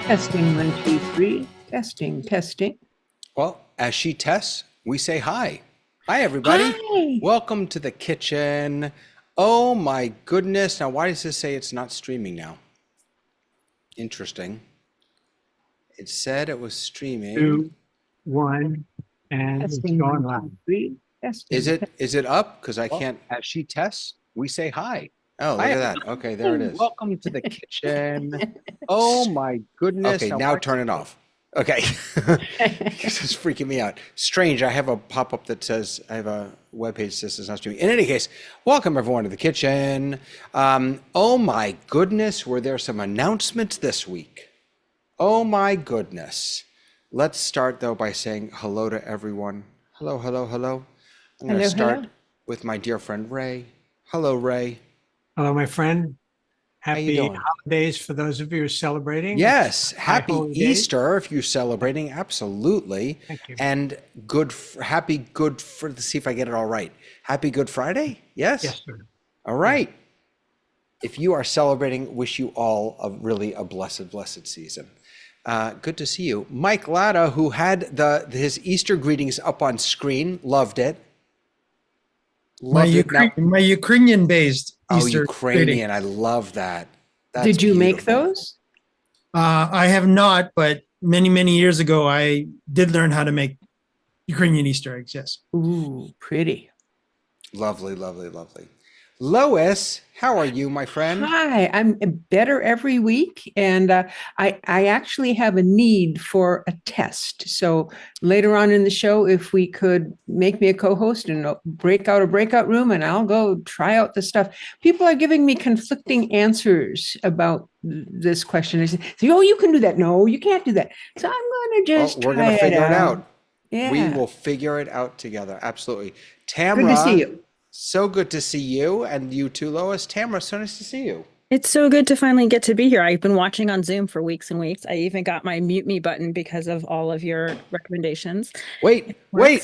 Testing, 1, 2, 3. Testing, testing. Well, as she tests, we say hi. Hi, everybody. Hi. Welcome to the kitchen. Oh my goodness. Now, why does this say it's not streaming now? Interesting. It said it was streaming. 2, 1, and it's Testing, going 1, live. 2, 3. Testing. Is it up? Because I Well, can't. as she tests, we say hi. Oh, look Hi, at that. Okay, there it is. Welcome to the kitchen. Oh my goodness. Okay, now turn it off. Okay. This is freaking me out. Strange. I have a pop-up that says, I have a webpage that says it's not streaming. In any case, welcome everyone to the kitchen. Oh my goodness, were there some announcements this week? Oh my goodness. Let's start though by saying hello to everyone. Hello, hello, hello. I'm going to start with my dear friend Ray. Hello, Ray. Hello, my friend. you Happy doing? holidays for those of you who are celebrating. Yes, High happy holy days. Easter if you're celebrating, absolutely. Thank you. And let's see if I get it all right. Happy Good Friday? Yes? Yes, sir. All right. If you are celebrating, wish you all a blessed season. Good to see you. Mike Latta, who had his Easter greetings up on screen, loved it. My Ukrainian-based Easter Ukrainian, greeting. I love that. That's Did you make beautiful. those? I have not, but many years ago, I did learn how to make Ukrainian Easter eggs. Yes. Ooh, pretty. Lovely, lovely, lovely. Lois, how are you, my friend? Hi, I'm better every week, and I actually have a need for a test. So later on in the show, if we could make me a co-host and break out a breakout room, and I'll go try out the stuff. People are giving me conflicting answers about this question. They say, "Oh, you can do that." No, you can't do that. So I'm going to just We're going to try figure it out. Yeah. We will figure it out together. Absolutely. Tamra. Good to see you. So good to see you, and you too, Lois. Tamara, so nice to see you. It's so good to finally get to be here. I've been watching on Zoom for weeks and weeks. I even got my mute me button because of all of your recommendations. Wait. My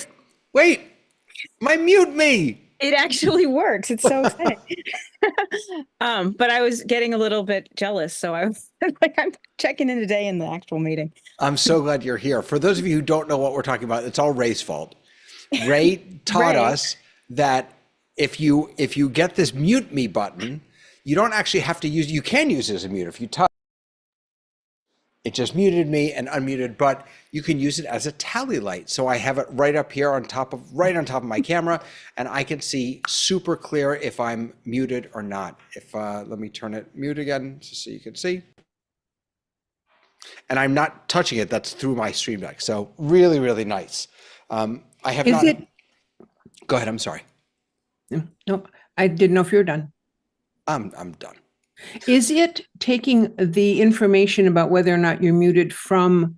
mute me. It actually works. It's so exciting. But I was getting a little bit jealous, so I was like, I'm checking in today in the actual meeting. I'm so glad you're here. For those of you who don't know what we're talking about, it's all Ray's fault. Ray taught us that if you get this mute me button, you don't actually have to you can use it as a mute. If you touch, it just muted me and unmuted, but you can use it as a tally light. So I have it right up here on top of my camera, and I can see super clear if I'm muted or not. Let me turn it mute again just so you can see. And I'm not touching it, that's through my Stream Deck. So really, really nice. I have Go ahead, I'm sorry. No, I didn't know if you were done. I'm done. Is it taking the information about whether or not you're muted from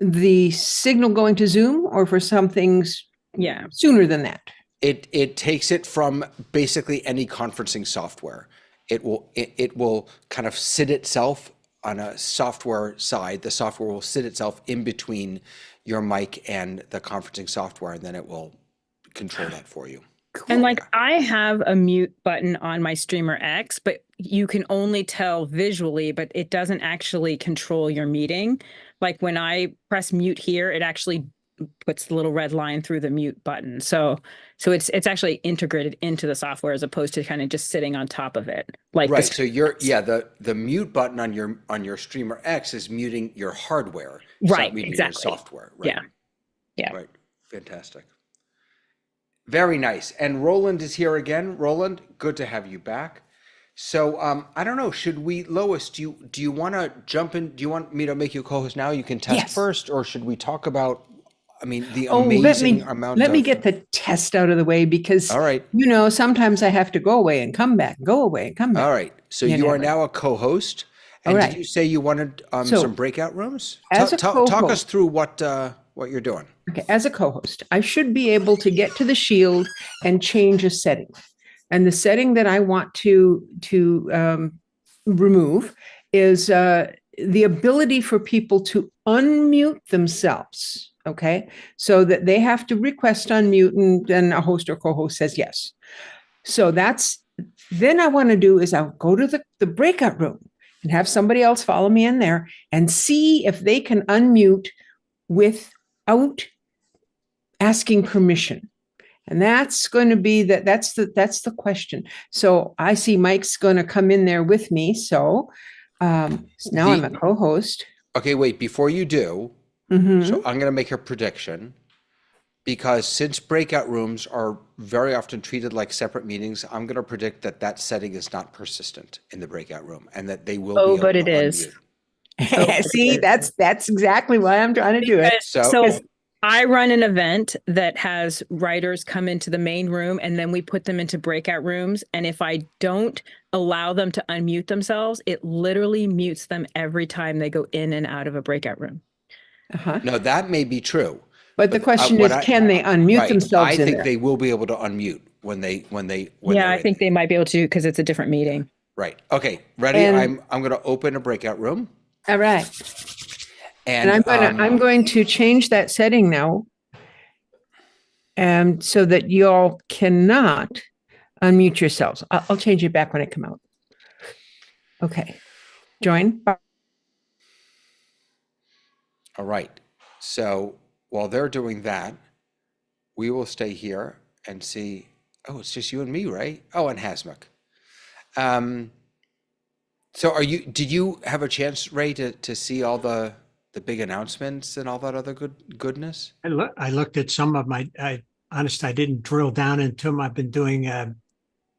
the signal going to Zoom, or for some things sooner than that? It takes it from basically any conferencing software. It will kind of sit itself on a software side. The software will sit itself in between your mic and the conferencing software, and then it will control that for you. Cool. And like I have a mute button on my Streamer X, but you can only tell visually, but it doesn't actually control your meeting. Like when I press mute here, it actually puts the little red line through the mute button. So it's actually integrated into the software as opposed to kind of just sitting on top of it. Like right. So the mute button on your Streamer X is muting your hardware. It's right. Not muting Exactly. your software. Right? Yeah. Right. Fantastic. Very nice. And Roland is here again. Roland, good to have you back. So I don't know, Lois, do you want to jump in? Do you want me to make you co-host now? You can test first, or should we talk about, the amazing amount Let me get the test out of the way, because, all right. Sometimes I have to go away and come back, go away and come back. All right. So you are now a co-host. And did you say you wanted some breakout rooms? Talk us through what you're doing. Okay, as a co-host, I should be able to get to the Shield and change a setting. And the setting that I want to remove is the ability for people to unmute themselves. Okay, so that they have to request unmute, and then a host or co-host says yes. So then I want to do is I'll go to the breakout room and have somebody else follow me in there and see if they can unmute without asking permission. And that's going to be that's the question. So I see Mike's going to come in there with me. So now I'm a co-host. Okay, wait, before you do, Mhm. so I'm going to make a prediction, because since breakout rooms are very often treated like separate meetings, I'm going to predict that that setting is not persistent in the breakout room and that they will be able but to it is. unmute. See, that's exactly why I'm trying to do it. So- I run an event that has writers come into the main room and then we put them into breakout rooms. And if I don't allow them to unmute themselves, it literally mutes them every time they go in and out of a breakout room. Uh-huh. No, that may be true. But the question is, can they unmute Right, themselves I in think there? they will be able to unmute when they Yeah, I think they might be able to because it's a different meeting. Right. Okay. Ready? And- I'm going to open a breakout room. All right. And I'm going to change that setting now. So that y'all cannot unmute yourselves. I'll change it back when I come out. Okay. Join. all right. So while they're doing that, we will stay here and see. Oh, it's just you and me, right? Oh, and Hasmuk. So did you have a chance, Ray, to see all the big announcements and all that other goodness? I looked at some of honest, I didn't drill down into them. I've been doing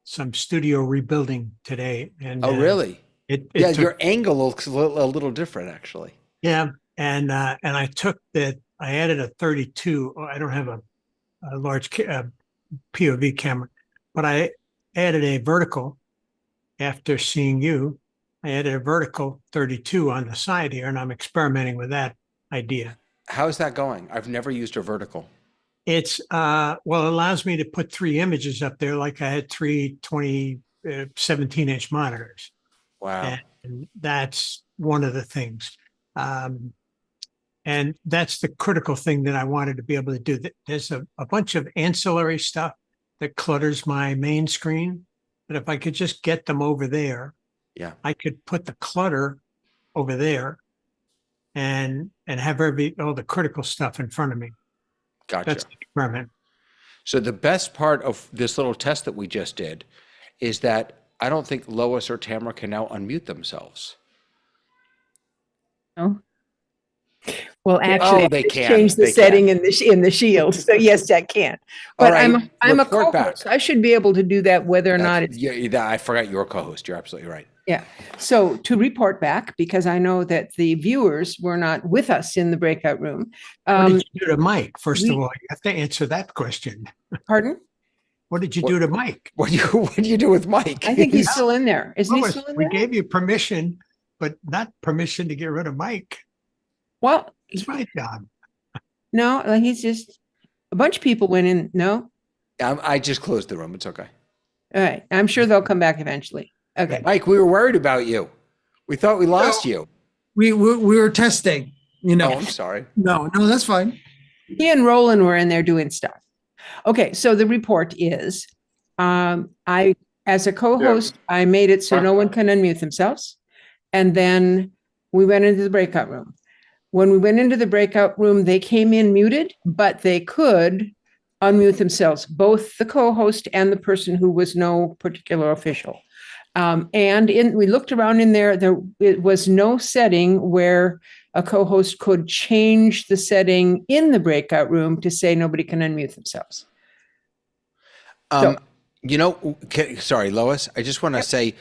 some studio rebuilding today. And Oh, really? Yeah, your angle looks a little different, actually. Yeah. And I added a 32. I don't have a large POV camera, but I added a vertical after seeing you. I added a vertical 32 on the side here, and I'm experimenting with that idea. How's that going? I've never used a vertical. It's it allows me to put 3 images up there, like I had 3 17-inch monitors. Wow. And that's one of the things. And that's the critical thing that I wanted to be able to do. There's a bunch of ancillary stuff that clutters my main screen, but if I could just get them over there, yeah, I could put the clutter over there and have all the critical stuff in front of me. Gotcha. That's the experiment. So the best part of this little test that we just did is that I don't think Lois or Tamara can now unmute themselves. No. Well, actually, they can. change the They setting can. in the shield. So yes, that can. All But right, I'm a report co-host. back. I should be able to do that whether or not it's I forgot you're a co-host. You're absolutely right. yeah. So to report back, because I know that the viewers were not with us in the breakout room. What did you do to Mike? First of we- all, you have to answer that question. Pardon? What did you do to Mike? What do you do with Mike? I think he's still in there. Isn't he Lois, still in we there? gave you permission, but not permission to get rid of Mike. Well, It's my job. no, he's just a bunch of people went in. No. I just closed the room. It's okay. All right. I'm sure they'll come back eventually. Okay. Mike, we were worried about you. We thought we lost you. We were testing, you know. Oh, I'm sorry. No, that's fine. He and Roland were in there doing stuff. Okay. So the report is, as a co-host, I made it so no one can unmute themselves. And then we went into the breakout room. When we went into the breakout room, they came in muted, but they could unmute themselves, both the co-host and the person who was no particular official. We looked around in there, it was no setting where a co-host could change the setting in the breakout room to say nobody can unmute themselves. Sorry, Lois, I just want to say,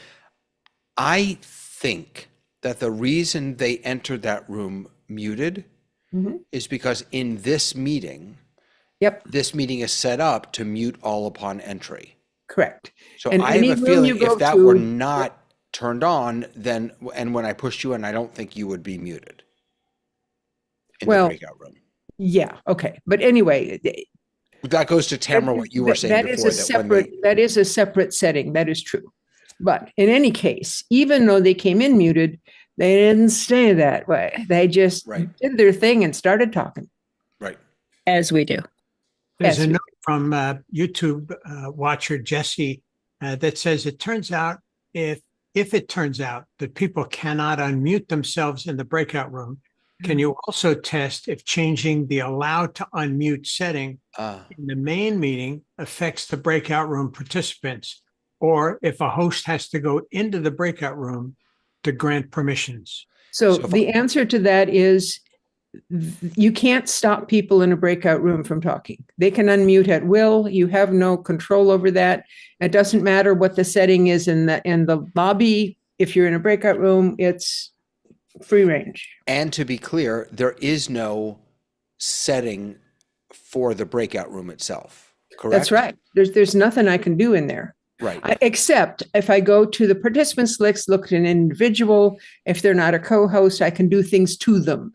I think that the reason they entered that room muted is because in this meeting, this meeting is set up to mute all upon entry. Correct. So And I any have a room you feeling go if that to- were not turned on, and when I pushed you in, I don't think you would be muted in the breakout room. Yeah. Okay. But anyway, That goes to Tamara, what you were saying before. That is a separate setting. That is true. But in any case, even though they came in muted, they didn't stay that way. They just did their thing and started talking. Right. As we do. There's Yes. a note from YouTube watcher Jesse that says, it turns out if if it turns out that people cannot unmute themselves in the breakout room, can you also test if changing the allowed to unmute setting in the main meeting affects the breakout room participants, or if a host has to go into the breakout room to grant permissions? So So if the answer to that is you can't stop people in a breakout room from talking. They can unmute at will. You have no control over that. It doesn't matter what the setting is in the lobby. If you're in a breakout room, it's free range. And to be clear, there is no setting for the breakout room itself, correct? That's right. There's nothing I can do in there. Right. Except if I go to the participants list, look at an individual, if they're not a co-host, I can do things to them.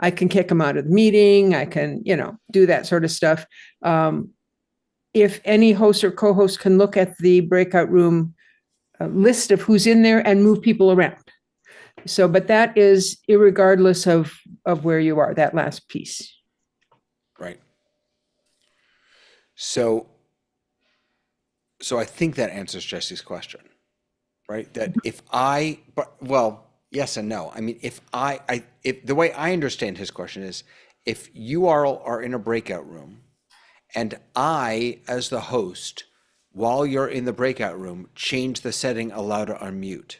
I can kick them out of the meeting. I can, do that sort of stuff. If any host or co-host can look at the breakout room list of who's in there and move people around. So, but that is irregardless of where you are, that last piece. Right. So I think that answers Jesse's question, right? That yes and no. I mean, if the way I understand his question is, if you are in a breakout room and I, as the host, while you're in the breakout room, change the setting allow to unmute.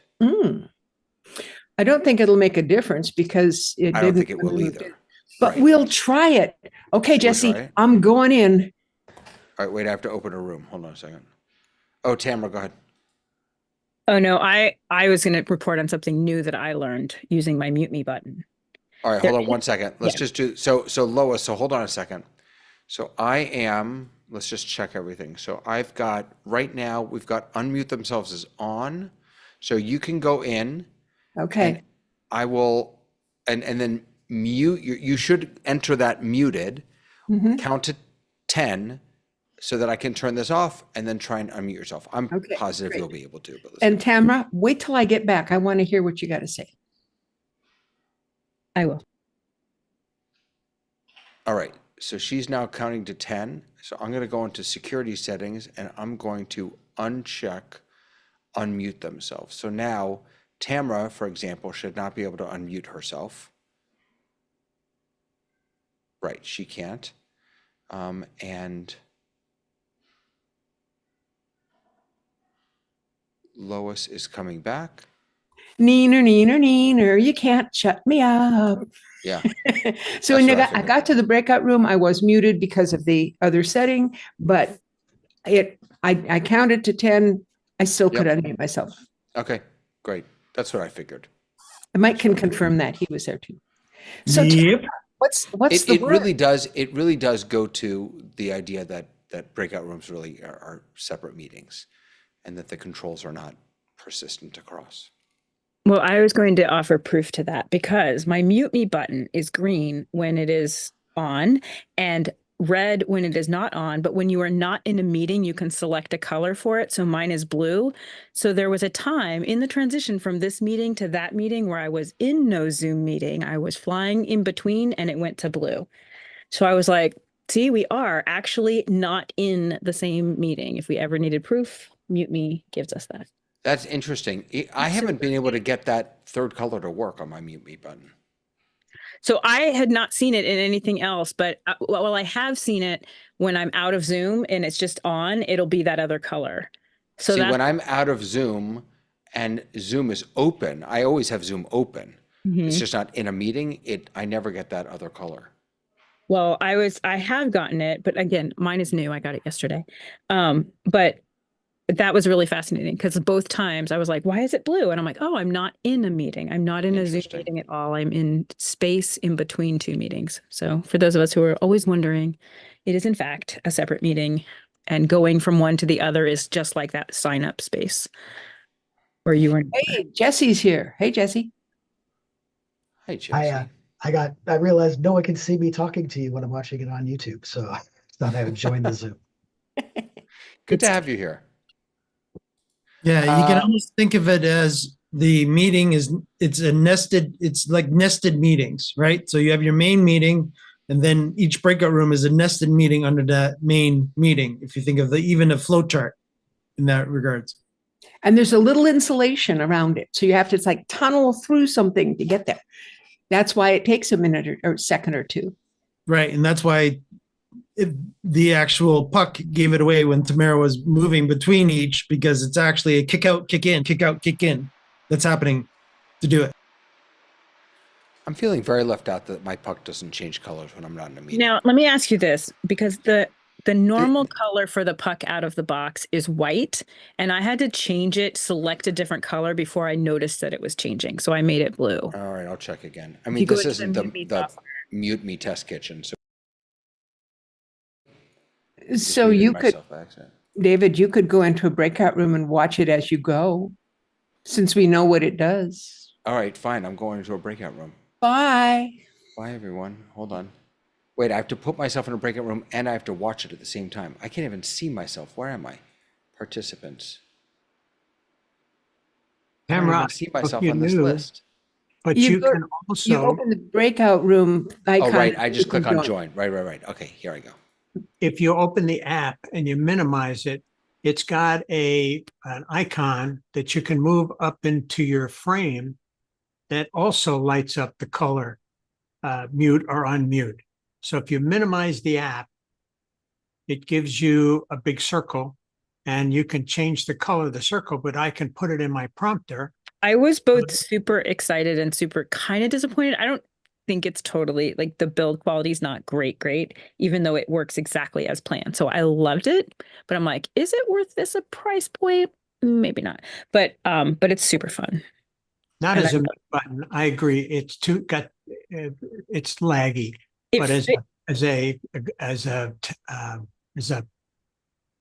I don't think it'll make a difference because I don't think it will either. But Right. we'll try it. Okay, Should we Jesse, try it? I'm going in. All right, wait, I have to open a room. Hold on a second. Oh, Tamara, go ahead. Oh no, I was going to report on something new that I learned using my mute me button. All right, hold on 1 second. Let's Yeah. just do, so Lois, so hold on a second. So let's just check everything. So I've got, right now, we've got unmute themselves as on. So you can go in. Okay. And I will, and then mute, you should enter that muted, Mhm. count to 10 so that I can turn this off and then try and unmute yourself. I'm Okay, positive great. you'll be able to. But let's And see. Tamara, wait till I get back. I want to hear what you got to say. I will. All right, so she's now counting to 10. So I'm going to go into security settings and I'm going to uncheck unmute themselves. So now Tamara, for example, should not be able to unmute herself. Right, she can't. And Lois is coming back. Neener, you can't shut me up. Yeah. So That's when what I I got to the breakout room, I was muted because of the other setting, but I counted to 10. I still could unmute myself. Okay, great. That's what I figured. Mike can confirm that he was there too. So Yep. what's the It word? really does go to the idea that breakout rooms really are separate meetings and that the controls are not persistent across. Well, I was going to offer proof to that because my mute me button is green when it is on and red when it is not on. But when you are not in a meeting, you can select a color for it. So mine is blue. So there was a time in the transition from this meeting to that meeting where I was in no Zoom meeting. I was flying in between and it went to blue. So I was like, see, we are actually not in the same meeting. If we ever needed proof, mute me gives us that. That's interesting. I haven't been able to get that third color to work on my mute me button. So I had not seen it in anything else, but well, I have seen it when I'm out of Zoom and it's just on, it'll be that other color. So See, when I'm out of Zoom and Zoom is open, I always have Zoom open. It's just not in a meeting. I never get that other color. Well, I have gotten it, but again, mine is new. I got it yesterday. But that was really fascinating because both times I was like, why is it blue? And I'm like, oh, I'm not in a meeting. I'm not in a Zoom Interesting. meeting at all. I'm in space in between two meetings. So for those of us who are always wondering, it is in fact a separate meeting, and going from one to the other is just like that sign up space where you were. Hey, Jesse's here. Hey, Jesse. Hey, Jesse. I realized no one can see me talking to you when I'm watching it on YouTube, so I thought I would join the Zoom. Good to have you here. Yeah, you can almost think of it as the meeting it's like nested meetings, right? So you have your main meeting, and then each breakout room is a nested meeting under that main meeting. If you think of even a flow chart in that regards. And there's a little insulation around it. So you have to, it's like tunnel through something to get there. That's why it takes a minute or second or two. Right. And that's why the actual puck gave it away when Tamara was moving between each, because it's actually a kick out, kick in, kick out, kick in that's happening to do it. I'm feeling very left out that my puck doesn't change colors when I'm not in a meeting. Now, let me ask you this, because the normal color for the puck out of the box is white, and I had to change it, select a different color before I noticed that it was changing. So I made it blue. All right, I'll check again. I You mean, go this into the isn't Mute Me the software. Mute Me test kitchen. So, So muted you could, myself by accident. David, you could go into a breakout room and watch it as you go, since we know what it does. All right, fine. I'm going into a breakout room. Bye. Bye, everyone. Hold on. Wait, I have to put myself in a breakout room and I have to watch it at the same time. I can't even see myself. Where am I? Participants. I don't Tamara, even see myself you on this knew, list. but You you go- can You also, open the breakout room icon. Oh, right. I just you can click on join. Right. Okay, here I go. if you open the app and you minimize it, it's got an icon that you can move up into your frame that also lights up the color, mute or unmute. So if you minimize the app, it gives you a big circle and you can change the color of the circle, but I can put it in my prompter. I was both super excited and super kind of disappointed. I don't think it's totally like the build quality is not great, even though it works exactly as planned. So I loved it, but I'm like, is it worth this a price point? Maybe not. But it's super fun. Not And as a mute button. I agree. It's it's laggy, but as a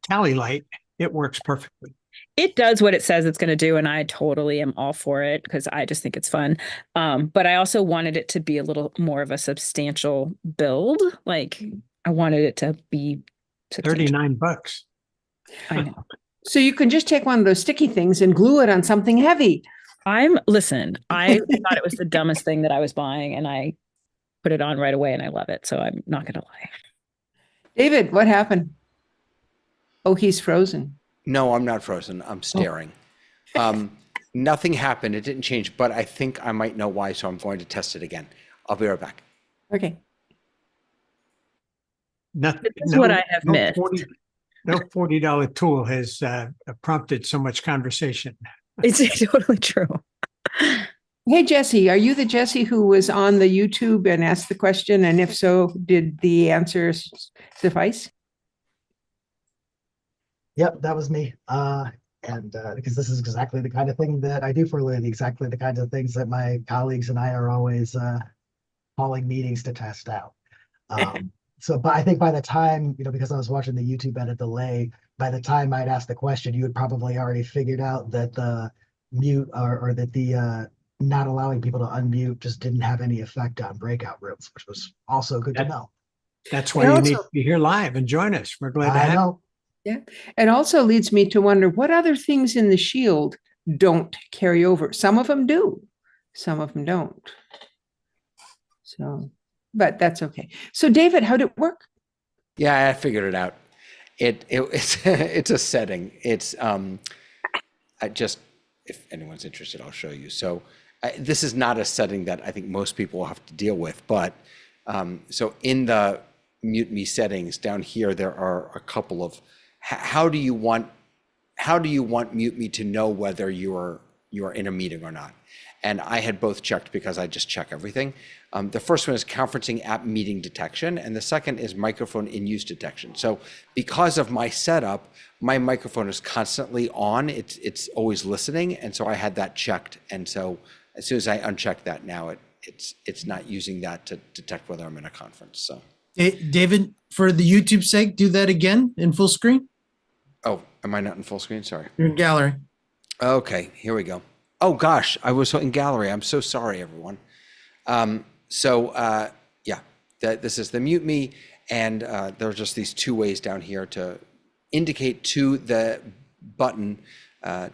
tally light, it works perfectly. It does what it says it's going to do, and I totally am all for it because I just think it's fun. But I also wanted it to be a little more of a substantial build. Like I wanted it to be substantial. $39. I know. So you can just take one of those sticky things and glue it on something heavy. Listen, I thought it was the dumbest thing that I was buying, and I put it on right away, and I love it. So I'm not going to lie. David, what happened? Oh, he's frozen. No, I'm not frozen. I'm staring. Nothing happened. It didn't change, but I think I might know why, so I'm going to test it again. I'll be right back. Okay. Nothing. This is what I have missed. No $40 tool has prompted so much conversation. It's totally true. Hey, Jesse, are you the Jesse who was on the YouTube and asked the question? And if so, did the answer suffice? Yep, that was me. And because this is exactly the kind of thing that I do for a living, exactly the kinds of things that my colleagues and I are always calling meetings to test out. But I think by the time, because I was watching the YouTube at a delay, by the time I'd asked the question, you had probably already figured out that the mute or that the not allowing people to unmute just didn't have any effect on breakout rooms, which was also good to know. That's why you need to be here live and join us. We're glad to have you. Yeah. It also leads me to wonder what other things in the Shield don't carry over. Some of them do, some of them don't. So, but that's okay. So David, how'd it work? Yeah, I figured it out. It's a setting. It's if anyone's interested, I'll show you. So this is not a setting that I think most people will have to deal with, but so in the Mute Me settings down here, there are a couple of how do you want Mute Me to know whether you are in a meeting or not? And I had both checked because I just check everything. The first one is conferencing app meeting detection, and the second is microphone in use detection. So because of my setup, my microphone is constantly on. It's always listening, and so I had that checked. And so as soon as I unchecked that, now it's not using that to detect whether I'm in a conference. So David, for the YouTube sake, do that again in full screen. Oh, am I not in full screen? Sorry. You're in gallery. Okay, here we go. Oh gosh, I was in gallery. I'm so sorry, everyone. This is the Mute Me, and there are just these two ways down here to indicate to the button,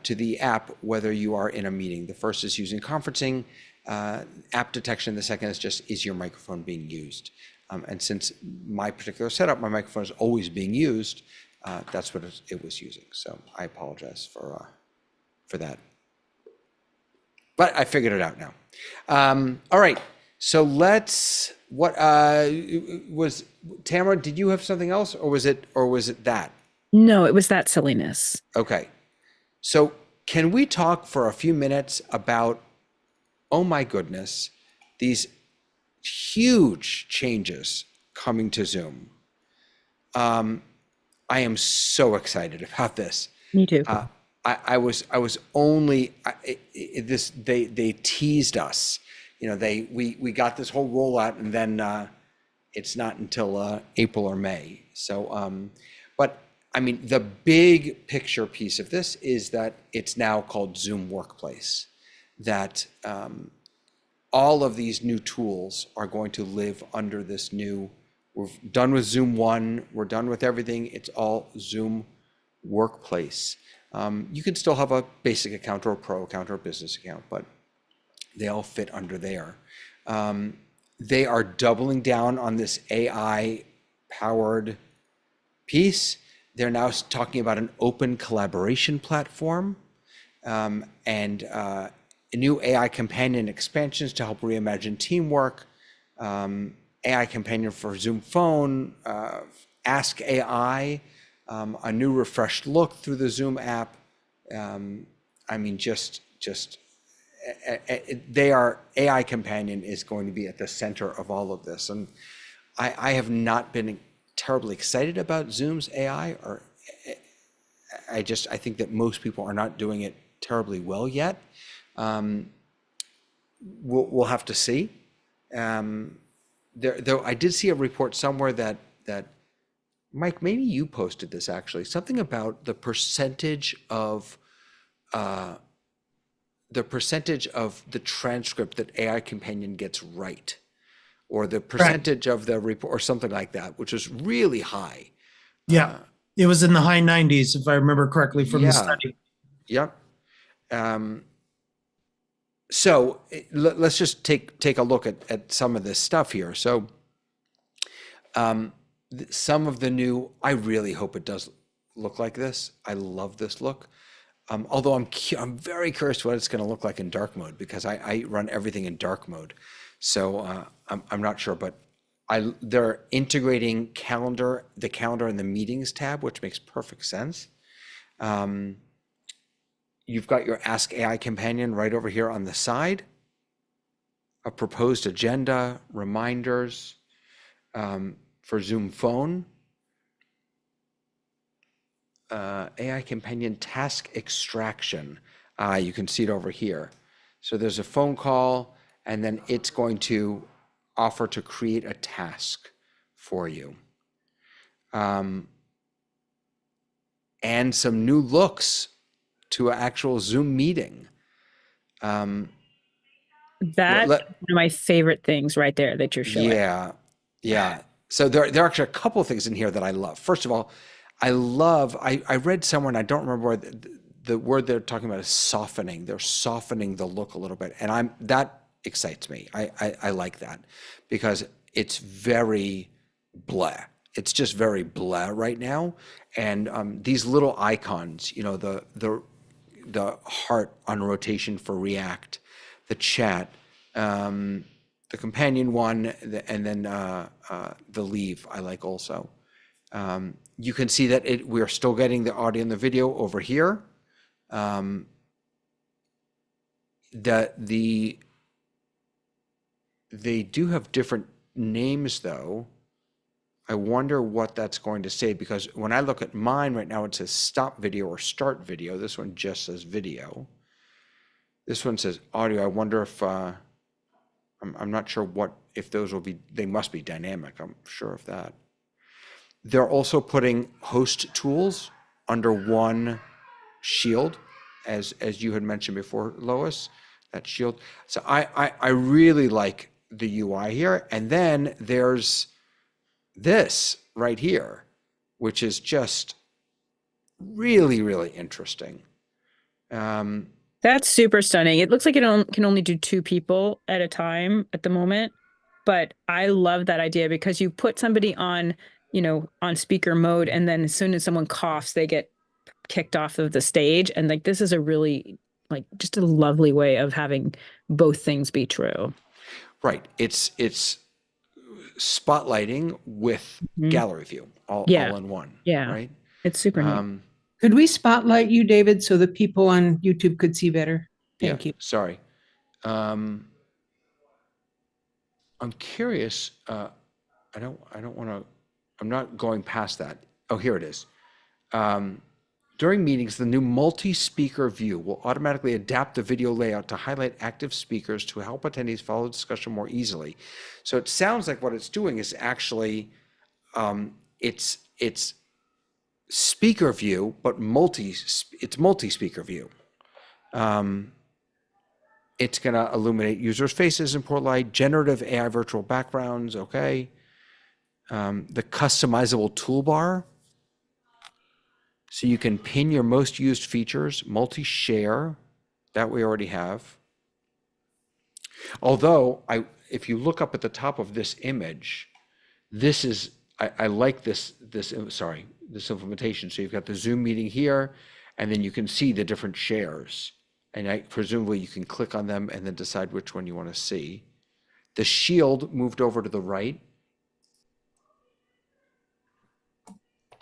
to the app, whether you are in a meeting. The first is using conferencing app detection. The second is your microphone being used? And since my particular setup, my microphone is always being used, that's what it was using. So I apologize for for that. But I figured it out now. All right. So what was Tamara, did you have something else, or was it that? No, it was that silliness. Okay. So can we talk for a few minutes about, oh my goodness, these huge changes coming to Zoom? I am so excited about this. Me too. I was only they teased us, we got this whole rollout, and then it's not until April or May. So but I mean, the big picture piece of this is that it's now called Zoom Workplace, that all of these new tools are going to live under this new, we're done with Zoom One, we're done with everything, it's all Zoom Workplace. You can still have a basic account or a pro account or a business account, but they all fit under there. They are doubling down on this AI powered piece. They're now talking about an open collaboration platform, and new AI companion expansions to help reimagine teamwork, AI companion for Zoom Phone, Ask AI, a new refreshed look through the Zoom app. I mean, AI companion is going to be at the center of all of this. And I have not been terribly excited about Zoom's AI, or I think that most people are not doing it terribly well yet. We'll have to see. Though I did see a report somewhere that Mike, maybe you posted this actually, something about the percentage of the transcript that AI companion gets right, or the percentage of the report, or something like that, which was really high. Yeah, it was in the high 90s, if I remember correctly from the study. Yep. So let's just take a look at some of this stuff here. So some of the new, I really hope it does look like this. I love this look. Although I'm very curious what it's going to look like in dark mode, because I run everything in dark mode. So I'm not sure, but they're integrating the calendar and the meetings tab, which makes perfect sense. You've got your Ask AI companion right over here on the side, a proposed agenda, reminders for Zoom Phone, AI companion task extraction. You can see it over here. So there's a phone call, and then it's going to offer to create a task for you. And some new looks to an actual Zoom meeting. That's one of my favorite things right there that you're showing. Yeah. So there are actually a couple of things in here that I love. First of all, I read somewhere, and I don't remember where the word they're talking about is softening. They're softening the look a little bit, and that excites me. I like that, because it's very blah. It's just very blah right now. And these little icons, the heart on rotation for React, the chat, the companion one, and then the leave I like also. You can see that we're still getting the audio and the video over here. They do have different names though. I wonder what that's going to say, because when I look at mine right now, it says stop video or start video. This one just says video. This one says audio. I wonder if, I'm not sure if those will be, they must be dynamic. I'm sure of that. They're also putting host tools under one shield, as you had mentioned before, Lois, that shield. So I really like the UI here. And then there's this right here, which is just really, really interesting. That's super stunning. It looks like it can only do 2 people at a time at the moment, but I love that idea, because you put somebody on speaker mode, and then as soon as someone coughs, they get kicked off of the stage. And like, this is a really like just a lovely way of having both things be true. Right. It's spotlighting with Mhm. gallery view all in one. Yeah. Right. It's super neat. Could we spotlight you, David, so that people on YouTube could see better? Thank you. Sorry. I'm curious. I don't want to, I'm not going past that. Oh, here it is. During meetings, the new multi-speaker view will automatically adapt the video layout to highlight active speakers to help attendees follow the discussion more easily. So it sounds like what it's doing is actually, it's speaker view, but it's multi-speaker view. It's going to illuminate users' faces in poor light, generative AI virtual backgrounds, okay. The customizable toolbar. So you can pin your most used features, multi-share, that we already have. Although, if you look up at the top of this image, this is, I like this implementation. So you've got the Zoom meeting here, and then you can see the different shares. And presumably you can click on them and then decide which one you want to see. The shield moved over to the right.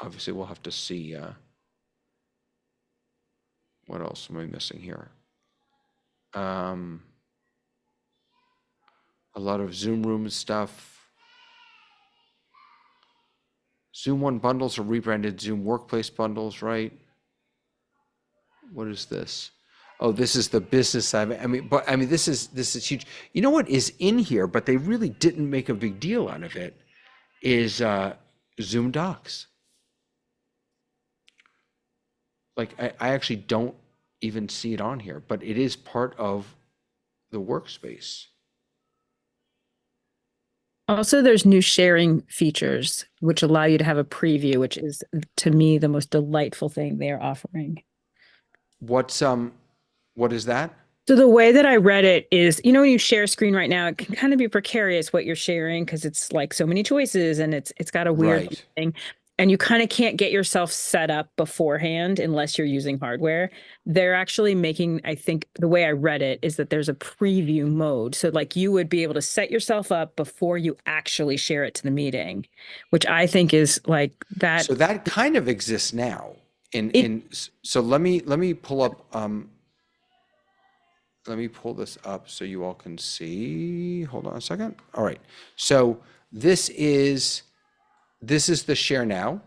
Obviously, we'll have to see what else am I missing here? A lot of Zoom Room stuff. Zoom One bundles are rebranded Zoom Workplace bundles, right? What is this? Oh, this is the business side. This is huge. You know what is in here, but they really didn't make a big deal out of it, is Zoom Docs. Like I actually don't even see it on here, but it is part of the workspace. Also, there's new sharing features, which allow you to have a preview, which is, to me, the most delightful thing they're offering. What is that? So the way that I read it is, you know, when you share a screen right now, it can kind of be precarious what you're sharing because it's like so many choices and it's got a weird thing. And you kind of can't get yourself set up beforehand unless you're using hardware. They're actually making, I think the way I read it is that there's a preview mode. So like you would be able to set yourself up before you actually share it to the meeting, which I think is like that. So that kind of exists now. So let me pull up, let me pull this up so you all can see. Hold on a second. All right. So this is the share now.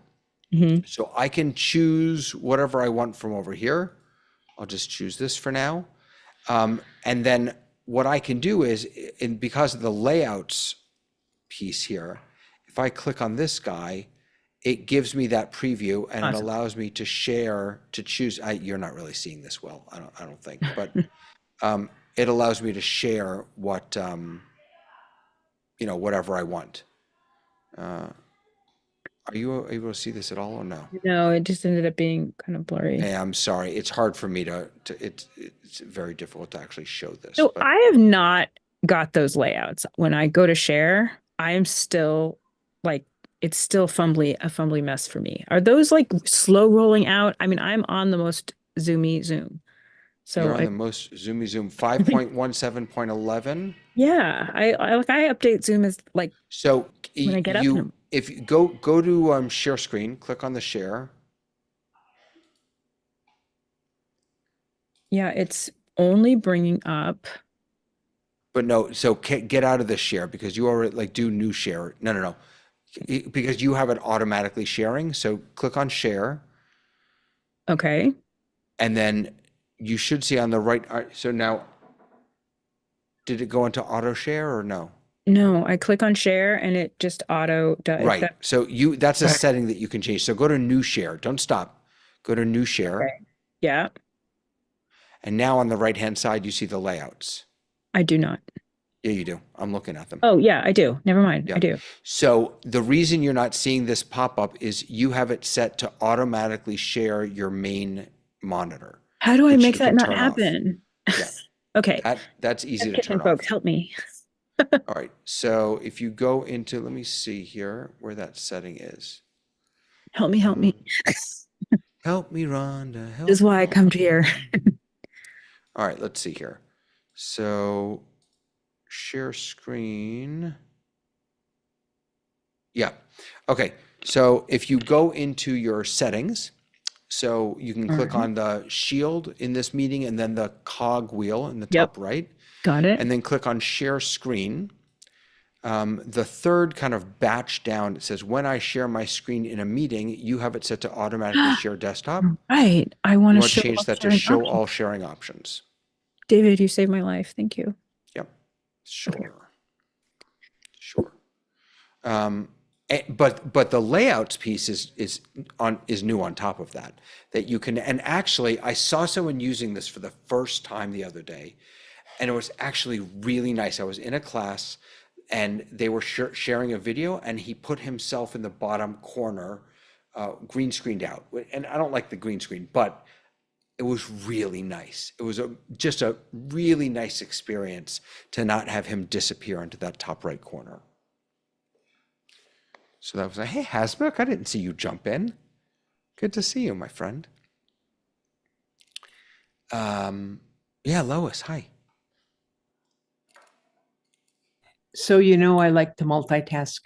Mm-hmm. So I can choose whatever I want from over here. I'll just choose this for now. And then what I can do is, because of the layouts piece here, if I click on this guy, it gives me that preview and It allows me to share, to choose. You're not really seeing this well, I don't think, but it allows me to share what, whatever I want. Are you able to see this at all or no? No, it just ended up being kind of blurry. Hey, I'm sorry. It's hard for me it's very difficult to actually show this. So I have not got those layouts. When I go to share, I am still like, it's still a fumbly mess for me. Are those like slow rolling out? I mean, I'm on the most zoomy Zoom. So you're on the most zoomy Zoom 5.17.11. Yeah, I update Zoom as like, so when I get up. If you go to share screen, click on the share. Yeah, it's only bringing up. But no, so get out of this share because you already do new share. No. Because you have it automatically sharing. So click on share. Okay. And then you should see on the right. So now, did it go into auto share or no? No, I click on share and it just auto does. Right. So that's a setting that you can change. So go to new share. Don't stop. Go to new share. Okay. Yeah. And now on the right-hand side, you see the layouts. I do not. Yeah, you do. I'm looking at them. Oh, yeah, I do. Never mind. Yeah. I do. So the reason you're not seeing this pop up is you have it set to automatically share your main monitor. How do I make that not happen? Yeah. Okay. That's easy to turn folks, off. help me. All right. So if you go into, let me see here where that setting is. Help me. Help me, Rhonda. Help This is why I me. come here. All right, let's see here. So share screen. Yeah. Okay. So if you go into your settings, so you can click on the shield in this meeting and then the cog wheel in the Yep. top right, Got it. and then click on share screen. The third kind of batch down, it says, when I share my screen in a meeting, you have it set to automatically share desktop. Right. I You want to want to change that to show all sharing options. David, you saved my life. Thank you. Yep. Sure. Sure. But the layouts piece is new on top of that you can, and actually I saw someone using this for the first time the other day, and it was actually really nice. I was in a class and they were sharing a video, and he put himself in the bottom corner, green screened out. And I don't like the green screen, but it was really nice. It was just a really nice experience to not have him disappear into that top right corner. So that was like, hey, Hasbrook, I didn't see you jump in. Good to see you, my friend. Yeah, Lois, hi. So, I like to multitask.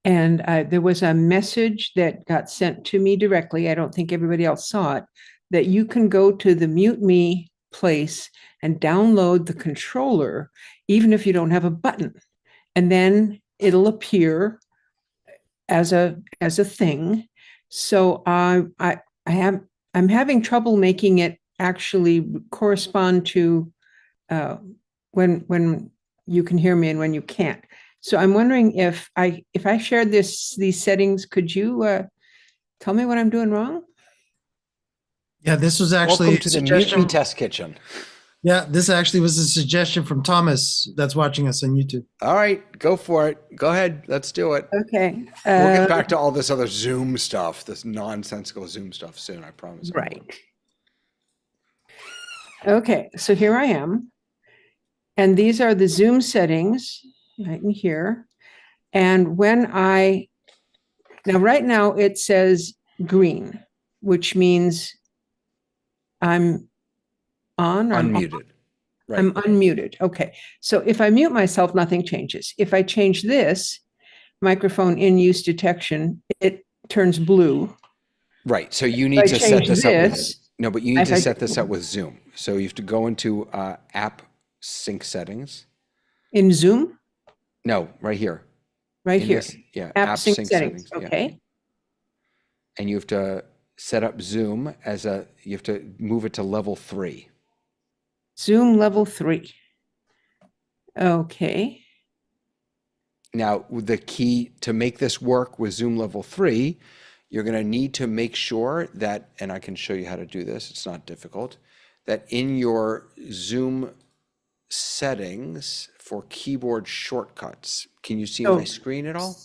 And there was a message that got sent to me directly. I don't think everybody else saw it, that you can go to the Mute Me place and download the controller, even if you don't have a button. And then it'll appear as a thing. So I'm having trouble making it actually correspond to when you can hear me and when you can't. So I'm wondering if I shared these settings, could you tell me what I'm doing wrong? Yeah, this was actually Welcome to the Mute Me Test Kitchen. Yeah, this actually was a suggestion from Thomas that's watching us on YouTube. All right, go for it. Go ahead. Let's do it. Okay. We'll get back to all this other Zoom stuff, this nonsensical Zoom stuff soon, I promise. Right. Okay, so here I am. And these are the Zoom settings right in here. And now right now it says green, which means I'm on or Unmuted. Right. I'm unmuted. Okay. So if I mute myself, nothing changes. If I change this microphone in use detection, it turns blue. Right. So you need If I to set change this up with this, no, but you need if to I- set this up with Zoom. So you have to go into app sync settings. in Zoom, No, right here. right In here, this- yeah, app sync settings. yeah. Okay. And you have to set up Zoom you have to move it to level 3. Zoom level 3. Okay. Now, the key to make this work with Zoom level 3, you're going to need to make sure that, and I can show you how to do this, it's not difficult, that in your Zoom settings for keyboard shortcuts, can you see Oh. my screen at all?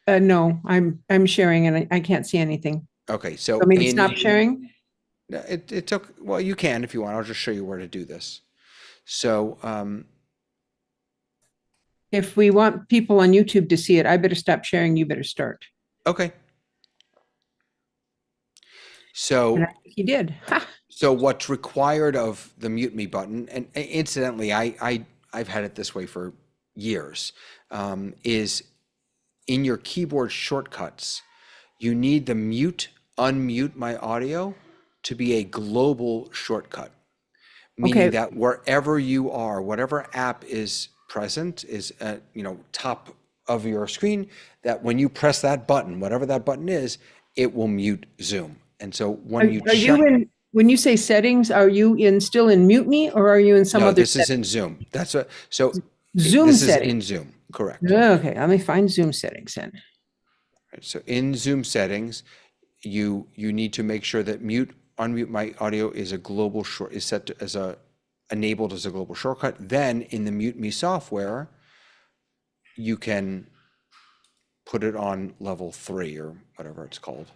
No, I'm sharing and I can't see anything. Okay, so I mean, stop sharing. it took, well, you can if you want, I'll just show you where to do this. So, If we want people on YouTube to see it, I better stop sharing. You better start. okay. So, And I think he did. Ha! So what's required of the mute me button, and incidentally, I've had it this way for years, is in your keyboard shortcuts, you need the mute, unmute my audio to be a global shortcut, meaning Okay. that wherever you are, whatever app is present is at, top of your screen, that when you press that button, whatever that button is, it will mute Zoom. And so when you Are you in, when you say settings, are you still in Mute Me or are you in some no, other? this is in Zoom. That's what, so Zoom this is settings. in Zoom, correct. Okay, let me find Zoom settings then. Right, so in Zoom settings, you need to make sure that unmute my audio is set to, enabled as a global shortcut. Then in the Mute Me software, you can put it on level 3 or whatever it's called.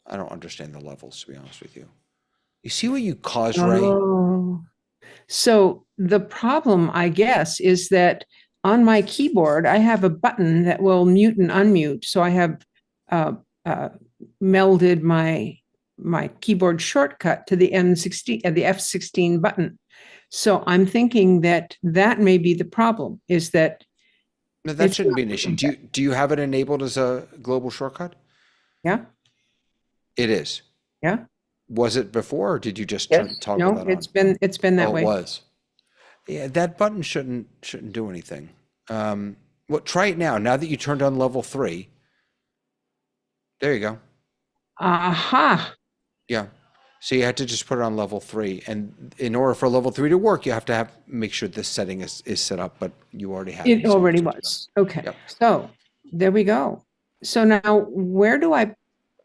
I don't understand the levels, to be honest with you. You see what you caused, Ray? Oh, so the problem, I guess, is that on my keyboard, I have a button that will mute and unmute. So I have melded my my keyboard shortcut to the the F16 button. So I'm thinking that may be the problem, is that No, that it's shouldn't not be an issue. doing Do you have it enabled as a global shortcut? yeah, It is. yeah. Was it before, or did you just Yes. toggle No, that on? it's been that Oh, way. it was. Yeah, that button shouldn't do anything. Well, try it now. Now that you turned on level 3, there you go. Aha. Yeah. So you had to just put it on level 3, and in order for level 3 to work, you have to make sure this setting is set up. But you already have It so already it's good to go. was. Okay. Yep. So there we go. So now where do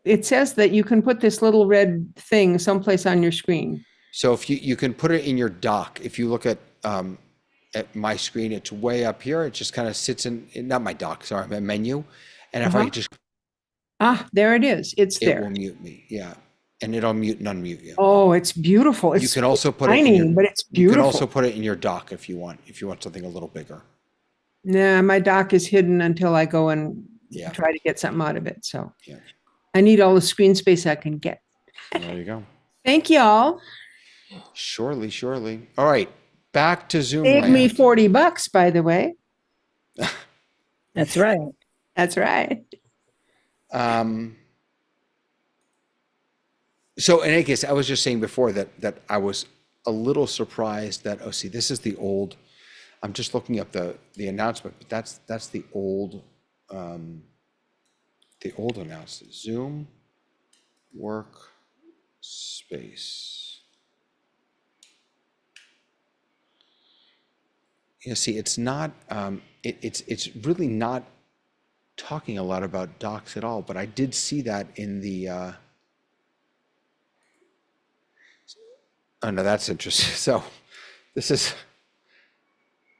it says that you can put this little red thing someplace on your screen. So if you can put it in your dock. If you look at my screen, it's way up here. It just kind of sits in not my dock, sorry, my menu. And if I just There it is. It's it there. will mute me. Yeah. And it'll mute and unmute you. Oh, it's beautiful. It's You can also put it in tiny, your, but it's you can beautiful. also put it in your dock if you want something a little bigger. Nah, my dock is hidden until I go and Yeah. try to get something out of it. So Yeah. I need all the screen space I can get. There you go. Thank you all. Surely, surely. All right. Back to Zoom Save me land. $40, by the way. That's right. That's right. So in any case, I was just saying before that I was a little surprised that, oh, see, this is the old, I'm just looking up the announcement, but that's the old announcement. Zoom Workspace. You see, it's not, it's really not talking a lot about docs at all, but I did see that in the, oh no, that's interesting. So there's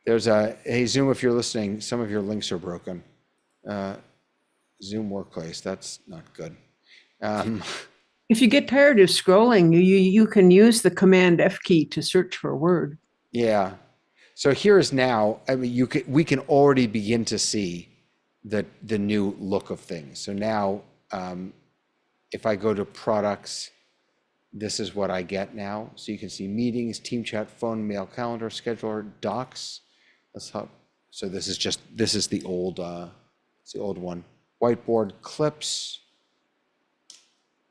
hey, Zoom, if you're listening, some of your links are broken. Zoom Workplace, that's not good. If you get tired of scrolling, you can use the Command F key to search for a word. Yeah. So here is now, I mean, we can already begin to see the new look of things. So now, if I go to products, this is what I get now. So you can see meetings, team chat, phone, mail, calendar, scheduler, docs. So this is the old, it's the old one. Whiteboard, clips,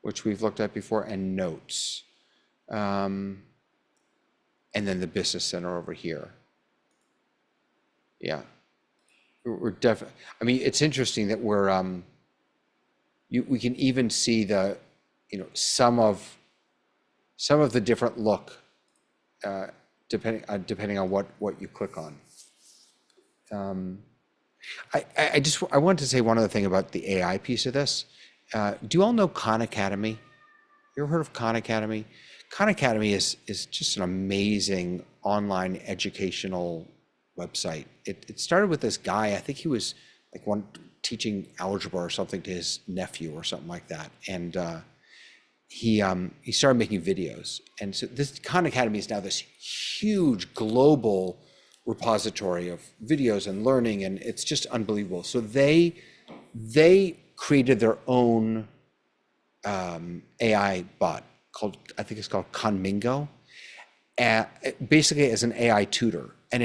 which we've looked at before, and notes. And then the business center over here. Yeah, we're definitely, I mean, it's interesting that we're, we can even see the, some of the different look, depending on what you click on. I wanted to say one other thing about the AI piece of this. Do you all know Khan Academy? You ever heard of Khan Academy? Khan Academy is just an amazing online educational website. It started with this guy, I think he was like teaching algebra or something to his nephew or something like that. And he started making videos. And so this Khan Academy is now this huge global repository of videos and learning, and it's just unbelievable. So they created their own AI bot called, I think it's called Conmingo, basically as an AI tutor. And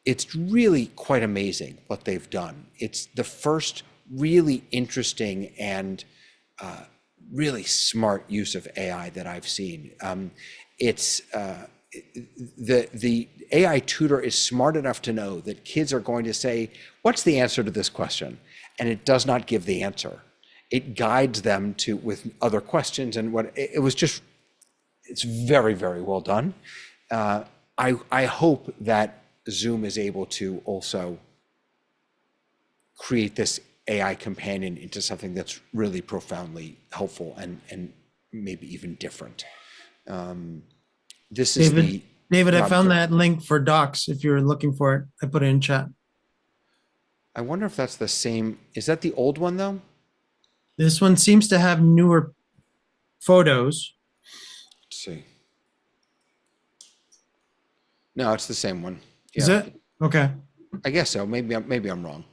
it's really quite amazing what they've done. It's the first really interesting and really smart use of AI that I've seen. The AI tutor is smart enough to know that kids are going to say, what's the answer to this question? And it does not give the answer. It guides them with other questions, and it's very, very well done. I hope that Zoom is able to also create this AI companion into something that's really profoundly helpful and maybe even different. This is David, I found that link for docs if you're looking for it. I put it in chat. I wonder if that's the same. Is that the old one though? This one seems to have newer photos. Let's see. No, it's the same one. Is it? Okay. I guess so. Maybe I'm wrong.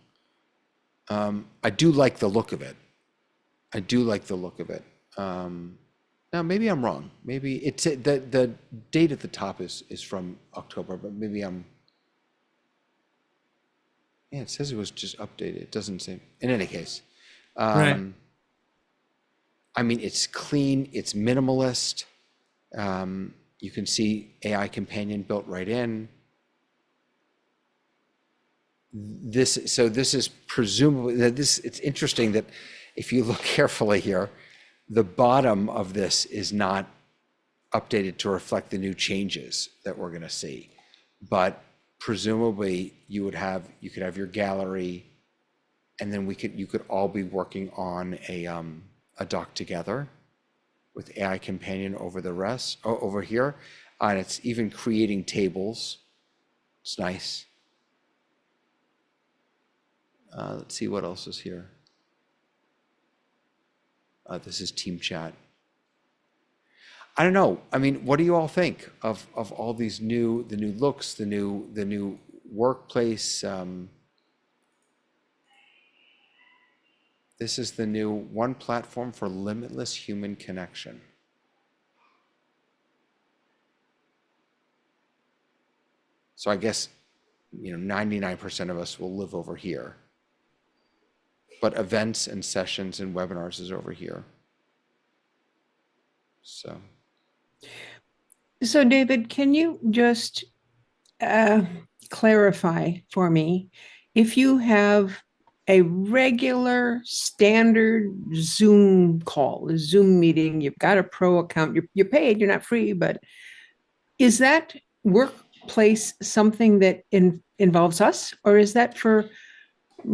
I do like the look of it. No, Now, maybe I'm wrong. Maybe it's the date at the top is from October, but maybe I'm. Yeah, it says it was just updated. It doesn't say. In any case, Right. I mean, it's clean. It's minimalist. You can see AI companion built right in. This is presumably this. It's interesting that if you look carefully here, the bottom of this is not updated to reflect the new changes that we're going to see, but presumably you could have your gallery, and then you could all be working on a doc together with AI companion over the rest over here, and it's even creating tables. It's nice. Let's see what else is here. This is team chat. I don't know. I mean, what do you all think of all these the new looks, the new workplace? This is the new one platform for limitless human connection. So I guess, 99% of us will live over here, but events and sessions and webinars is over here. So David, can you just clarify for me, if you have a regular standard Zoom call, a Zoom meeting, you've got a pro account, you're paid, you're not free, but is that workplace something that involves us, or is that for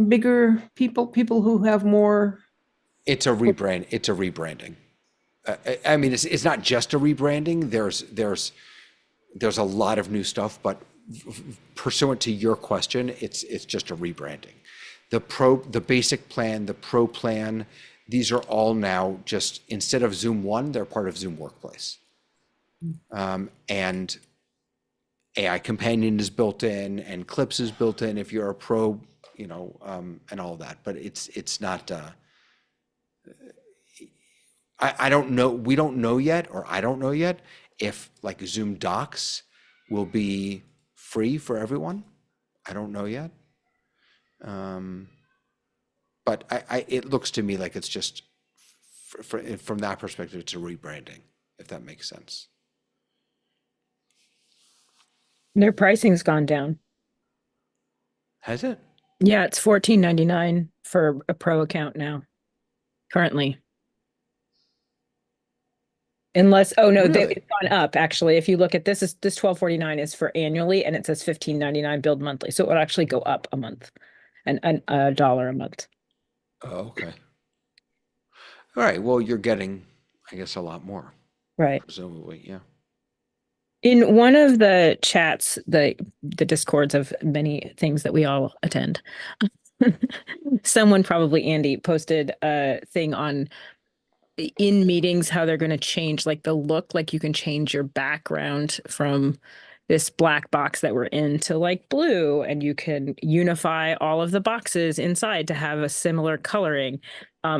bigger people who have more? it's a rebranding. I mean, it's not just a rebranding. There's a lot of new stuff, but pursuant to your question, it's just a rebranding. The basic plan, the pro plan, these are all now just, instead of Zoom One, they're part of Zoom Workplace. And AI Companion is built in, and Clips is built in if you're a pro, and all of that. But it's not. I don't know. We don't know yet, or I don't know yet, if like Zoom Docs will be free for everyone. I don't know yet. But it looks to me like it's just, from that perspective, it's a rebranding, if that makes sense. Their pricing's gone down. Has it? Yeah, it's $14.99 for a pro account now, currently. Unless, oh no, Really? it's gone up actually. If you look at this $12.49 is for annually, and it says $15.99 billed monthly, so it would actually go up a month, and $1 a month. Oh, okay. All right. Well, you're getting, I guess, a lot more, Right. presumably. Yeah. In one of the chats, the discords of many things that we all attend, someone, probably Andy, posted a thing on in meetings how they're going to change like the look, like you can change your background from this black box that we're in to like blue, and you can unify all of the boxes inside to have a similar coloring.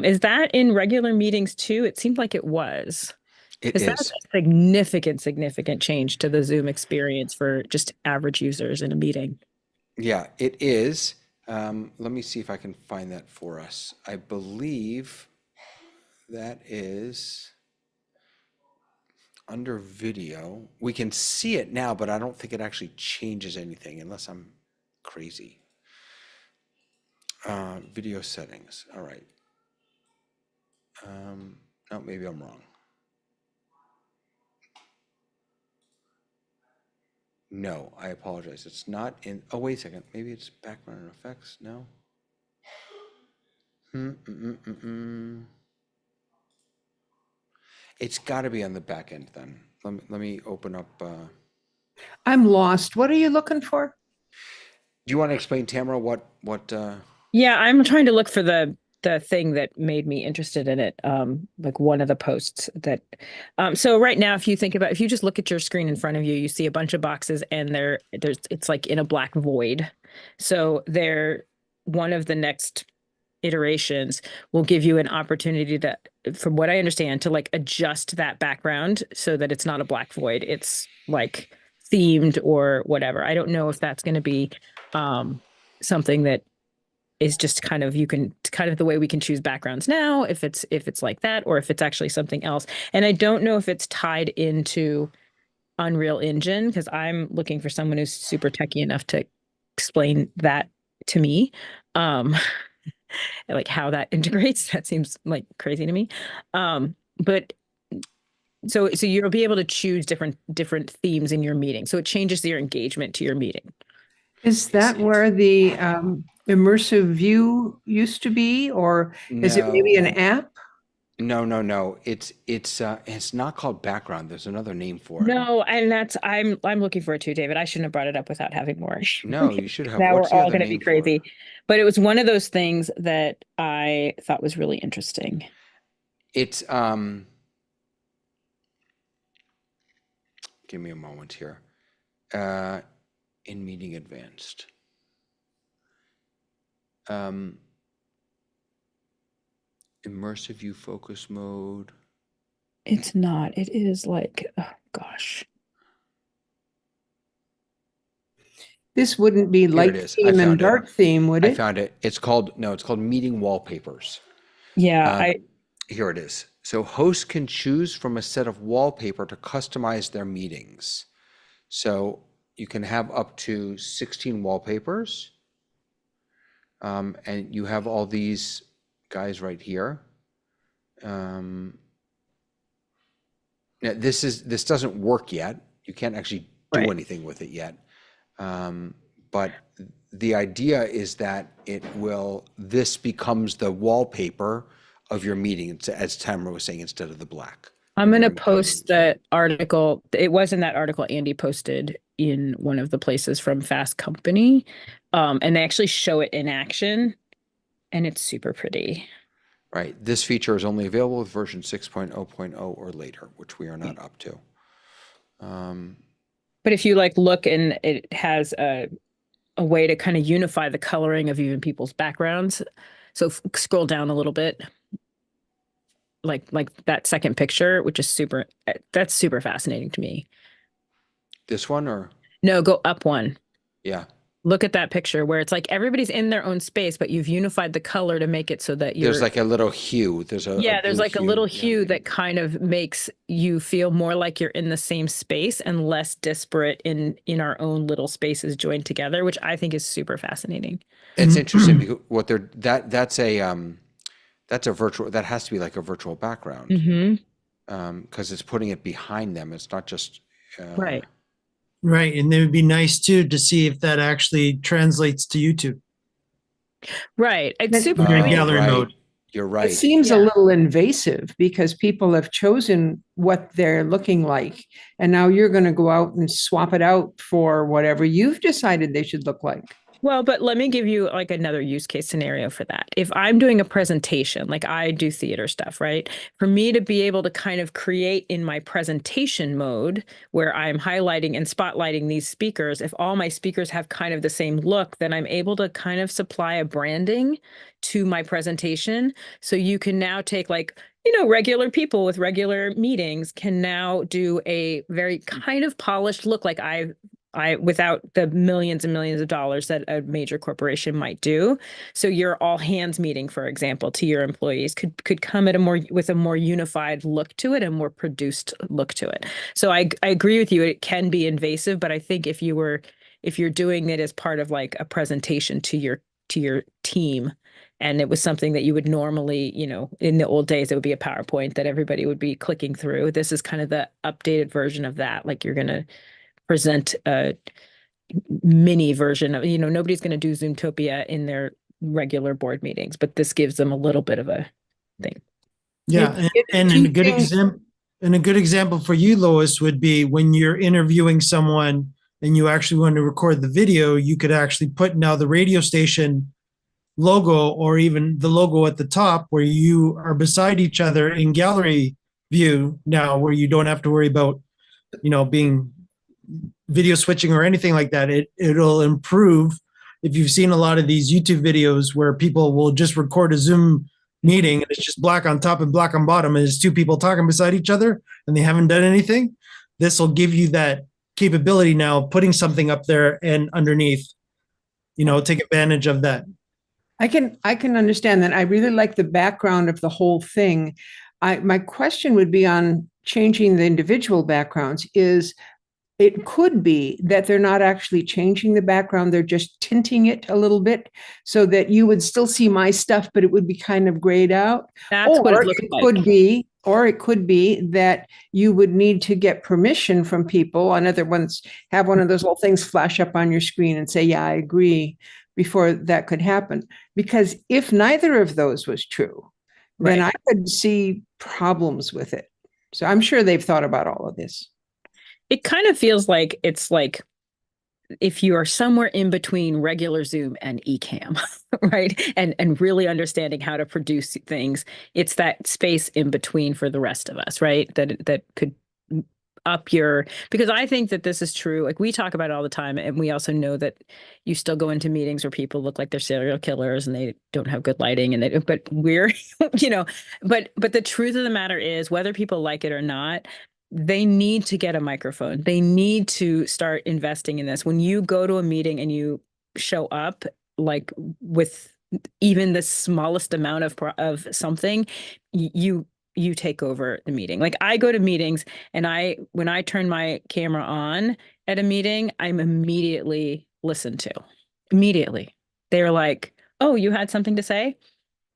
Is that in regular meetings too? It seemed like it was. It Is that a significant change to the Zoom experience for just average users in a meeting? Yeah, it is. Let me see if I can find that for us. I believe that is under video. We can see it now, but I don't think it actually changes anything unless I'm crazy. Video settings. All right. No, maybe I'm wrong. No, I apologize. It's not in. Oh, wait a second. Maybe it's background effects. No. It's got to be on the back end then. Let me open up. I'm lost. What are you looking for? Do you want to explain, Tamara, what? Yeah, I'm trying to look for the thing that made me interested in it. Like one of the posts that, so right now, if you just look at your screen in front of you, you see a bunch of boxes, and it's like in a black void. So one of the next iterations will give you an opportunity to, from what I understand, to like adjust that background so that it's not a black void. It's like themed or whatever. I don't know if that's going to be something that is just kind of, you can kind of the way we can choose backgrounds now, if it's like that, or if it's actually something else. And I don't know if it's tied into Unreal Engine, because I'm looking for someone who's super techie enough to explain that to me. Like how that integrates. That seems like crazy to me. But so you'll be able to choose different themes in your meeting. So it changes your engagement to your meeting. Is that where the immersive view used to be, or is it maybe an app? No. It's not called background. There's another name for it. No, and that's I'm looking for it too, David. I shouldn't have brought it up without having more. No, you should have. Now What's we're the all other going to be name for it? crazy. But it was one of those things that I thought was really interesting. It's give me a moment here. In meeting advanced. Immersive view focus mode. It's not. It is like, oh gosh. This wouldn't be Here it light is. I theme and found it. dark theme, would I it? found it. It's called meeting wallpapers. Yeah, Here it is. So hosts can choose from a set of wallpaper to customize their meetings. So you can have up to 16 wallpapers. And you have all these guys right here. Now this doesn't work yet. You can't actually do anything with it yet. But the idea is that this becomes the wallpaper of your meeting, as Tamara was saying, instead of the black. I'm going to post that article. It wasn't that article Andy posted in one of the places from Fast Company. And they actually show it in action, and it's super pretty. Right. This feature is only available with version 6.0.0 or later, which we are not up to. But if you like look, and it has a way to kind of unify the coloring of even people's backgrounds. So scroll down a little bit. Like that second picture, which is that's super fascinating to me. This one or? No, go up one. Yeah. Look at that picture where it's like everybody's in their own space, but you've unified the color to make it so that there's like a little hue. There's like a little hue that kind of makes you feel more like you're in the same space and less disparate in our own little spaces joined together, which I think is super fascinating. It's interesting because that's a virtual, that has to be like a virtual background. Because it's putting it behind them. It's not just right. Right. And it would be nice too to see if that actually translates to YouTube. Right. It's super gallery right. mode. You're right. It seems a little invasive because people have chosen what they're looking like. And now you're going to go out and swap it out for whatever you've decided they should look like. Well, but let me give you like another use case scenario for that. If I'm doing a presentation, like I do theater stuff, right? For me to be able to kind of create in my presentation mode where I'm highlighting and spotlighting these speakers, if all my speakers have kind of the same look, then I'm able to kind of supply a branding to my presentation. So you can now take like, regular people with regular meetings can now do a very kind of polished look like I without the millions and millions of dollars that a major corporation might do. So your all hands meeting, for example, to your employees could come at with a more unified look to it and more produced look to it. So I agree with you. It can be invasive, but I think if you're doing it as part of like a presentation to your team, and it was something that you would normally, in the old days, it would be a PowerPoint that everybody would be clicking through. This is kind of the updated version of that. Like you're going to present a mini version of, nobody's going to do Zoomtopia in their regular board meetings, but this gives them a little bit of a thing. Yeah. And a good example for you, Lois, would be when you're interviewing someone and you actually want to record the video, you could actually put now the radio station logo or even the logo at the top where you are beside each other in gallery view now, where you don't have to worry about, being video switching or anything like that. It'll improve if you've seen a lot of these YouTube videos where people will just record a Zoom meeting and it's just black on top and black on bottom, and it's two people talking beside each other and they haven't done anything, this will give you that capability now of putting something up there and underneath, take advantage of that. I can understand that. I really like the background of the whole thing. My question would be on changing the individual backgrounds. It could be that they're not actually changing the background, they're just tinting it a little bit so that you would still see my stuff, but it would be kind of grayed out. That's what it looks like. Or it could be that you would need to get permission from people on other ones, have one of those little things flash up on your screen and say, yeah, I agree, before that could happen. Because if neither of those was true, then I could see problems with it. So I'm sure they've thought about all of this. It kind of feels like it's like if you are somewhere in between regular Zoom and Ecamm, right? And really understanding how to produce things, it's that space in between for the rest of us, right? That could up your, because I think that this is true. Like we talk about it all the time, and we also know that you still go into meetings where people look like they're serial killers and they don't have good lighting, and but we're, but the truth of the matter is, whether people like it or not, they need to get a microphone. They need to start investing in this. When you go to a meeting and you show up like with even the smallest amount of something, you take over the meeting. Like I go to meetings and when I turn my camera on at a meeting, I'm immediately listened to. Immediately. They're like, oh, you had something to say?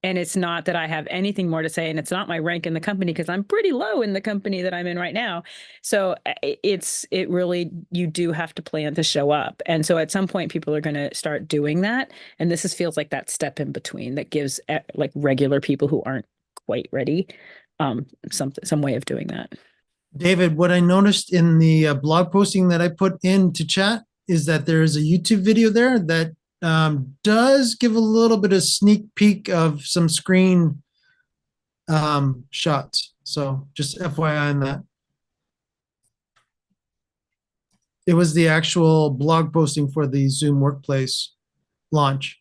And it's not that I have anything more to say, and it's not my rank in the company, because I'm pretty low in the company that I'm in right now. So it really, you do have to plan to show up. And so at some point people are going to start doing that. And this feels like that step in between that gives like regular people who aren't quite ready some way of doing that. David, what I noticed in the blog posting that I put into chat is that there is a YouTube video there that does give a little bit of sneak peek of some screen shots. So just FYI on that. It was the actual blog posting for the Zoom Workplace launch.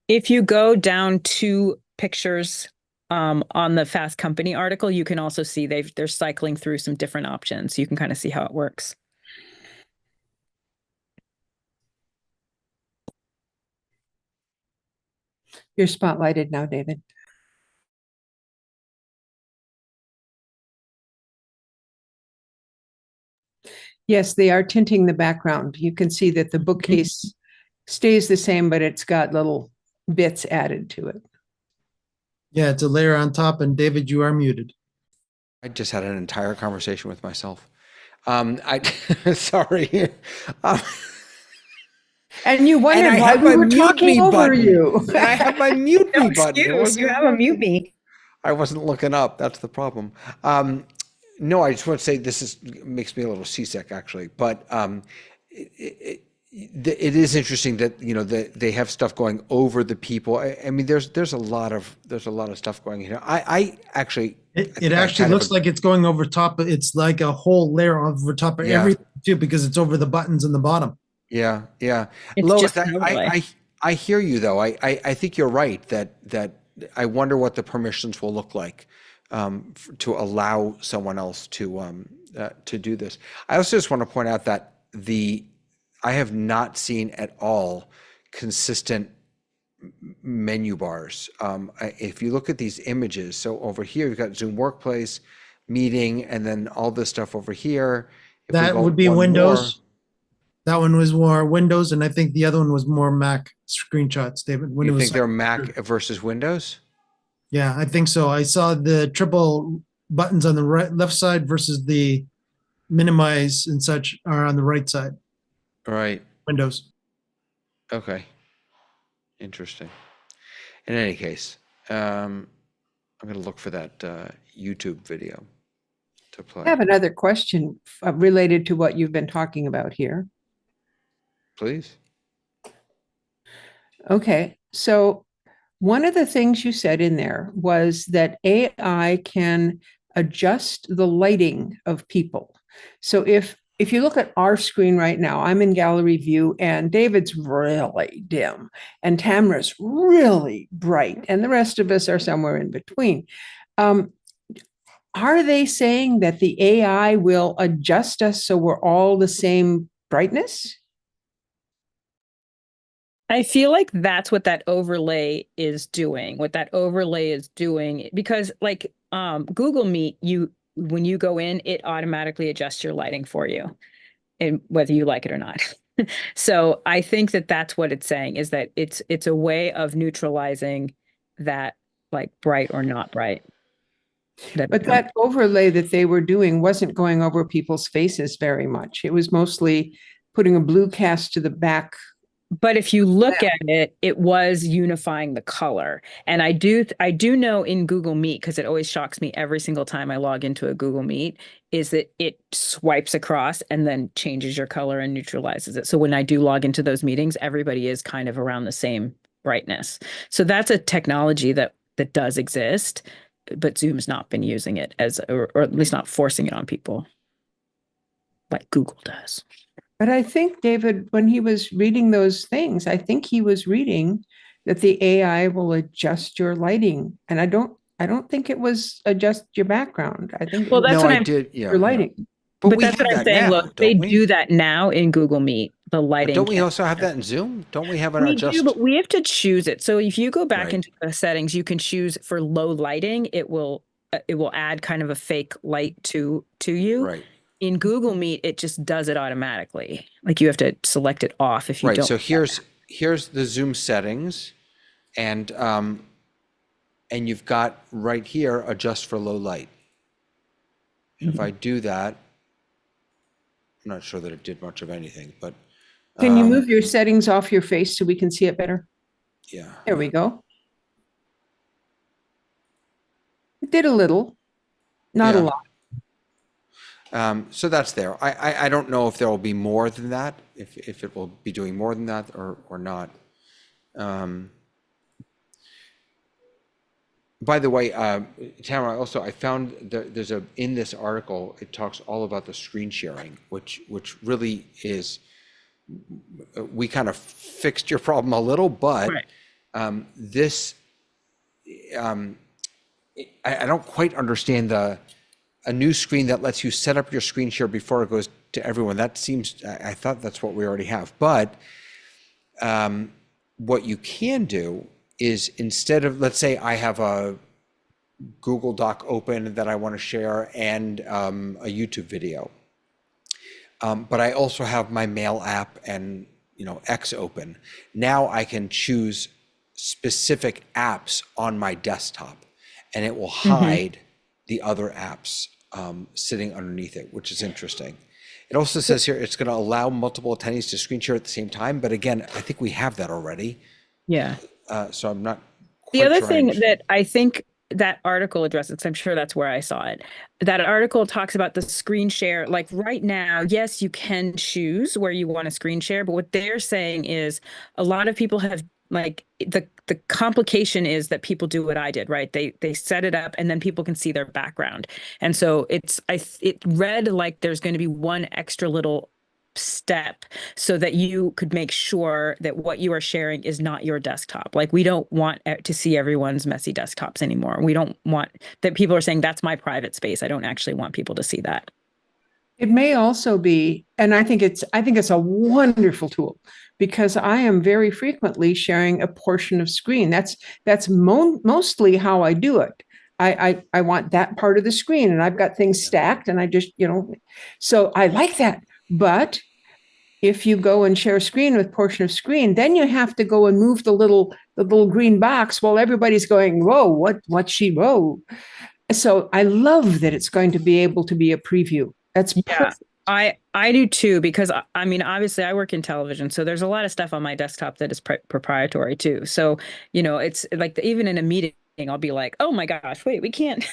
If you go down to pictures on the Fast Company article, you can also see they're cycling through some different options. You can kind of see how it works. You're spotlighted now, David. Yes, they are tinting the background. You can see that the bookcase stays the same, but it's got little bits added to it. Yeah, it's a layer on top, and David, you are muted. I just had an entire conversation with myself. Sorry. And you wondered why we were talking over you. And I have my mute me button. You have a mute me. I wasn't looking up. That's the problem. No, I just want to say this makes me a little seasick, actually. But it is interesting that they have stuff going over the people. I mean, there's a lot of stuff going here. I actually. It actually looks like it's going over top. It's like a whole layer over top of everything too, because it's over the buttons in the bottom. Yeah. It's Lois, just I hear you though. I think you're right that I wonder what the permissions will look like to allow someone else to do this. I also just want to point out that I have not seen at all consistent menu bars. If you look at these images, so over here you've got Zoom Workplace, Meeting, and then all this stuff over here. That would be Windows. That one was more Windows, and I think the other one was more Mac screenshots, David. You think they're Mac versus Windows? Yeah, I think so. I saw the triple buttons on the left side versus the minimize and such are on the right side. Right. Windows. Okay. Interesting. In any case, I'm going to look for that YouTube video to play. I have another question related to what you've been talking about here. Please. Okay, so one of the things you said in there was that AI can adjust the lighting of people. So if if you look at our screen right now, I'm in gallery view and David's really dim and Tamara's really bright and the rest of us are somewhere in between. Are they saying that the AI will adjust us so we're all the same brightness? I feel like that's what that overlay is doing. What that overlay is doing, because like Google Meet, when you go in, it automatically adjusts your lighting for you, and whether you like it or not. So I think that that's what it's saying, is that it's a way of neutralizing that, like, bright or not bright. But that overlay that they were doing wasn't going over people's faces very much. It was mostly putting a blue cast to the back. But if you look at it, it was unifying the color. And I do know in Google Meet, because it always shocks me every single time I log into a Google Meet, is that it swipes across and then changes your color and neutralizes it. So when I do log into those meetings, everybody is kind of around the same brightness. So that's a technology that does exist, but Zoom's not been using it or at least not forcing it on people like Google does. But I think, David, when he was reading those things, I think he was reading that the AI will adjust your lighting. And I don't think it was adjust your background. I think Well, that's what I did. Yeah, your lighting. yeah. But we that's have what I'm that saying. now, Look, they don't we? do that now in Google Meet, the lighting. Don't we also have that in Zoom? Don't we have an We adjust? do, but we have to choose it. So if you go back Right. into the settings, you can choose for low lighting. It will add kind of a fake light to you. Right. In Google Meet, it just does it automatically. Like, you have to select it off if you Right. don't. So here's the Zoom settings, and you've got right here adjust for low light. And if I do that, I'm not sure that it did much of anything, but Can you move your settings off your face so we can see it better? yeah. There we go. It did a little, not a Yeah. lot. So that's there. I don't know if there will be more than that, if it will be doing more than that or not. By the way, Tamara, also I found there's in this article, it talks all about the screen sharing, which really is, we kind of fixed your problem a little, but Right. this, I don't quite understand a new screen that lets you set up your screen share before it goes to everyone. That seems, I thought that's what we already have. But what you can do is, instead of, let's say I have a Google Doc open that I want to share and a YouTube video, but I also have my mail app and X open. Now I can choose specific apps on my desktop, and it will hide the other apps sitting underneath it, which is interesting. It also says here it's going to allow multiple attendees to screen share at the same time. But again, I think we have that already. Yeah. So I'm not quite The other sure I thing understand. that I think that article addresses, because I'm sure that's where I saw it, that article talks about the screen share. Like, right now, yes, you can choose where you want to screen share, but what they're saying is a lot of people have, like, the complication is that people do what I did, right? They set it up and then people can see their background. And so it read like there's going to be one extra little step so that you could make sure that what you are sharing is not your desktop. Like, we don't want to see everyone's messy desktops anymore. We don't want that. People are saying that's my private space. I don't actually want people to see that. It may also be, and I think it's a wonderful tool, because I am very frequently sharing a portion of screen. That's mostly how I do it. I want that part of the screen, and I've got things stacked, and I just, so I like that. But if you go and share a screen with portion of screen, then you have to go and move the little green box while everybody's going, whoa, what she wrote. So I love that it's going to be able to be a preview. That's perfect. I do too, because I mean, obviously I work in television, so there's a lot of stuff on my desktop that is proprietary too. So, it's like even in a meeting, I'll be like, oh my gosh, wait, we can't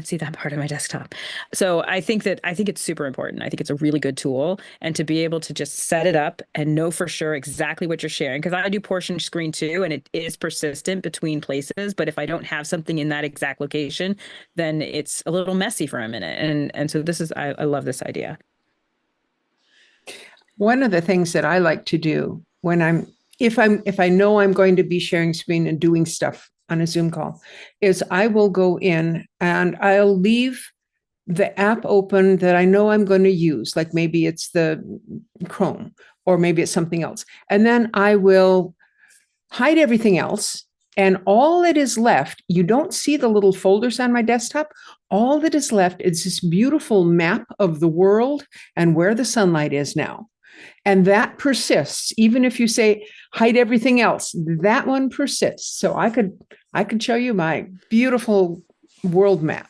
see that part of my desktop. So I think it's super important. I think it's a really good tool, and to be able to just set it up and know for sure exactly what you're sharing, because I do portion screen too, and it is persistent between places. But if I don't have something in that exact location, then it's a little messy for a minute. And so I love this idea. One of the things that I like to do when if I know I'm going to be sharing screen and doing stuff on a Zoom call is I will go in and I'll leave the app open that I know I'm going to use, like maybe it's the Chrome or maybe it's something else. And then I will hide everything else. And all that is left, you don't see the little folders on my desktop. All that is left is this beautiful map of the world and where the sunlight is now. And that persists, even if you say hide everything else, that one persists. So I could show you my beautiful world map.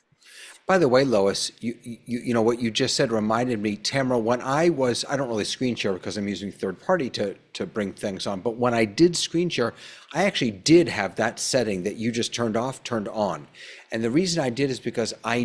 By the way, Lois, you know what you just said reminded me, Tamara, when I don't really screen share because I'm using third party to bring things on, but when I did screen share, I actually did have that setting that you just turned off, turned on. And the reason I did is because I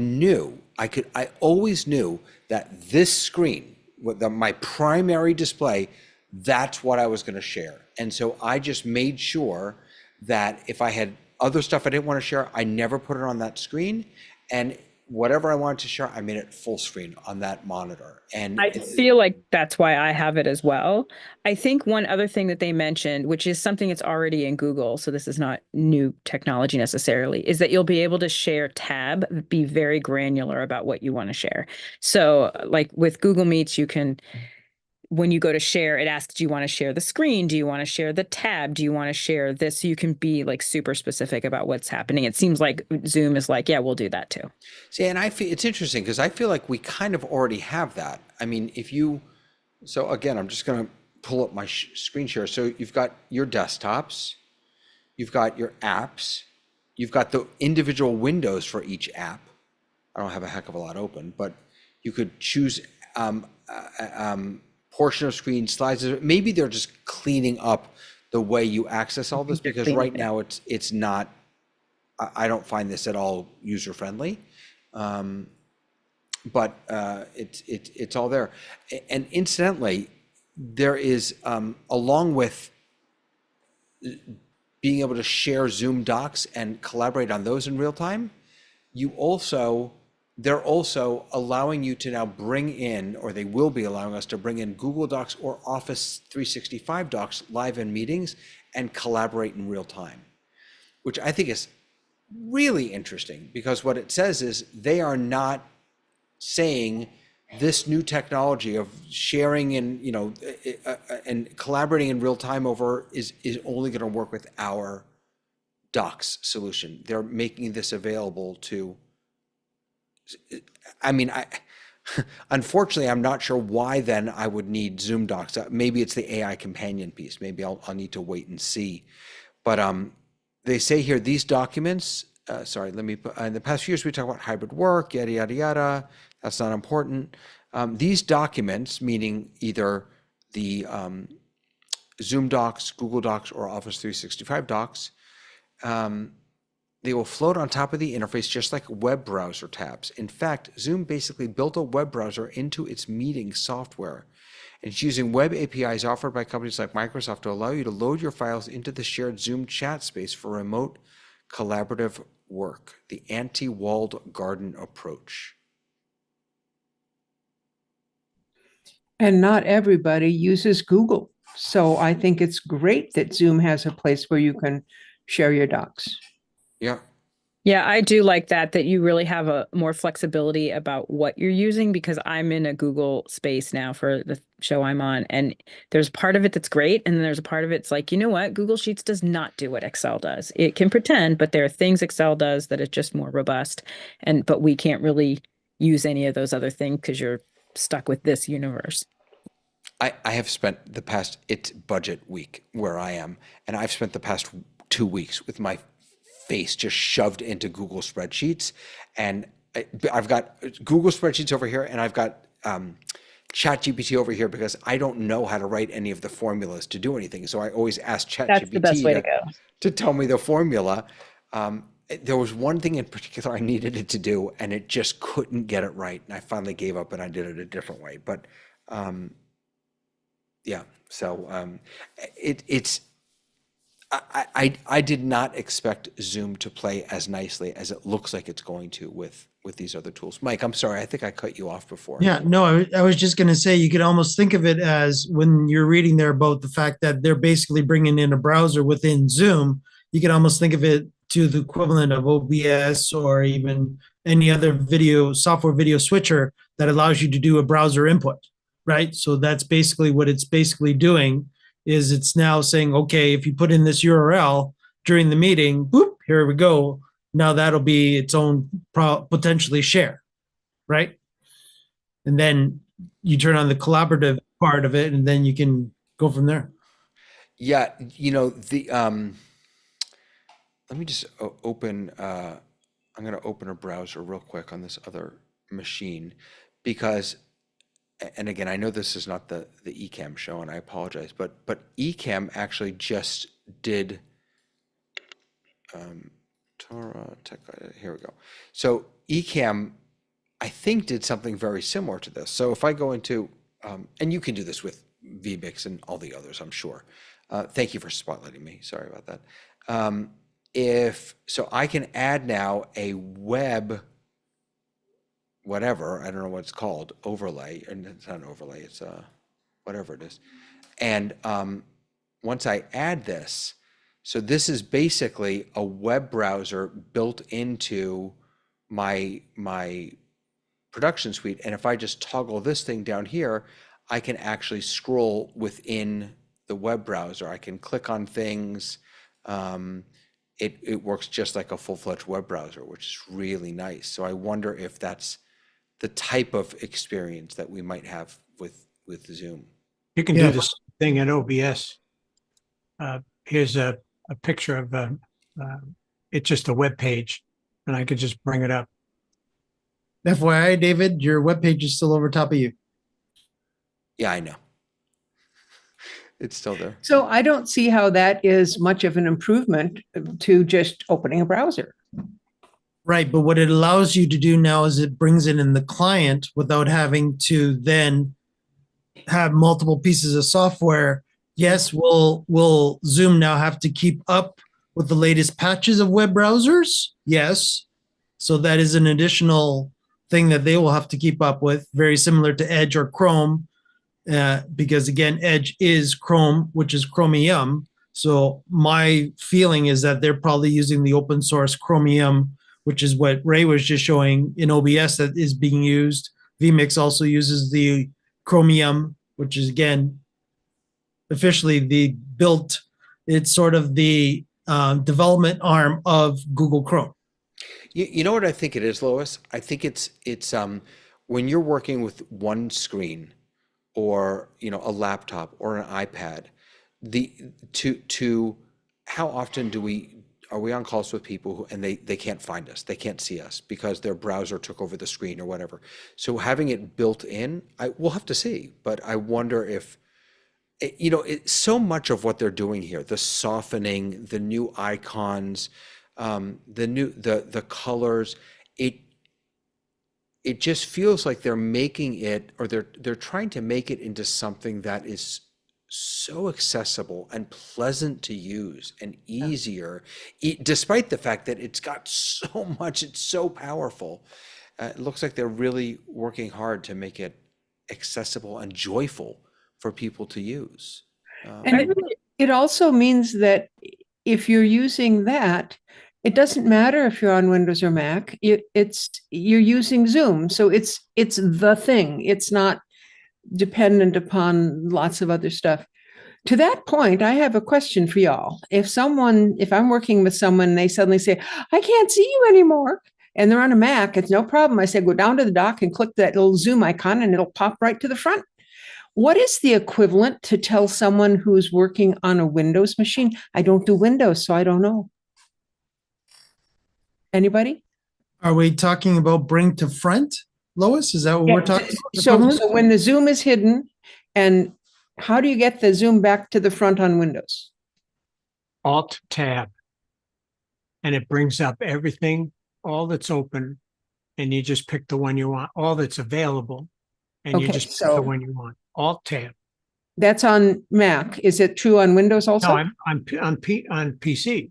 always knew that this screen, my primary display, that's what I was going to share. And so I just made sure that if I had other stuff I didn't want to share, I never put it on that screen. And whatever I wanted to share, I made it full screen on that monitor. And I feel like that's why I have it as well. I think one other thing that they mentioned, which is something that's already in Google, so this is not new technology necessarily, is that you'll be able to share tab, be very granular about what you want to share. So like with Google Meets, you can, when you go to share, it asks, do you want to share the screen? Do you want to share the tab? Do you want to share this? So you can be like super specific about what's happening. It seems like Zoom is like, yeah, we'll do that too. see, and I feel it's interesting because I feel like we kind of already have that. I mean, so again, I'm just going to pull up my screen share. So you've got your desktops, you've got your apps, you've got the individual windows for each app. I don't have a heck of a lot open, but you could choose portion of screen slides. Maybe they're just cleaning up the way you access all this, because right now it's not, I don't find this at all user friendly. But it's all there. And incidentally, there is, along with being able to share Zoom docs and collaborate on those in real time, they're also allowing you to now bring in, or they will be allowing us to bring in Google Docs or Office 365 docs live in meetings and collaborate in real time, which I think is really interesting, because what it says is they are not saying this new technology of sharing and and collaborating in real time is only going to work with our docs solution. They're making this available to, I mean, unfortunately, I'm not sure why then I would need Zoom docs. Maybe it's the AI companion piece. Maybe I'll need to wait and see. But they say here, these documents, let me put, in the past few years, we talk about hybrid work, yada, yada, yada. That's not important. These documents, meaning either the Zoom docs, Google Docs, or Office 365 docs, they will float on top of the interface just like web browser tabs. In fact, Zoom basically built a web browser into its meeting software. And it's using web APIs offered by companies like Microsoft to allow you to load your files into the shared Zoom chat space for remote collaborative work, the anti-walled garden approach. And not everybody uses Google. So I think it's great that Zoom has a place where you can share your docs. Yeah. Yeah, I do like that you really have a more flexibility about what you're using, because I'm in a Google space now for the show I'm on. And there's part of it that's great. And then there's a part of it's like, you know what? Google Sheets does not do what Excel does. It can pretend, but there are things Excel does that is just more robust. But we can't really use any of those other things because you're stuck with this universe. I have spent it's budget week where I am, and I've spent the past 2 weeks with my face just shoved into Google spreadsheets, and I've got Google spreadsheets over here, and I've got ChatGPT over here, because I don't know how to write any of the formulas to do anything. So I always ask ChatGPT That's the best way to go. To tell me the formula. There was one thing in particular I needed it to do, and it just couldn't get it right. And I finally gave up and I did it a different way. But yeah, so I did not expect Zoom to play as nicely as it looks like it's going to with with these other tools. Mike, I'm sorry, I think I cut you off before. Yeah, no, I was just going to say you could almost think of it as when you're reading there about the fact that they're basically bringing in a browser within Zoom, you can almost think of it to the equivalent of OBS or even any other video switcher that allows you to do a browser input, right? So that's basically what it's basically doing is it's now saying, okay, if you put in this URL during the meeting, boop, here we go. Now that'll be its own potentially share, right? And then you turn on the collaborative part of it, and then you can go from there. Yeah, you know, let me just open, I'm going to open a browser real quick on this other machine because, and again, I know this is not the Ecamm show and I apologize, but Ecamm actually just did, Torah Tech, here we go. So Ecamm, I think, did something very similar to this. So if I go into, and you can do this with vMix and all the others, I'm sure. Thank you for spotlighting me. Sorry about that. So I can add now a web, whatever, I don't know what it's called, overlay, and it's not an overlay, it's whatever it is. And once I add this, so this is basically a web browser built into my production suite. And if I just toggle this thing down here, I can actually scroll within the web browser. I can click on things. It works just like a full-fledged web browser, which is really nice. So I wonder if that's the type of experience that we might have with Zoom. You can do this thing in OBS. Here's a picture of it's just a web page, and I could just bring it up. FYI, David, your webpage is still over top of you. Yeah, I know. It's still there. So I don't see how that is much of an improvement to just opening a browser. Right, but what it allows you to do now is it brings it in the client without having to then have multiple pieces of software. Yes, will Zoom now have to keep up with the latest patches of web browsers? Yes. So that is an additional thing that they will have to keep up with, very similar to Edge or Chrome, because again, Edge is Chrome, which is Chromium. So my feeling is that they're probably using the open source Chromium, which is what Ray was just showing in OBS that is being used. vMix also uses the Chromium, which is again, officially it's sort of the development arm of Google Chrome. You know what I think it is, Lois? I think it's when you're working with one screen or a laptop or an iPad, how often are we on calls with people and they can't find us, they can't see us because their browser took over the screen or whatever. So having it built in, we'll have to see, but I wonder if so much of what they're doing here, the softening, the new icons, the colors, it just feels like they're making it, or they're trying to make it into something that is so accessible and pleasant to use and easier, despite the fact that it's got so much, it's so powerful. It looks like they're really working hard to make it accessible and joyful for people to use. And it also means that if you're using that, it doesn't matter if you're on Windows or Mac. You're using Zoom, so it's the thing. It's not dependent upon lots of other stuff. To that point, I have a question for y'all. If I'm working with someone, they suddenly say, "I can't see you anymore," and they're on a Mac, it's no problem. I say, go down to the dock and click that little Zoom icon, and it'll pop right to the front. What is the equivalent to tell someone who's working on a Windows machine? I don't do Windows, so I don't know. Anybody? Are we talking about bring to front, Lois? Is that what we're talking about? So when the Zoom is hidden, and how do you get the Zoom back to the front on Windows? Alt tab, and it brings up everything, all that's open, and you just pick the one you want, all that's available, and you just pick the one you want. Alt tab. That's on Mac. Is it true on Windows also? No, on PC.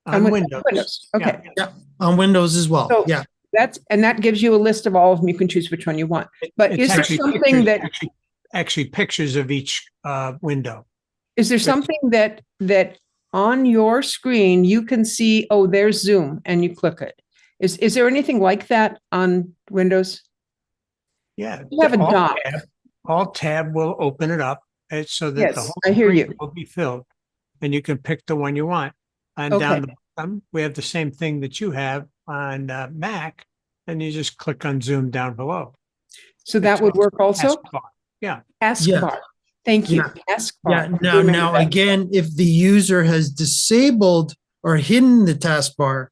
On Windows. Okay. Yeah, on Windows as well. So, yeah. that gives you a list of all of them. You can choose which one you want. But It's is there actually something pictures- that actually pictures of each window. is there something that on your screen you can see, oh, there's Zoom, and you click it? Is there anything like that on Windows? Yeah. You have a dock. Alt tab will open it up so that the Yes, whole I hear screen you. will be filled, and you can pick the one you want. And Okay. down the bottom, we have the same thing that you have on Mac, and you just click on Zoom down below. So that would work also? Taskbar. Yeah. Taskbar. Thank you. Yeah. Taskbar. Yeah. Now again, if the user has disabled or hidden the taskbar,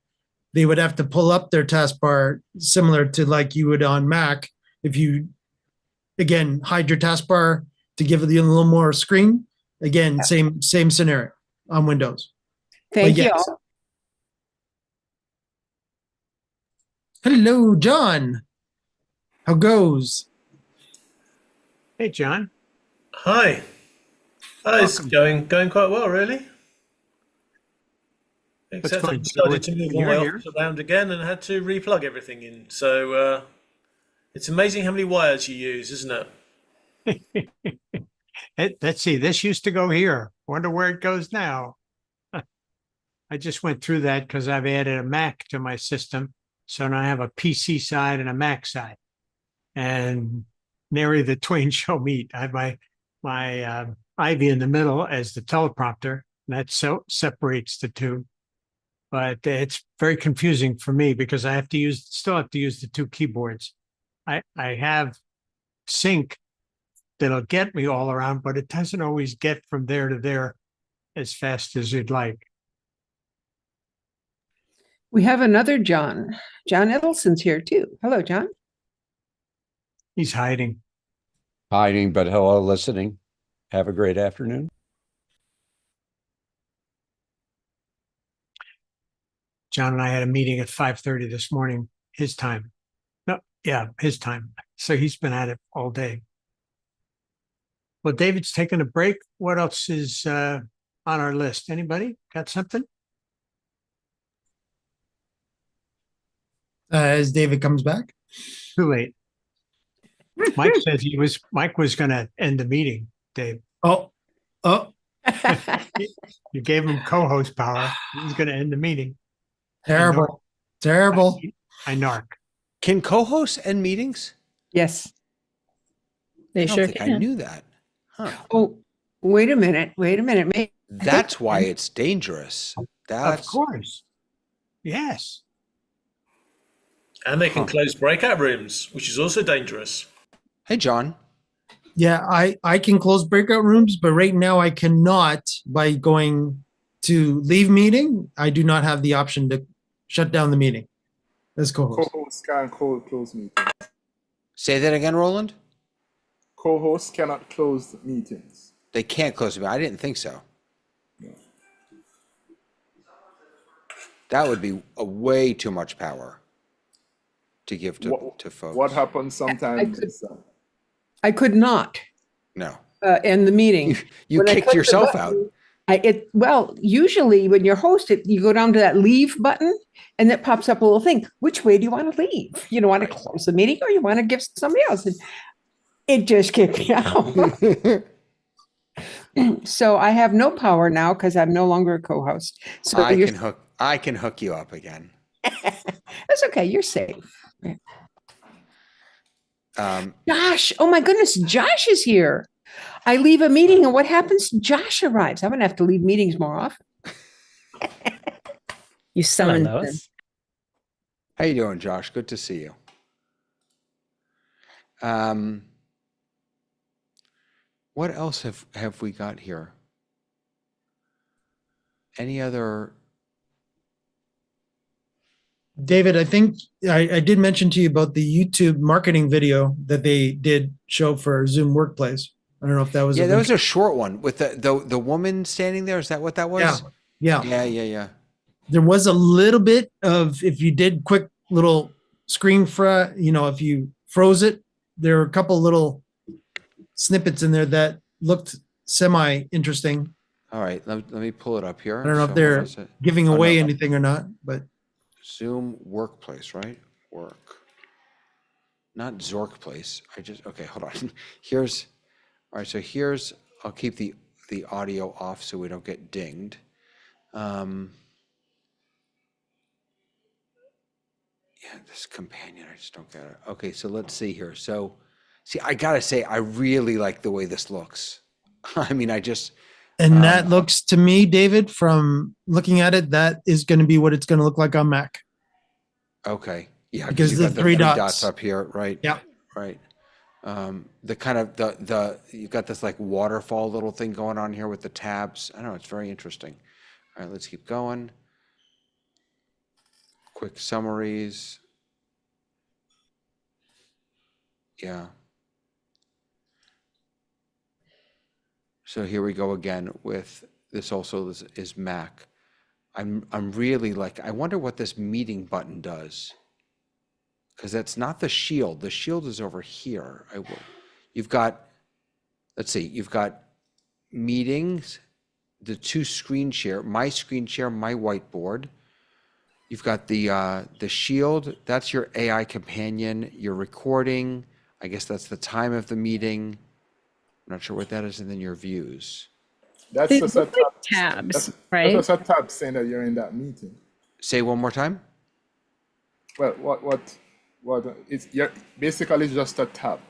they would have to pull up their taskbar similar to like you would on Mac. If you, again, hide your taskbar to give it a little more screen, again, same scenario on Windows. Thank But you yes. all. Hello, John. How goes? Hey, John. Hi. It's going quite well, really. Except I fun. decided to move all You're my here. office around again and had to replug everything in. So it's amazing how many wires you use, isn't it? Let's see. This used to go here. Wonder where it goes now. I just went through that because I've added a Mac to my system. So now I have a PC side and a Mac side. And nary the twain shall meet. I have my Ivy in the middle as the teleprompter. And that separates the two. But it's very confusing for me because I still have to use the two keyboards. I have sync that'll get me all around, but it doesn't always get from there to there as fast as you'd like. We have another John. John Edelson's here too. Hello, John. He's hiding. Hiding, but hello, listening. Have a great afternoon. John and I had a meeting at 5:30 this morning, his time. No, yeah, his time. So he's been at it all day. Well, David's taking a break. What else is on our list? Anybody got something? As David comes back. Too late. Mike says Mike was going to end the meeting, Dave. Oh, You gave him co-host power. He's going to end the meeting. terrible. Terrible. I narc. Can co-hosts end meetings? Yes. They I don't sure think I can. knew that. Huh. Oh, wait a minute. That's why it's dangerous. Of That's course. Yes. And they can close breakout rooms, which is also dangerous. Hey, John. Yeah, I can close breakout rooms, but right now I cannot by going to leave meeting. I do not have the option to shut down the meeting as co-host. Co-hosts can close meetings. Say that again, Roland. Co-hosts cannot close meetings. They can't close it. I didn't think so. No. That would be a way too much power to give to folks. What happens sometimes is I could not No. end the meeting. You When I kicked click the yourself button, out. Well, usually when you're hosted, you go down to that leave button and it pops up a little thing. Which way do you want to leave? You don't want to close the meeting or you want to give somebody else? And it just kicked me out. So I have no power now because I'm no longer a co-host. So I can hook you up again. that's okay. You're safe. Josh, oh my goodness, Josh is here. I leave a meeting and what happens? Josh arrives. I'm going to have to leave meetings more often. You summoned Hello, them. Lois. How you doing, Josh? Good to see you. What else have we got here? Any other? David, I think I did mention to you about the YouTube marketing video that they did show for Zoom Workplace. I don't know if that was. Yeah, that was a short one with the woman standing there. Is that what that was? Yeah. Yeah. There was a little bit of, if you did quick little screen if you froze it, there were a couple little snippets in there that looked semi interesting. All right, let me pull it up here. I don't know if So they're where is it? giving Oh, away no. anything or not, but Zoom Workplace, right? work. Not Zork Place. Okay, hold on. Here's, all right, so here's, I'll keep the audio off so we don't get dinged. Yeah, this companion, I just don't get it. Okay, so let's see here. So, see, I gotta say, I really like the way this looks. I mean, And that looks to me, David, from looking at it, that is going to be what it's going to look like on Mac. Okay, yeah, Because you've the got three dots up here, right? Yeah. Right. The kind of you've got this like waterfall little thing going on here with the tabs. I don't know, it's very interesting. All right, let's keep going. Quick summaries. Yeah. So here we go again with this. Also, this is Mac. I'm really like, I wonder what this meeting button does, because that's not the shield. The shield is over here. You've got, let's see, you've got meetings, the two screen share, my whiteboard. You've got the shield. That's your AI companion. Your recording. I guess that's the time of the meeting. I'm not sure what that is. And then your views. That's They just a look like tab. tabs, right? That's just a tab saying that you're in that meeting. Say one more time. Well, what it's basically just a tab.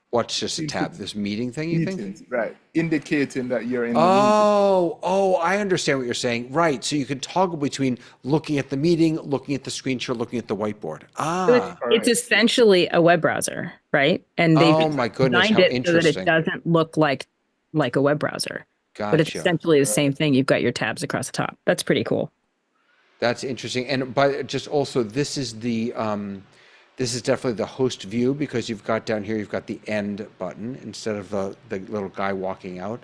What's just a tab? This meeting thing, you think? Meetings, right? Indicating that you're in the Oh, I understand what you're saying. Right. So you can toggle between looking at the meeting, looking at the screen share, looking at the whiteboard. Ah. It's essentially a web browser, right? And they've Oh my goodness, designed how it so that it interesting. doesn't look like a web browser. But it's Gotcha. essentially the same thing. You've got your tabs across the top. That's pretty cool. That's interesting. And but just also, this is definitely the host view, because you've got down here, you've got the end button instead of the little guy walking out.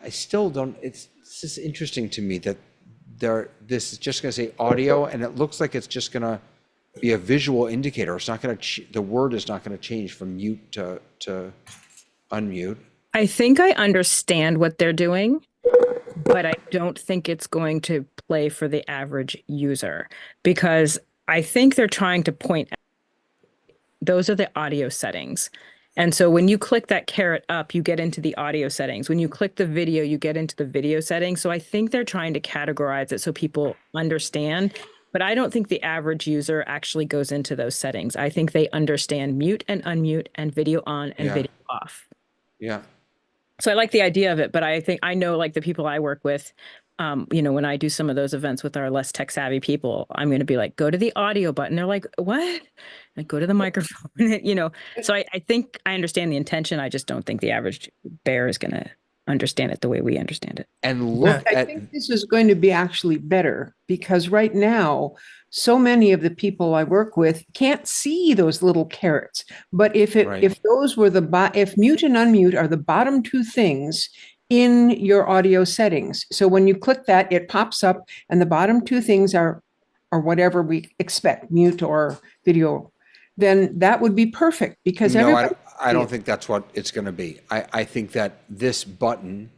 I still don't, it's just interesting to me that this is just going to say audio, and it looks like it's just going to be a visual indicator. It's not going to, the word is not going to change from mute to unmute. I think I understand what they're doing, but I don't think it's going to play for the average user, because I think they're trying to point out those are the audio settings. And so when you click that caret up, you get into the audio settings. When you click the video, you get into the video settings. So I think they're trying to categorize it so people understand. But I don't think the average user actually goes into those settings. I think they understand mute and unmute and video on and video off. Yeah. So I like the idea of it, but I know like the people I work with, when I do some of those events with our less tech savvy people, I'm going to be like, go to the audio button. They're like, what? Like, go to the microphone, So I think I understand the intention. I just don't think the average bear is going to understand it the way we understand it. And look I think this is going to be actually better, because right now, so many of the people I work with can't see those little carrots. But if those were if mute and unmute are the bottom two things in your audio settings, so when you click that, it pops up, and the bottom two things are whatever we expect, mute or video, then that would be perfect, because I don't think that's what it's going to be. I think that this button,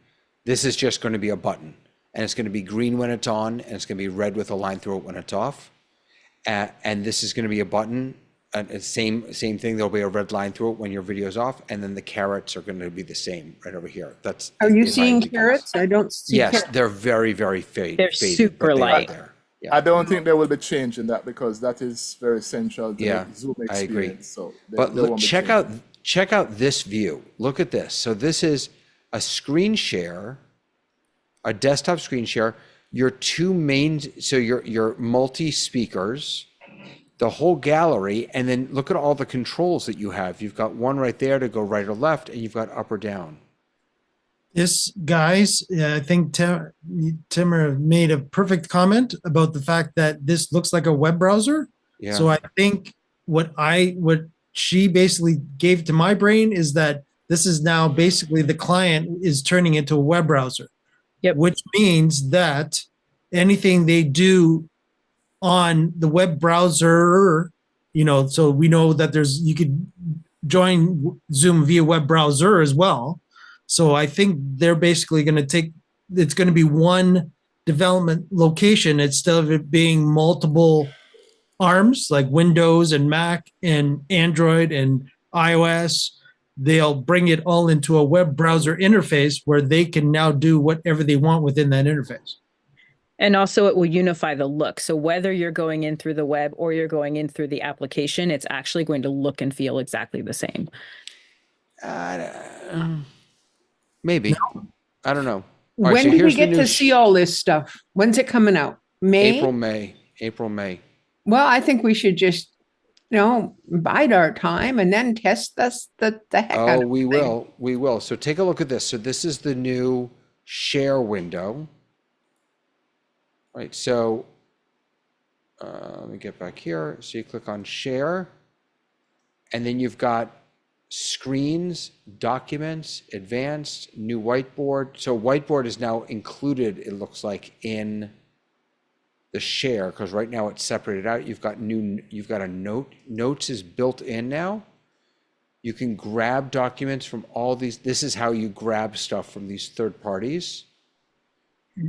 this is just going to be a button, and it's going to be green when it's on, and it's going to be red with a line through it when it's off. And this is going to be a button, and same thing. There'll be a red line through it when your video's off, and then the carrots are going to be the same right over here. Are you seeing carrots? I don't see. Yes, carrots. they're very, very faded. They're super light. Yeah. I don't think there will be change in that, because that is very essential to the Zoom experience. I agree. So But look, check out this view. Look at this. So this is a screen share, a desktop screen share. Your two main, so your multi speakers, the whole gallery, and then look at all the controls that you have. You've got one right there to go right or left, and you've got up or down. This, guys, I think Timmer made a perfect comment about the fact that this looks like a web browser. Yeah. So I think what she basically gave to my brain is that this is now basically the client is turning into a web browser. Yep. Which means that anything they do on the web browser, so we know that you could join Zoom via web browser as well. So I think they're basically going to it's going to be one development location instead of it being multiple ARMs like Windows and Mac and Android and iOS. They'll bring it all into a web browser interface where they can now do whatever they want within that interface. And also it will unify the look. So whether you're going in through the web or you're going in through the application, it's actually going to look and feel exactly the same. Maybe. No. I don't know. When do we get to see all this stuff? When's it coming out? May? April, May. Well, I think we should just, bide our time and then test this the heck out of it. We will. So take a look at this. So this is the new share window. Right, so let me get back here. So you click on share, and then you've got screens, documents, advanced, new whiteboard. So whiteboard is now included, it looks like, in the share, because right now it's separated out. You've got a notes is built in now. You can grab documents from all these. This is how you grab stuff from these third parties.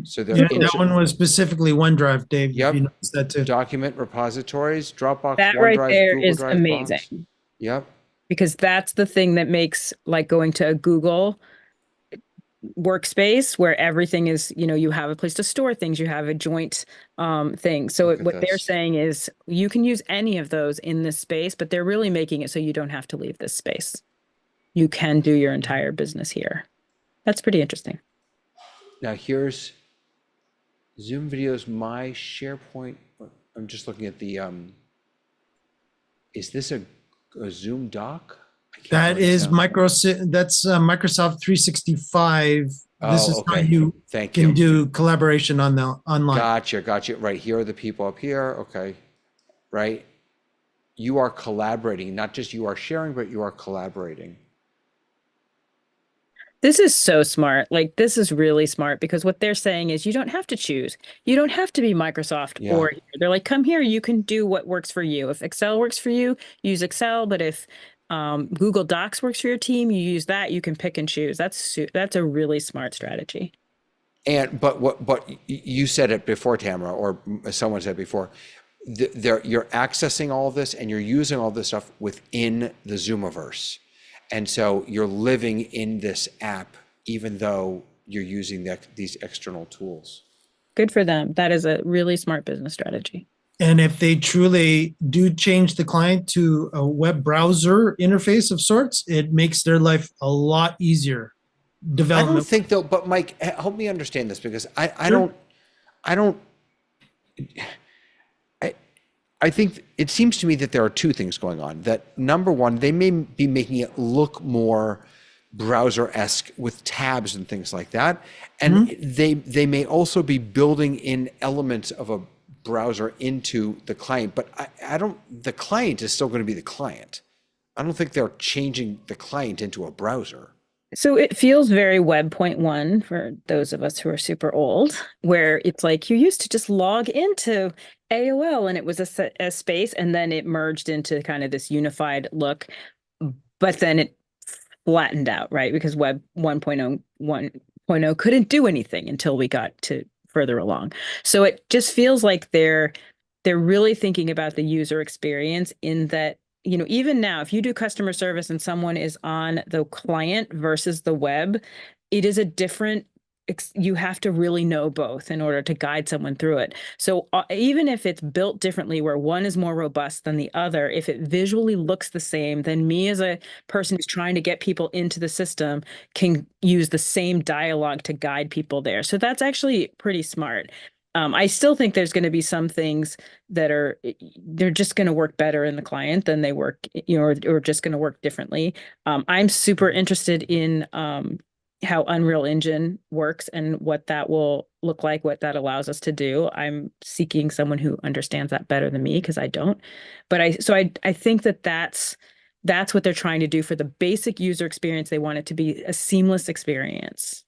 So that one was specifically OneDrive, Dave. Yep. You noticed that too. Document repositories, Dropbox, that OneDrive, right there Google is Drive, amazing. Box. Yep. Because that's the thing that makes like going to a Google workspace where everything is, you have a place to store things, you have a joint thing. So what they're saying is you can use any of those in this space, but they're really making it so you don't have to leave this space. You can do your entire business here. That's pretty interesting. Now here's Zoom videos, my SharePoint. I'm just looking at the, is this a Zoom doc? That is Microsoft 365. This is how you can do collaboration on the online. Gotcha. Right, here are the people up here. Okay, right. You are collaborating, not just you are sharing, but you are collaborating. This is so smart. Like, this is really smart because what they're saying is you don't have to choose. You don't have to be Microsoft or here. They're like, come here, you can do what works for you. If Excel works for you, use Excel. But if Google Docs works for your team, you use that. You can pick and choose. That's a really smart strategy. But you said it before, Tamara, or someone said before, you're accessing all of this and you're using all this stuff within the Zoomiverse. And so you're living in this app, even though you're using these external tools. Good for them. That is a really smart business strategy. And if they truly do change the client to a web browser interface of sorts, it makes their life a lot easier. I don't think though, but Mike, help me understand this, because I think it seems to me that there are two things going on. That number one, they may be making it look more browser-esque with tabs and things like that. And they may also be building in elements of a browser into the client, but the client is still going to be the client. I don't think they're changing the client into a browser. So it feels very Web 0.1 for those of us who are super old, where it's like you used to just log into AOL and it was a space, and then it merged into kind of this unified look, but then it flattened out, right? Because Web 1.0 couldn't do anything until we got to further along. So it just feels like they're really thinking about the user experience in that, even now, if you do customer service and someone is on the client versus the web, it is a different, you have to really know both in order to guide someone through it. So even if it's built differently, where one is more robust than the other, if it visually looks the same, then me as a person who's trying to get people into the system can use the same dialogue to guide people there. So that's actually pretty smart. I still think there's going to be some things that they're just going to work better in the client than they work, or just going to work differently. I'm super interested in how Unreal Engine works and what that will look like, what that allows us to do. I'm seeking someone who understands that better than me, because I don't. But I think that's what they're trying to do for the basic user experience. They want it to be a seamless experience.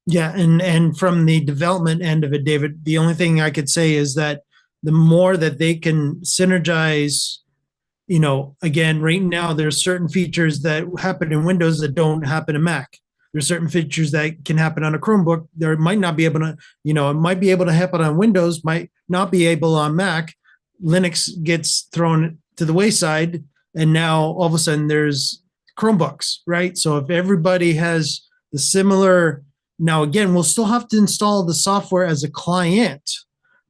Yeah, and from the development end of it, David, the only thing I could say is that the more that they can synergize, again, right now there's certain features that happen in Windows that don't happen in Mac. There's certain features that can happen on a Chromebook. There might not be able to, it might be able to happen on Windows, might not be able on Mac. Linux gets thrown to the wayside, and now all of a sudden there's Chromebooks, right? So if everybody has the similar, now again, we'll still have to install the software as a client,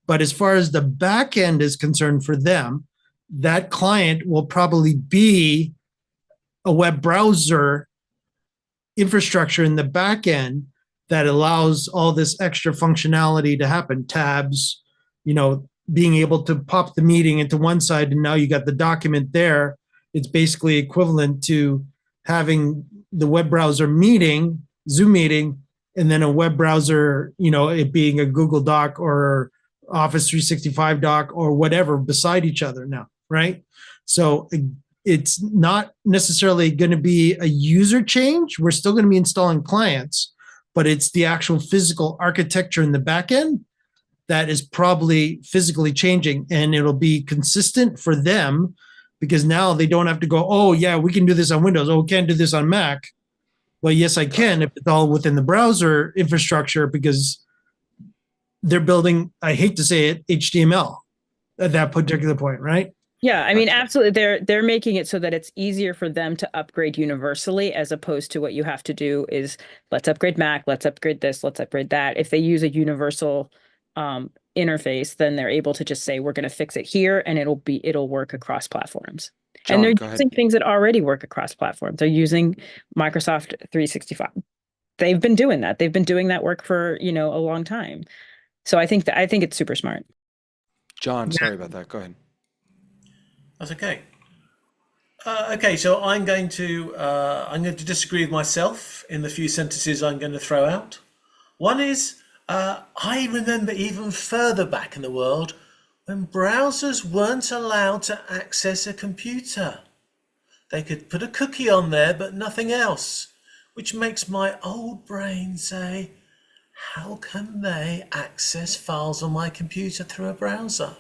but as far as the back end is concerned for them, that client will probably be a web browser infrastructure in the back end that allows all this extra functionality to happen. Tabs, being able to pop the meeting into one side, and now you got the document there. It's basically equivalent to having the web browser meeting, Zoom meeting, and then a web browser, it being a Google Doc or Office 365 doc or whatever beside each other now, right? So it's not necessarily going to be a user change. We're still going to be installing clients, but it's the actual physical architecture in the back end that is probably physically changing, and it'll be consistent for them because now they don't have to go, oh yeah, we can do this on Windows. Oh, we can't do this on Mac. Well, yes, I can if it's all within the browser infrastructure because they're building, I hate to say it, HTML at that particular point, right? Yeah, I mean, absolutely. They're making it so that it's easier for them to upgrade universally, as opposed to what you have to do is let's upgrade Mac, let's upgrade this, let's upgrade that. If they use a universal interface, then they're able to just say we're going to fix it here, and it'll work across platforms. John, and they're go using ahead. things that already work across platforms. They're using Microsoft 365. They've been doing that. They've been doing that work for a long time. So I think it's super smart. John, sorry about that. Go ahead. That's okay. Okay, so I'm going to disagree with myself in the few sentences I'm going to throw out. One is, I remember even further back in the world when browsers weren't allowed to access a computer. They could put a cookie on there, but nothing else, which makes my old brain say, how can they access files on my computer through a browser?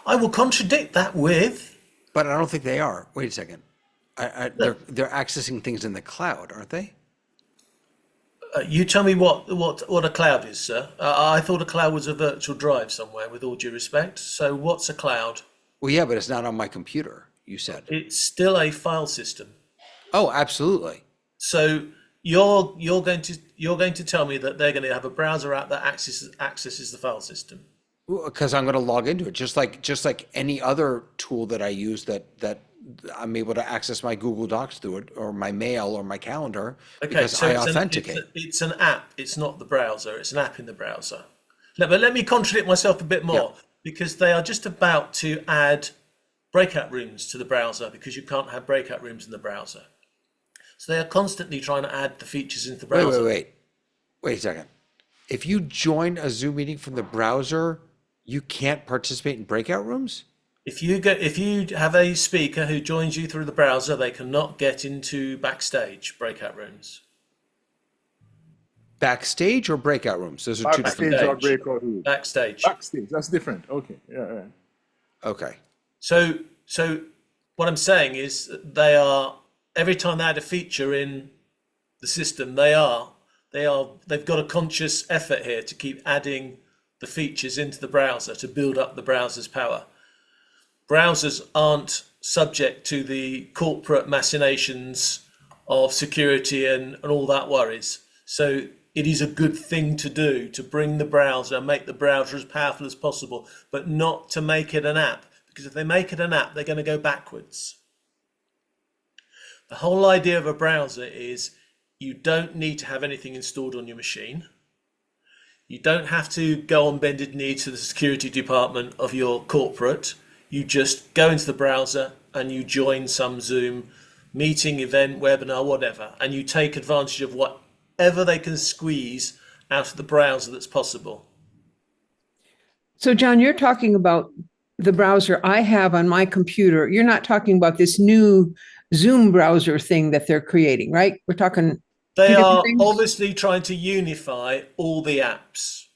I will contradict that with... But I don't think they are. Wait a second. They're accessing things in the cloud, aren't they? You tell me what a cloud is, sir. I thought a cloud was a virtual drive somewhere, with all due respect. So what's a cloud? Well, yeah, but it's not on my computer, you said. It's still a file system. Oh, absolutely. So you're going to tell me that they're going to have a browser app that accesses the file system? Because I'm going to log into it, just like any other tool that I use that I'm able to access my Google Docs through it, or my mail, or my calendar, because so I authenticate. It's an app. It's not the browser. It's an app in the browser. But let me contradict myself a bit more, because they are just about to add breakout rooms to the browser, because you can't have breakout rooms in the browser. So they are constantly trying to add the features into the browser. Wait a second. If you join a Zoom meeting from the browser, you can't participate in breakout rooms? If you have a speaker who joins you through the browser, they cannot get into backstage breakout rooms. Backstage or breakout rooms? Those are two different Backstage or things. breakout room? Backstage. Backstage, that's different. Okay, yeah. Okay. So what I'm saying is they are, every time they add a feature in the system, they've got a conscious effort here to keep adding the features into the browser to build up the browser's power. Browsers aren't subject to the corporate machinations of security and all that worries. So it is a good thing to do to bring the browser, make the browser as powerful as possible, but not to make it an app, because if they make it an app, they're going to go backwards. The whole idea of a browser is you don't need to have anything installed on your machine. You don't have to go on bended knee to the security department of your corporate. You just go into the browser and you join some Zoom meeting, event, webinar, whatever, and you take advantage of whatever they can squeeze out of the browser that's possible. So, John, you're talking about the browser I have on my computer. You're not talking about this new Zoom browser thing that they're creating, right? We're talking... They are obviously trying to unify all the apps,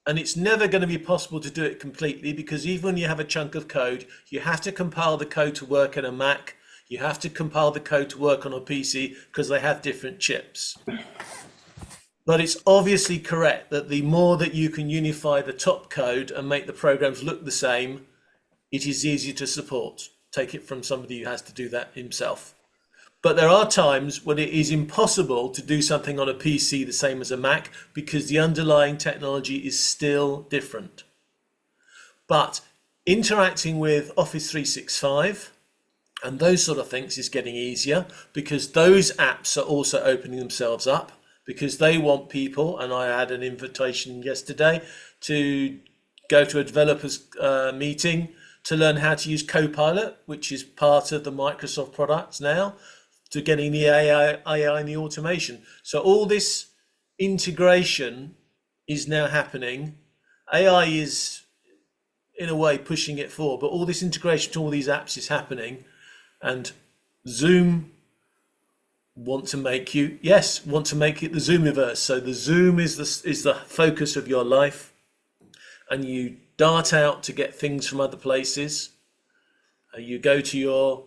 and it's never going to be possible to do it completely, because even when you have a chunk of code, you have to compile the code to work in a Mac, you have to compile the code to work on a PC, because they have different chips. But it's obviously correct that the more that you can unify the top code and make the programs look the same, it is easier to support. Take it from somebody who has to do that himself. But there are times when it is impossible to do something on a PC the same as a Mac because the underlying technology is still different. But interacting with Office 365 and those sort of things is getting easier because those apps are also opening themselves up because they want people, and I had an invitation yesterday to go to a developers meeting to learn how to use Copilot, which is part of the Microsoft products now, to getting the AI and the automation. So all this integration is now happening. AI is, in a way, pushing it forward, but all this integration to all these apps is happening. And Zoom want to make it the ZoomIverse. So the Zoom is the focus of your life, and you dart out to get things from other places. You go to your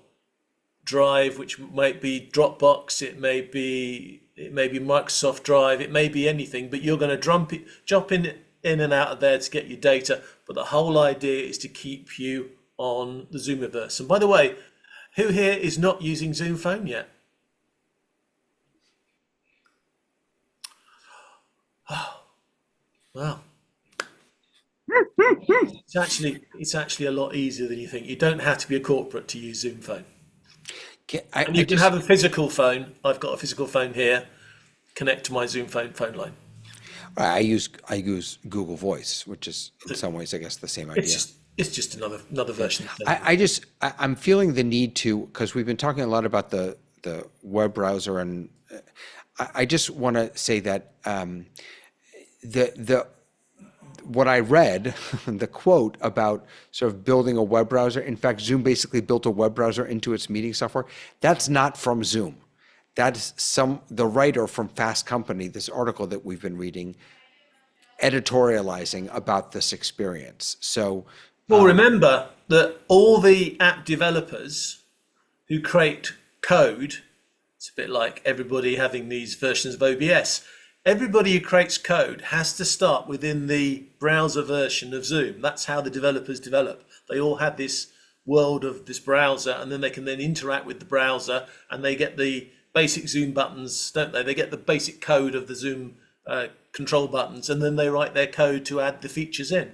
drive, which might be Dropbox, it may be Microsoft Drive, it may be anything, but you're going to jump in and out of there to get your data. But the whole idea is to keep you on the ZoomIverse. And by the way, who here is not using Zoom Phone yet? Oh, wow. It's actually a lot easier than you think. You don't have to be a corporate to use Zoom Phone. And you can have a physical phone. I've got a physical phone here. Connect to my Zoom phone line. I use Google Voice, which is in some ways, I guess, the same idea. It's just another version. I'm feeling the need to, because we've been talking a lot about the web browser, and I just want to say that what I read, the quote about sort of building a web browser, in fact, Zoom basically built a web browser into its meeting software. That's not from Zoom. That's the writer from Fast Company, this article that we've been reading, editorializing about this experience. So, well, remember that all the app developers who create code, it's a bit like everybody having these versions of OBS. Everybody who creates code has to start within the browser version of Zoom. That's how the developers develop. They all have this world of this browser, and then they can then interact with the browser, and they get the basic Zoom buttons, don't they? They get the basic code of the Zoom control buttons, and then they write their code to add the features in.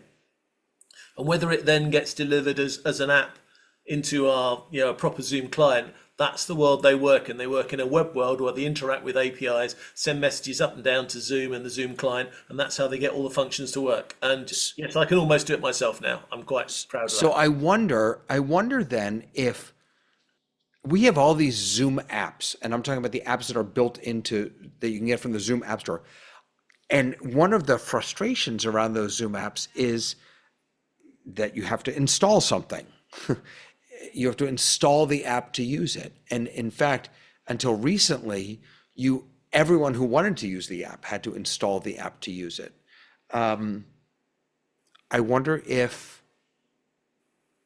And whether it then gets delivered as an app into our a proper Zoom client, that's the world they work in. They work in a web world where they interact with APIs, send messages up and down to Zoom and the Zoom client, and that's how they get all the functions to work. And yes, I can almost do it myself now. I'm quite proud of that. So I wonder then if we have all these Zoom apps, and I'm talking about the apps that are built into, that you can get from the Zoom App Store. And one of the frustrations around those Zoom apps is that you have to install something. You have to install the app to use it. And in fact, until recently, everyone who wanted to use the app had to install the app to use it. I wonder if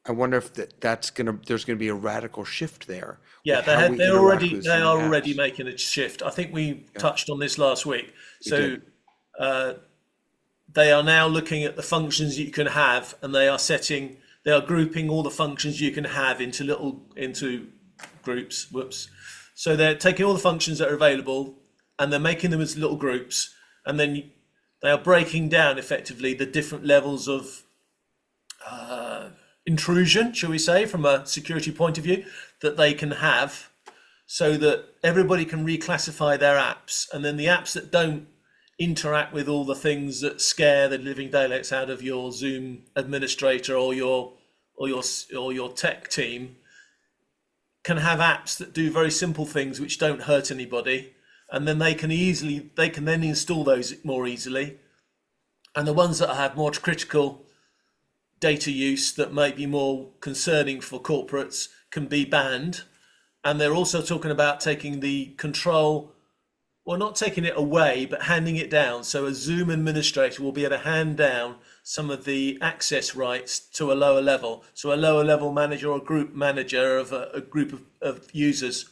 there's going to be a radical shift there. Yeah, they are already making a shift. I think we touched on this last week. So they are now looking at the functions you can have, and they are grouping all the functions you can have into groups. So they're taking all the functions that are available, and they're making them as little groups, and then they are breaking down effectively the different levels of intrusion, shall we say, from a security point of view, that they can have, so that everybody can reclassify their apps, and then the apps that don't interact with all the things that scare the living daylights out of your Zoom administrator or your tech team can have apps that do very simple things which don't hurt anybody, and then they can then install those more easily. And the ones that have more critical data use that might be more concerning for corporates can be banned. And they're also talking about taking the control, well, not taking it away, but handing it down. So a Zoom administrator will be able to hand down some of the access rights to a lower level. So a lower level manager or group manager of a group of users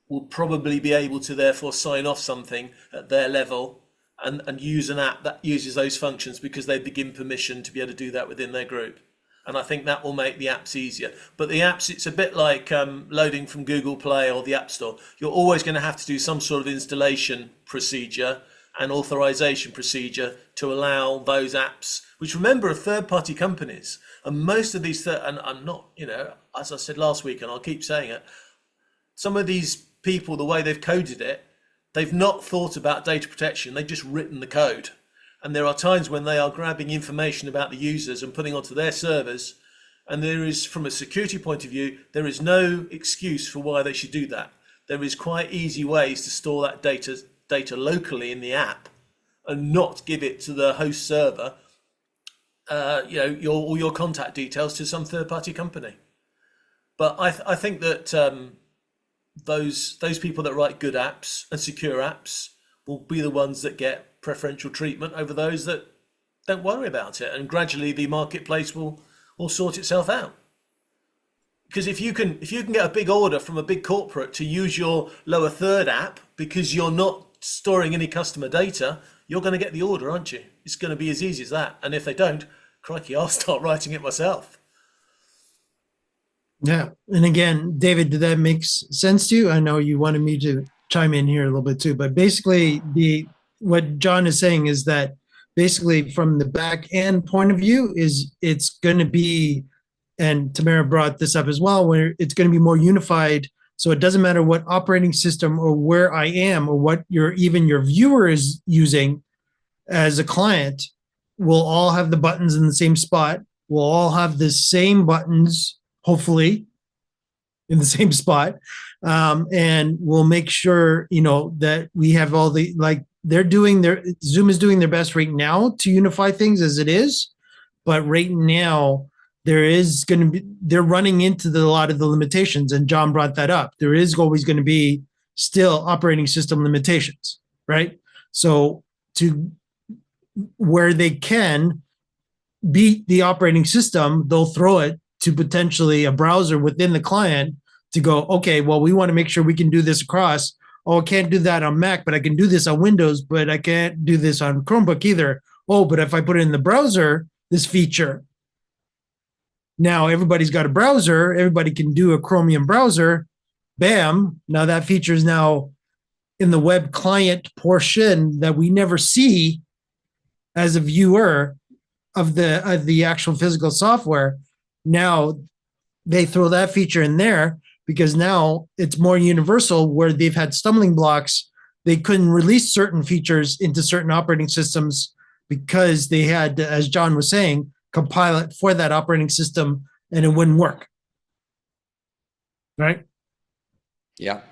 will probably be able to therefore sign off something at their level and use an app that uses those functions because they've been given permission to be able to do that within their group. And I think that will make the apps easier. But the apps, it's a bit like loading from Google Play or the App Store. You're always going to have to do some sort of installation procedure and authorization procedure to allow those apps, which remember are third-party companies. And most of these, and I'm not, as I said last week, and I'll keep saying it, some of these people, the way they've coded it, they've not thought about data protection. They've just written the code. And there are times when they are grabbing information about the users and putting onto their servers. And there is, from a security point of view, there is no excuse for why they should do that. There is quite easy ways to store that data locally in the app and not give it to the host server, all your contact details to some third-party company. But I think that those people that write good apps and secure apps will be the ones that get preferential treatment over those that don't worry about it, and gradually the marketplace will sort itself out. Because if you can get a big order from a big corporate to use your lower third app because you're not storing any customer data, you're going to get the order, aren't you? It's going to be as easy as that. And if they don't, crikey, I'll start writing it myself. Yeah. And again, David, did that make sense to you? I know you wanted me to chime in here a little bit too, but basically what John is saying is that basically from the back end point of view is it's going to be, and Tamara brought this up as well, where it's going to be more unified. So it doesn't matter what operating system or where I am or what even your viewer is using as a client, we'll all have the buttons in the same spot. We'll all have the same buttons, hopefully, in the same spot. And we'll make sure, that we have all the, like, Zoom is doing their best right now to unify things as it is. But right now, they're running into a lot of the limitations. And John brought that up. There is always going to be still operating system limitations, right? So where they can beat the operating system, they'll throw it to potentially a browser within the client to go, okay, well, we want to make sure we can do this across. Oh, I can't do that on Mac, but I can do this on Windows, but I can't do this on Chromebook either. Oh, but if I put it in the browser, this feature, now everybody's got a browser, everybody can do a Chromium browser, bam, now that feature is now in the web client portion that we never see as a viewer of the actual physical software. Now they throw that feature in there because now it's more universal, where they've had stumbling blocks. They couldn't release certain features into certain operating systems because they had, as John was saying, compile it for that operating system and it wouldn't work. Right? Yeah.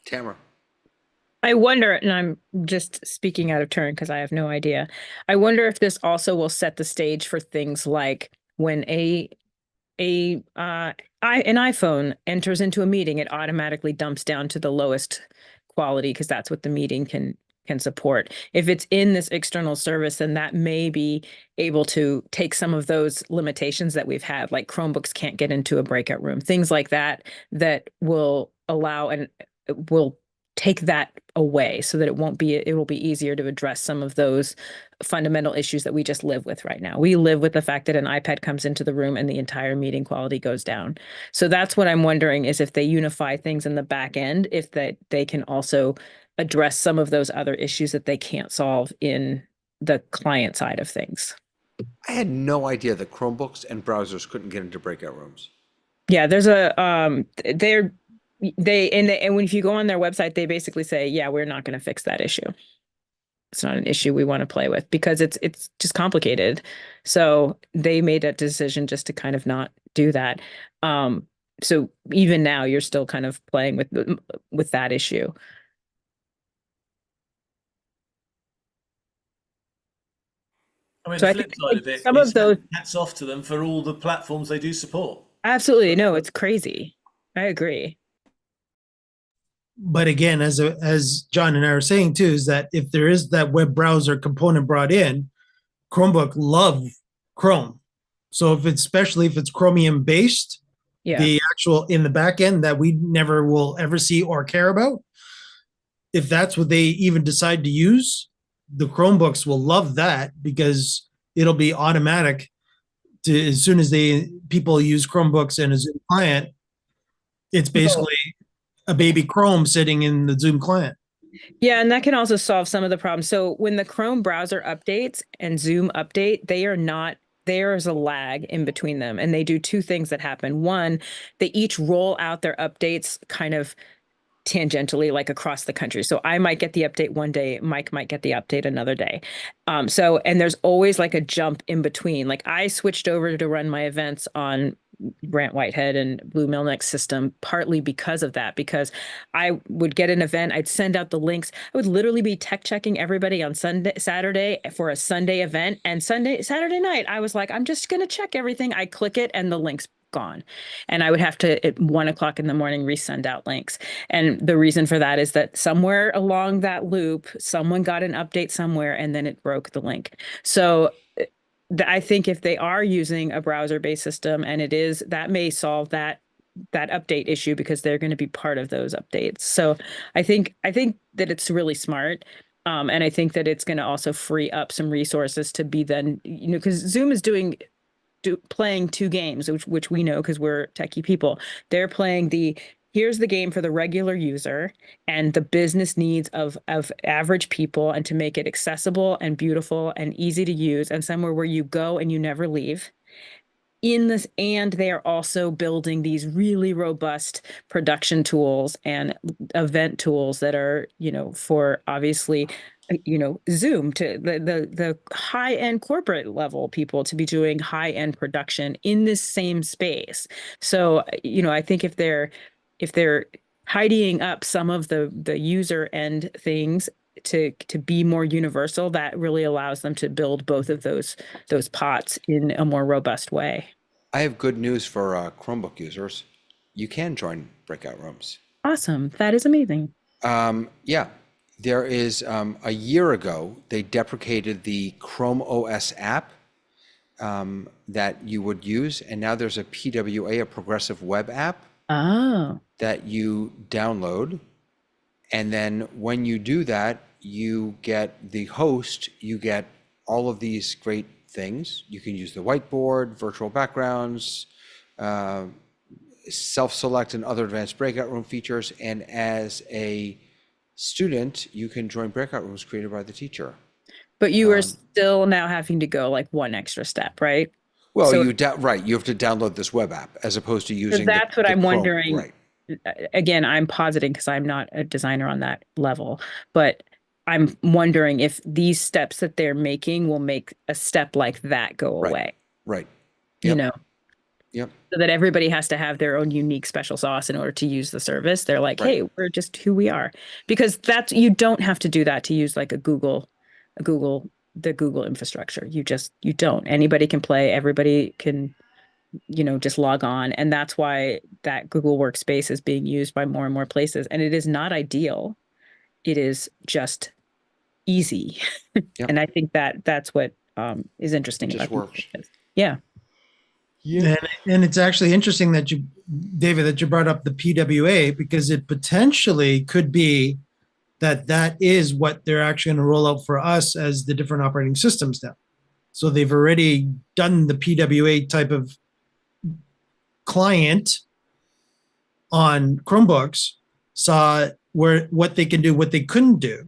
Tamara. I wonder, and I'm just speaking out of turn because I have no idea. I wonder if this also will set the stage for things like when an iPhone enters into a meeting, it automatically dumps down to the lowest quality because that's what the meeting can support. If it's in this external service, then that may be able to take some of those limitations that we've had, like Chromebooks can't get into a breakout room, things like that, that will allow and will take that away so that it will be easier to address some of those fundamental issues that we just live with right now. We live with the fact that an iPad comes into the room and the entire meeting quality goes down. So that's what I'm wondering, is if they unify things in the back end, if they can also address some of those other issues that they can't solve in the client side of things. I had no idea that Chromebooks and browsers couldn't get into breakout rooms. Yeah, there's and if you go on their website, they basically say, yeah, we're not going to fix that issue. It's not an issue we want to play with because it's just complicated. So they made that decision just to kind of not do that. So even now you're still kind of playing with that issue. I mean, So the I flip think side of it, some of those, hats off to them for all the platforms they do support. absolutely, no, it's crazy. I agree. But again, as John and I were saying too, is that if there is that web browser component brought in, Chromebook love Chrome. So especially if it's Chromium based, Yeah. the actual in the back end that we never will ever see or care about, if that's what they even decide to use, the Chromebooks will love that because it'll be automatic as soon as people use Chromebooks and a Zoom client, it's basically a baby Chrome sitting in the Zoom client. Yeah, and that can also solve some of the problems. So when the Chrome browser updates and Zoom update, there's a lag in between them. And they do two things that happen. One, they each roll out their updates kind of tangentially, like across the country. So I might get the update one day, Mike might get the update another day. And there's always like a jump in between. Like I switched over to run my events on Grant Whitehead and Blue Milnick's system, partly because of that, because I would get an event, I'd send out the links. I would literally be tech checking everybody on Saturday for a Sunday event. And Saturday night, I was like, I'm just going to check everything. I click it and the link's gone. And I would have to, at 1 o'clock in the morning, resend out links. And the reason for that is that somewhere along that loop, someone got an update somewhere and then it broke the link. So I think if they are using a browser-based system, and that may solve that update issue, because they're going to be part of those updates. So I think that it's really smart. And I think that it's going to also free up some resources to be then, because Zoom is playing two games, which we know because we're techie people. They're playing here's the game for the regular user and the business needs of average people, and to make it accessible and beautiful and easy to use and somewhere where you go and you never leave. And they are also building these really robust production tools and event tools that are, for obviously, Zoom, to the high-end corporate level people to be doing high-end production in this same space. So, I think if they're tidying up some of the user end things to be more universal, that really allows them to build both of those pots in a more robust way. I have good news for Chromebook users. You can join breakout rooms. Awesome. That is amazing. Yeah. There is, a year ago, they deprecated the Chrome OS app that you would use. And now there's a PWA, a progressive web app, that you download. And then when you do that, you get the host, you get all of these great things. You can use the whiteboard, virtual backgrounds, self-select and other advanced breakout room features. And as a student, you can join breakout rooms created by the teacher. But you are still now having to go like one extra step, right? Well, you have to download this web app as opposed to using. That's what I'm Chrome. wondering. Right. Again, I'm positing because I'm not a designer on that level, but I'm wondering if these steps that they're making will make a step like that go away. Right. Yep. Yep. So that everybody has to have their own unique special sauce in order to use the service. They're like, hey, we're just who we are. Because you don't have to do that to use like the Google infrastructure. You don't. Anybody can play, everybody can, just log on. And that's why that Google Workspace is being used by more and more places. And it is not ideal. It is just easy. Yep. And I think that's what is interesting. It just works. Yeah. Yeah. And it's actually interesting that David, you brought up the PWA, because it potentially could be that is what they're actually going to roll out for us as the different operating systems now. So they've already done the PWA type of client on Chromebooks, saw what they can do, what they couldn't do,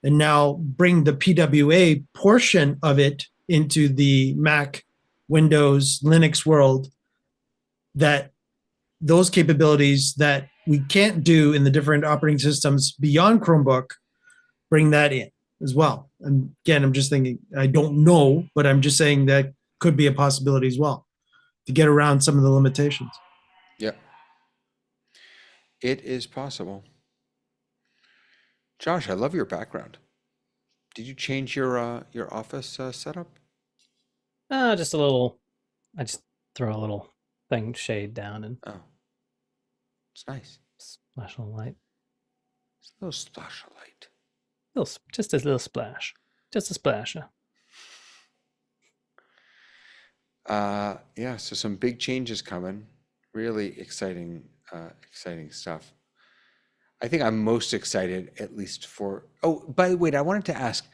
and now bring the PWA portion of it into the Mac, Windows, Linux world, that those capabilities that we can't do in the different operating systems beyond Chromebook, bring that in as well. And again, I'm just thinking, I don't know, but I'm just saying that could be a possibility as well to get around some of the limitations. Yeah, it is possible. Josh, I love your background. Did you change your office setup? Just a little. I just throw a little thing shade down and it's nice. Splash a little light. It's a little splash of light. Just a little splash. Just a splash. Yeah. So some big changes coming. Really exciting stuff. I think I'm most excited, at least for. Oh, by the way, I wanted to ask: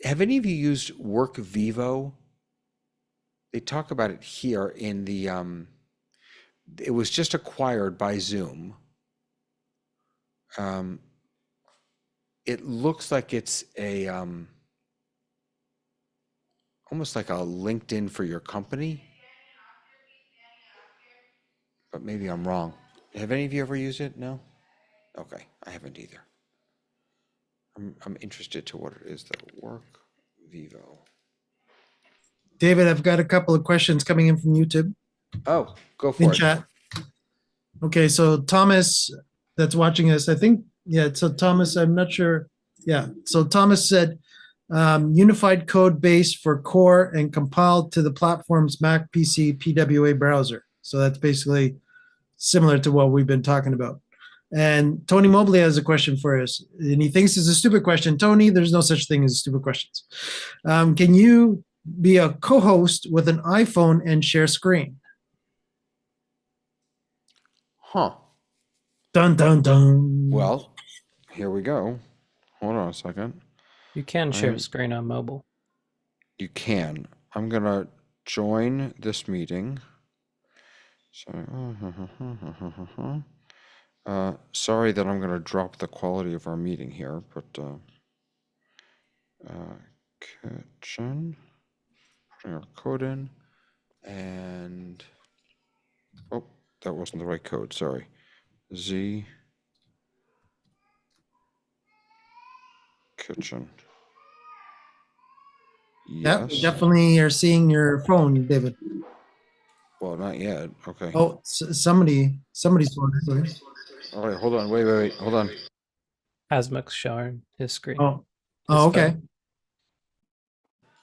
have any of you used WorkVivo? they talk about it here in the, it was just acquired by Zoom. It looks like it's a, almost like a LinkedIn for your company. But maybe I'm wrong. Have any of you ever used it? No? Okay, I haven't either. I'm interested to what it is that'll work. Vivo. David, I've got a couple of questions coming in from YouTube Oh, go in for it. chat. Okay, so Thomas, that's watching us, I think, yeah, so Thomas, I'm not sure. Yeah, so Thomas said, unified code base for core and compiled to the platform's Mac PC PWA browser. So that's basically similar to what we've been talking about. And Tony Mobley has a question for us, and he thinks it's a stupid question. Tony, there's no such thing as stupid questions. Can you be a co-host with an iPhone and share screen? Huh. Dun, dun, dun. Well, here we go. Hold on a second. You can share a screen on mobile. You can. I'm going to join this meeting. So, sorry that I'm going to drop the quality of our meeting here, but kitchen, putting our code in, and oh, that wasn't the right code. Sorry. Z kitchen. Yeah, Yes. definitely are seeing your phone, David. Well, not yet. Okay. Oh, somebody's phone. Sorry. All right. Hold on. Wait. Hold on. Asmuk's showing his screen. Oh, His okay. phone.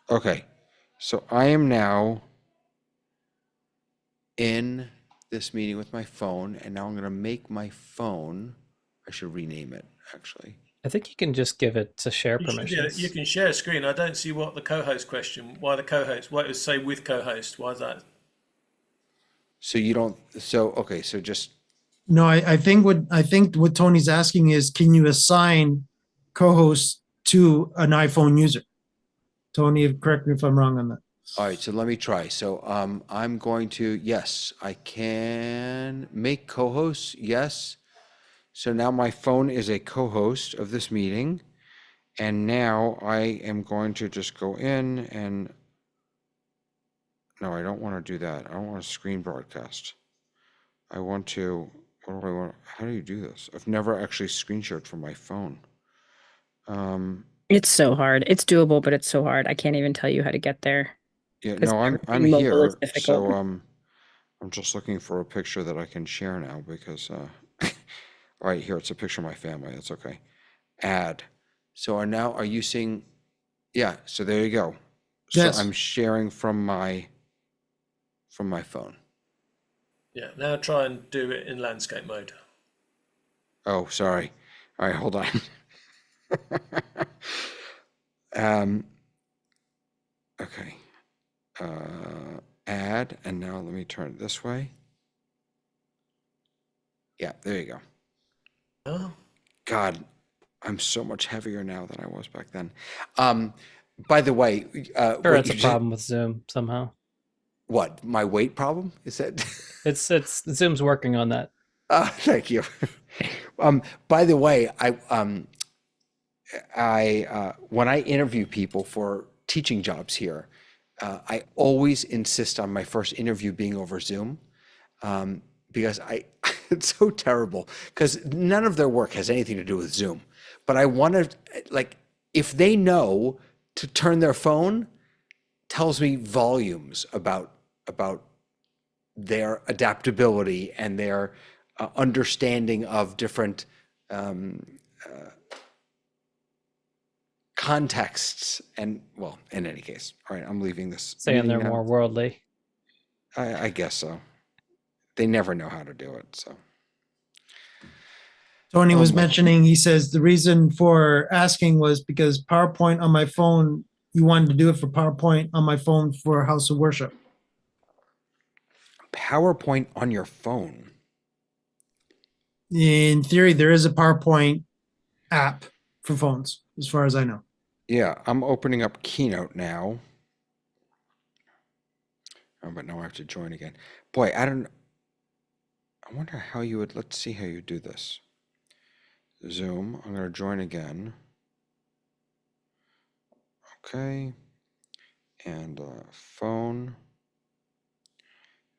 Okay. So I am now in this meeting with my phone, and now I'm going to make my phone. I should rename it, actually. I think you can just give it to share You should- permissions. you can share a screen. I don't see what the co-host question. Why the co-host? Why it would say with co-host? Why is that? So you don't. So okay. So just No, I think what Tony's asking is, can you assign co-hosts to an iPhone user? Tony, correct me if I'm wrong on that. all right. So let me try. So I'm going to. Yes, I can make co-hosts. Yes. So now my phone is a co-host of this meeting, and now I am going to just go in and. No, I don't want to do that. I don't want to screen broadcast. I want to. What do I want? How do you do this? I've never actually screen shared from my phone. It's so hard. It's doable, but it's so hard. I can't even tell you how to get there. Yeah, 'Cause no, I'm everything mobile is here. difficult. So I'm just looking for a picture that I can share now because all right, here it's a picture of my family. That's okay. Add. So are you seeing? Yeah. So there you go. Yes. So I'm sharing from my phone. Yeah. Now try and do it in landscape mode. Oh, sorry. All right, hold on. Okay. Add, and now let me turn it this way. Yeah, there you go. Oh. God, I'm so much heavier now than I was back then. By the way, Sure, what it's you a just- problem with Zoom somehow. What, my weight problem? Is that? It's Zoom's working on that. Thank you. By the way, when I interview people for teaching jobs here, I always insist on my first interview being over Zoom, because it's so terrible because none of their work has anything to do with Zoom. But I want to, like, if they know to turn their phone, tells me volumes about their adaptability and their understanding of different contexts. And well, in any case, all right, I'm leaving this. Saying meeting they're now. more worldly. I guess so. They never know how to do it. So Tony was my- mentioning, he says the reason for asking was because PowerPoint on my phone, you wanted to do it for PowerPoint on my phone for House of Worship. PowerPoint on your phone. In theory, there is a PowerPoint app for phones, as far as I know. Yeah, I'm opening up Keynote now. Oh, but now I have to join again. Boy, I wonder how you would, let's see how you do this. Zoom, I'm going to join again. Okay. And phone.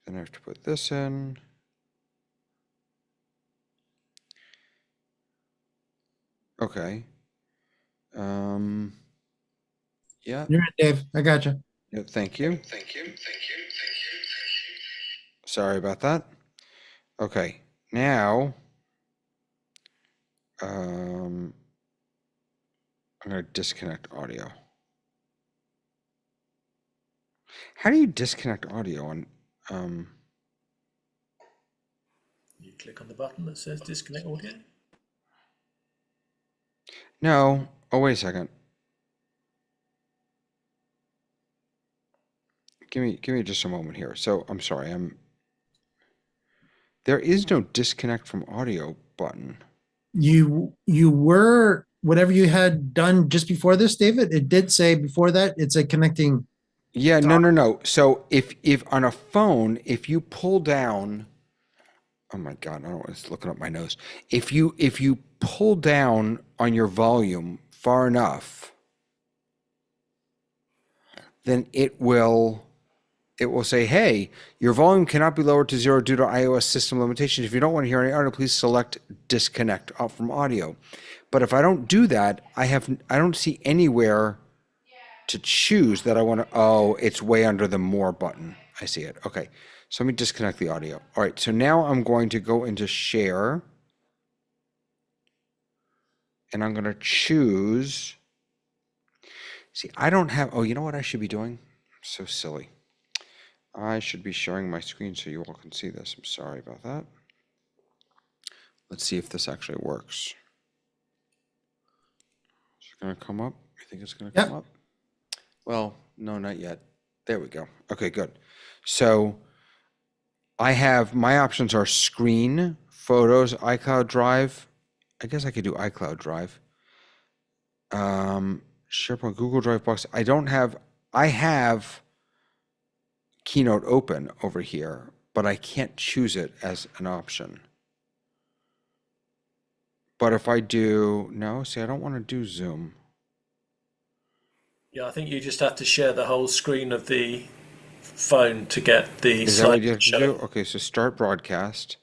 Then I have to put this in. Okay. Yeah. You're in, Dave. I got you. Yeah, thank you. Sorry about that. Okay, now I'm going to disconnect audio. How do you disconnect audio on You click on the button that says disconnect audio. No. Oh, wait a second. Give me just a moment here. So I'm sorry. There is no disconnect from audio button. You were whatever you had done just before this, David. It did say before that it's a connecting. Yeah, no. So if on a phone, if you pull down, oh my God, I don't want to looking up my nose. If you pull down on your volume far enough, then it will say, hey, your volume cannot be lowered to 0 due to iOS system limitations. If you don't want to hear any audio, please select disconnect from audio. But if I don't do that, I don't see anywhere to choose that I want to, oh, it's way under the more button. I see it. Okay. So let me disconnect the audio. All right. So now I'm going to go into share and I'm going to choose. See, I don't have, oh, you know what I should be doing? I'm so silly. I should be sharing my screen so you all can see this. I'm sorry about that. Let's see if this actually works. Is it going to come up? You think it's going to come up? Well, no, not yet. There we go. Okay, good. So I have, my options are screen, photos, iCloud Drive. I guess I could do iCloud Drive. SharePoint, Google Drive Box. I have Keynote open over here, but I can't choose it as an option. But if I do, no, see, I don't want to do Zoom. Yeah, I think you just have to share the whole screen of the phone to get the Is that what you have to showing. do? Okay, so start broadcast,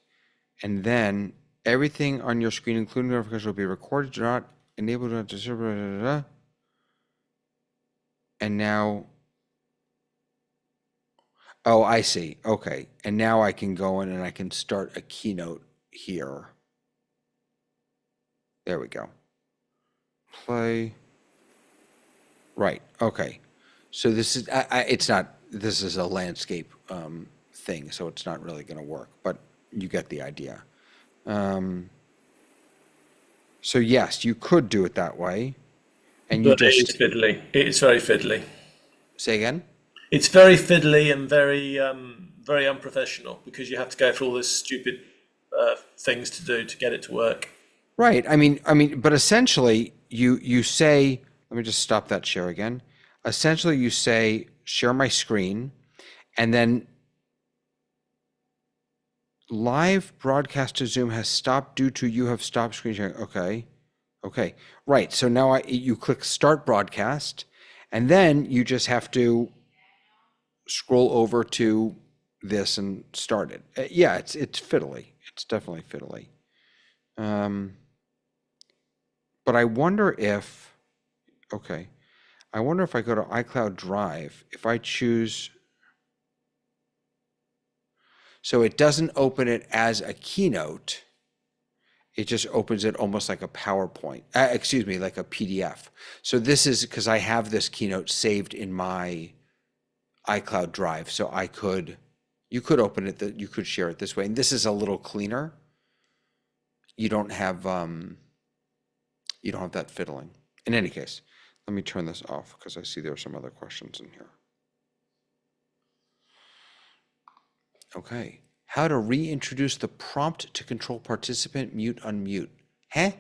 and then everything on your screen, including notifications, will be recorded. Do not enable to disable. And now, oh, I see. Okay, and now I can go in and I can start a keynote here. There we go. Play. Right. Okay. So this is it's not. This is a landscape thing, so it's not really going to work. But you get the idea. So yes, you could do it that way, and But it is fiddly. It is very fiddly. Say again. It's very fiddly and very very unprofessional because you have to go through all this stupid things to do to get it to work. Right. I mean, but essentially, you say. Let me just stop that share again. Essentially, you say, share my screen, and then live broadcast to Zoom has stopped due to you have stopped screen sharing. Okay. Okay. Right. So now you click start broadcast, and then you just have to scroll over to this and start it. Yeah, it's fiddly. It's definitely fiddly. But I wonder if, okay, I wonder if I go to iCloud Drive, if I choose, so it doesn't open it as a keynote, it just opens it almost like a PowerPoint, excuse me, like a PDF. So this is because I have this keynote saved in my iCloud Drive, so you could open it, you could share it this way, and this is a little cleaner. You don't have that fiddling. In any case, let me turn this off because I see there are some other questions in here. Okay. How to reintroduce the prompt to control participant mute unmute. Huh?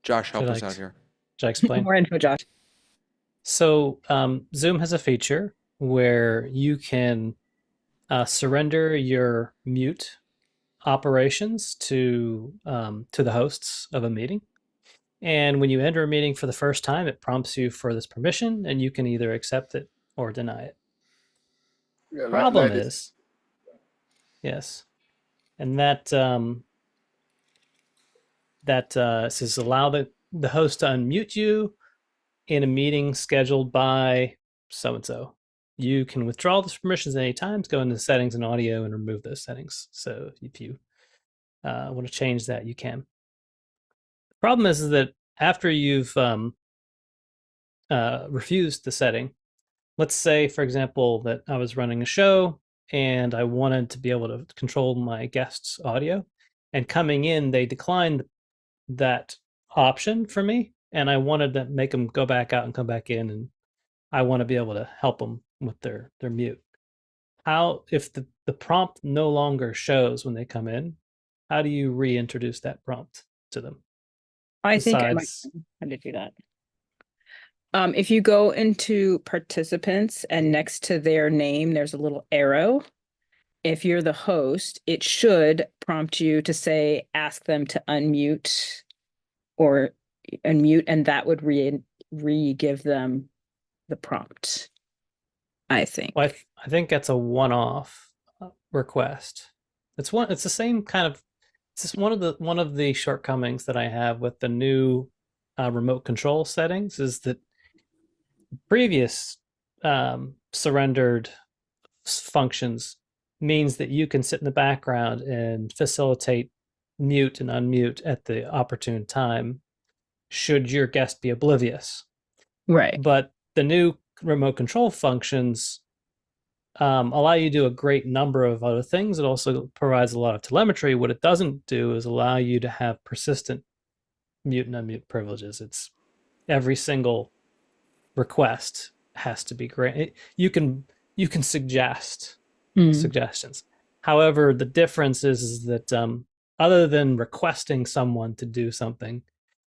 Josh, help us out here. Should I explain? More info, Josh. So Zoom has a feature where you can surrender your mute operations to the hosts of a meeting. And when you enter a meeting for the first time, it prompts you for this permission, and you can either accept it or deny it. Yeah, Problem like this. is, yes, and that says allow the host to unmute you in a meeting scheduled by so and so. You can withdraw those permissions at any time. Go into settings and audio and remove those settings. So if you want to change that, you can. The problem is that after you've refused the setting, let's say, for example, that I was running a show and I wanted to be able to control my guests' audio, and coming in, they declined that option for me, and I wanted to make them go back out and come back in, and I want to be able to help them with their mute. How, if the prompt no longer shows when they come in, how do you reintroduce that prompt to them? I think I might know how to do that. If you go into participants and next to their name, there's a little arrow. If you're the host, it should prompt you to say, ask them to unmute or unmute, and that would re-give them the prompt, I think. Well, I think that's a one-off request. It's the same kind of, it's just one of the shortcomings that I have with the new remote control settings is that previous surrendered functions means that you can sit in the background and facilitate mute and unmute at the opportune time should your guest be oblivious. Right. But the new remote control functions allow you to do a great number of other things. It also provides a lot of telemetry. What it doesn't do is allow you to have persistent mute and unmute privileges. It's every single request has to be granted. You can suggest suggestions. However, the difference is that other than requesting someone to do something,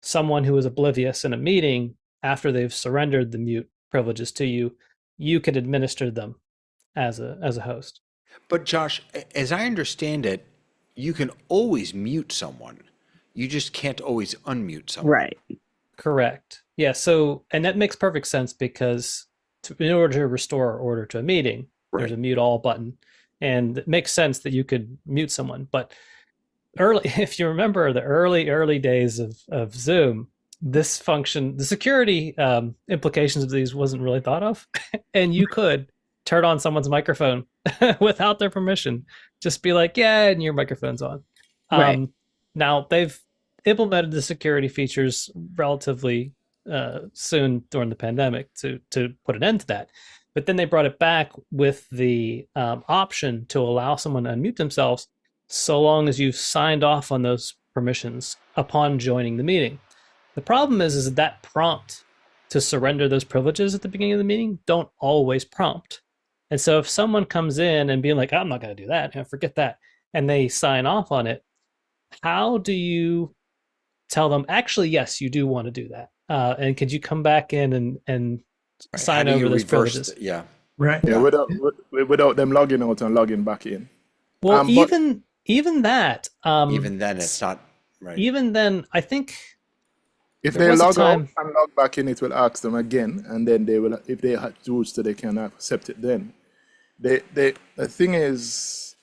someone who is oblivious in a meeting, after they've surrendered the mute privileges to you, you can administer them as a host. But Josh, as I understand it, you can always mute someone. You just can't always unmute someone. Right. Correct. Yeah. So, and that makes perfect sense because in order to restore order to a meeting, there's a mute all button, and it makes sense that you could mute someone. But if you remember the early days of Zoom, this function, the security implications of these wasn't really thought of, and you could turn on someone's microphone without their permission. Just be like, yeah, and your microphone's on. Right. Now they've implemented the security features relatively soon during the pandemic to put an end to that. But then they brought it back with the option to allow someone to unmute themselves so long as you've signed off on those permissions upon joining the meeting. The problem is that prompt to surrender those privileges at the beginning of the meeting don't always prompt. And so if someone comes in and being like, I'm not going to do that, forget that, and they sign off on it, how do you tell them, actually, yes, you do want to do that? And could you come back in and sign over those privileges? Yeah. Right. Yeah, without them logging out and logging back in. Well, even that. Even then, it's not right. Even then, I think if they log out and log back in, it will ask them again, and then they will, if they have tools so they can accept it. Then, the thing is,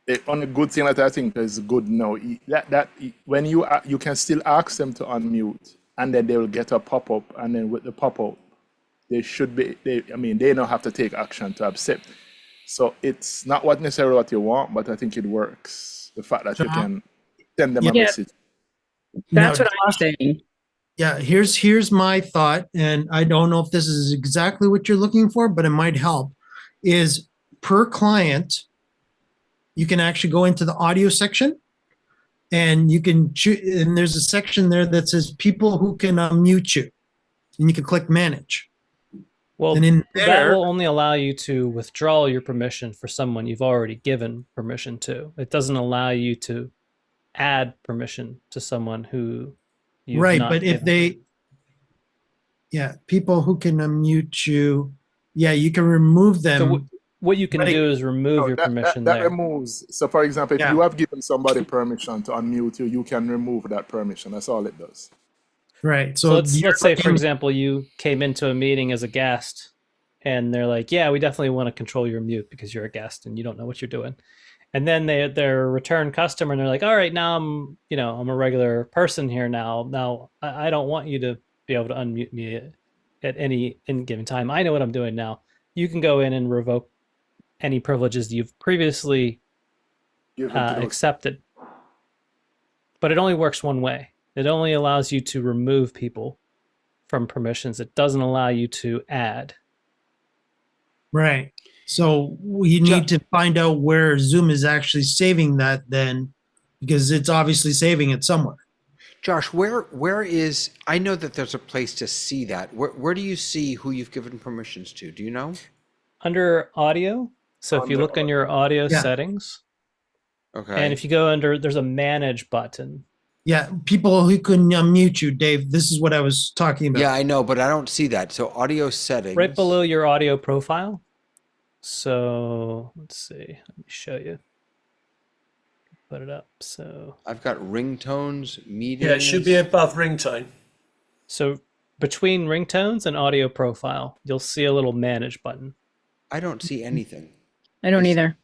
the only good thing that I think is good now that when you can still ask them to unmute, and then they will get a pop up, and then with the pop up, they should be. They don't have to take action to accept. So it's not necessarily what you want, but I think it works. The fact that you can send them a message. That's what I'm saying. Yeah, here's my thought, and I don't know if this is exactly what you're looking for, but it might help, is per client, you can actually go into the audio section, and you can choose, and there's a section there that says people who can unmute you, and you can click manage. Well, and in there, that will only allow you to withdraw your permission for someone you've already given permission to. It doesn't allow you to add permission to someone who you've right, not but if given. people who can unmute you, Yeah, you can remove them. So what you can Right. do is remove No, your permission that there. removes. So, for example, if Yeah. you have given somebody permission to unmute you, you can remove that permission. That's all it does. Right. So So let's you're say, for looking- example, you came into a meeting as a guest, and they're like, "Yeah, we definitely want to control your mute because you're a guest and you don't know what you're doing." And then they're a return customer, and they're like, "All right, now I'm a regular person here now. Now I don't want you to be able to unmute me at any given time. I know what I'm doing now. You can go in and revoke any privileges you've previously Given to those- accepted." But it only works one way. It only allows you to remove people from permissions. It doesn't allow you to add. Right. So we need to find out where Zoom is actually saving that then, because it's obviously saving it somewhere. Josh, where is, I know that there's a place to see that. Where do you see who you've given permissions to? Do you know? Under audio. So if you look in your audio Yeah. settings, Okay. and if you go under, there's a manage button. Yeah, people who couldn't unmute you, Dave. This is what I was talking about. Yeah, I know, but I don't see that. So audio settings. Right below your audio profile. So let's see. Let me show you. Put it up. So I've got ringtones, meetings. Yeah, it should be above ringtone. so between ringtones and audio profile, you'll see a little manage button. I don't see anything. I don't either.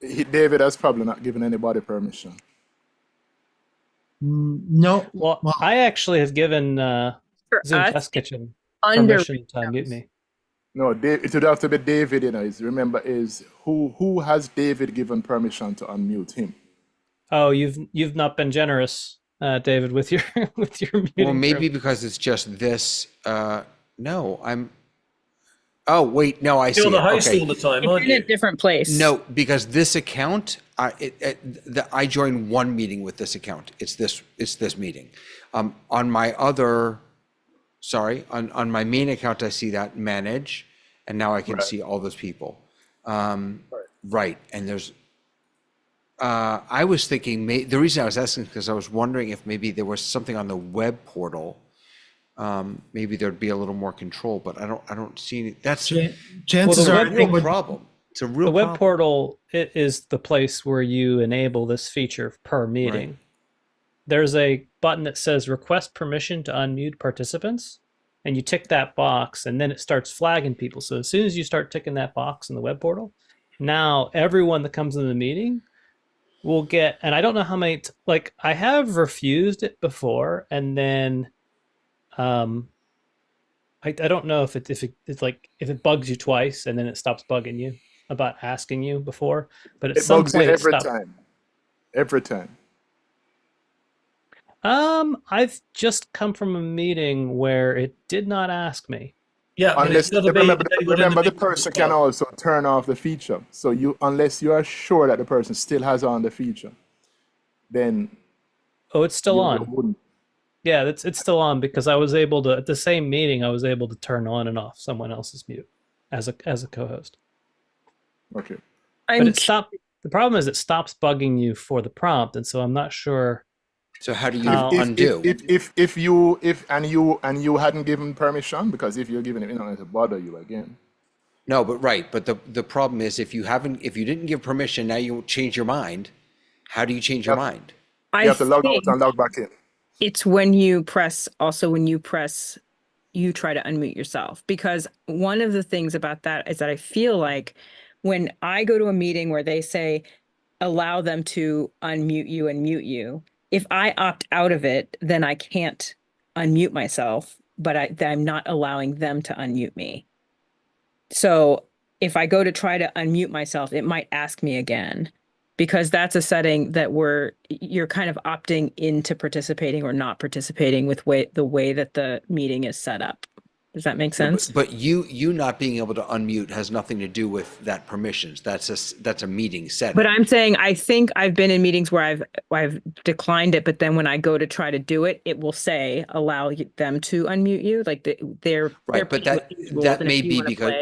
David has probably not given anybody permission. No. Well, I actually have given For Zoom us, Test Kitchen under permission to unmute me. No, Dave, it would have to be David. Remember, who has David given permission to unmute him? Oh, you've not been generous, David, with your with your muting. Well, maybe privilege. because it's just this. No, I'm. Oh wait, no, I see. You're the it. host Okay. all the time, It's aren't in a you? different place. No, because this account, I joined one meeting with this account. It's this meeting. On my other, on my main account, I see that manage, and now I can see all those people. Right, and there's. I was thinking the reason I was asking is because I was wondering if maybe there was something on the web portal. Maybe there'd be a little more control, but I don't see any. That's Chances Well, are the I web think real what- problem. It's a The real web problem. portal is the place where you enable this feature per meeting. Right. There's a button that says request permission to unmute participants, and you tick that box, and then it starts flagging people. So as soon as you start ticking that box in the web portal, now everyone that comes in the meeting will get, and I don't know how many, like I have refused it before, and then I don't know if it's like if it bugs you twice and then it stops bugging you about asking you before, but at It some bugs you point it every stops. time. Every time. I've just come from a meeting where it did not ask me. Yeah, but Unless it's got to be remember, enabled in remember the meeting person as well. can also turn off the feature. So unless you are sure that the person still has on the feature, then Oh, it's still you on. wouldn't. Yeah, it's still on because I was able to at the same meeting I was able to turn on and off someone else's mute as a co-host. Okay. But it stopped. The problem is it stops bugging you for the prompt, and so I'm not sure. So how do you How- undo? If you hadn't given permission, because if you're giving it, you know, to bother you again. No, but right. But the problem is if you didn't give permission, now you change your mind. How do you change your mind? You have to log out and log back in. It's when you press, you try to unmute yourself. Because one of the things about that is that I feel like when I go to a meeting where they say, allow them to unmute you and mute you, if I opt out of it, then I can't unmute myself, but I'm not allowing them to unmute me. So if I go to try to unmute myself, it might ask me again. Because that's a setting that you're kind of opting into participating or not participating with the way that the meeting is set up. Does that make sense? But you not being able to unmute has nothing to do with that permissions. That's a meeting setting. But I'm saying I think I've been in meetings where I've declined it, but then when I go to try to do it, it will say allow them to unmute you. Like they're right, but that may be because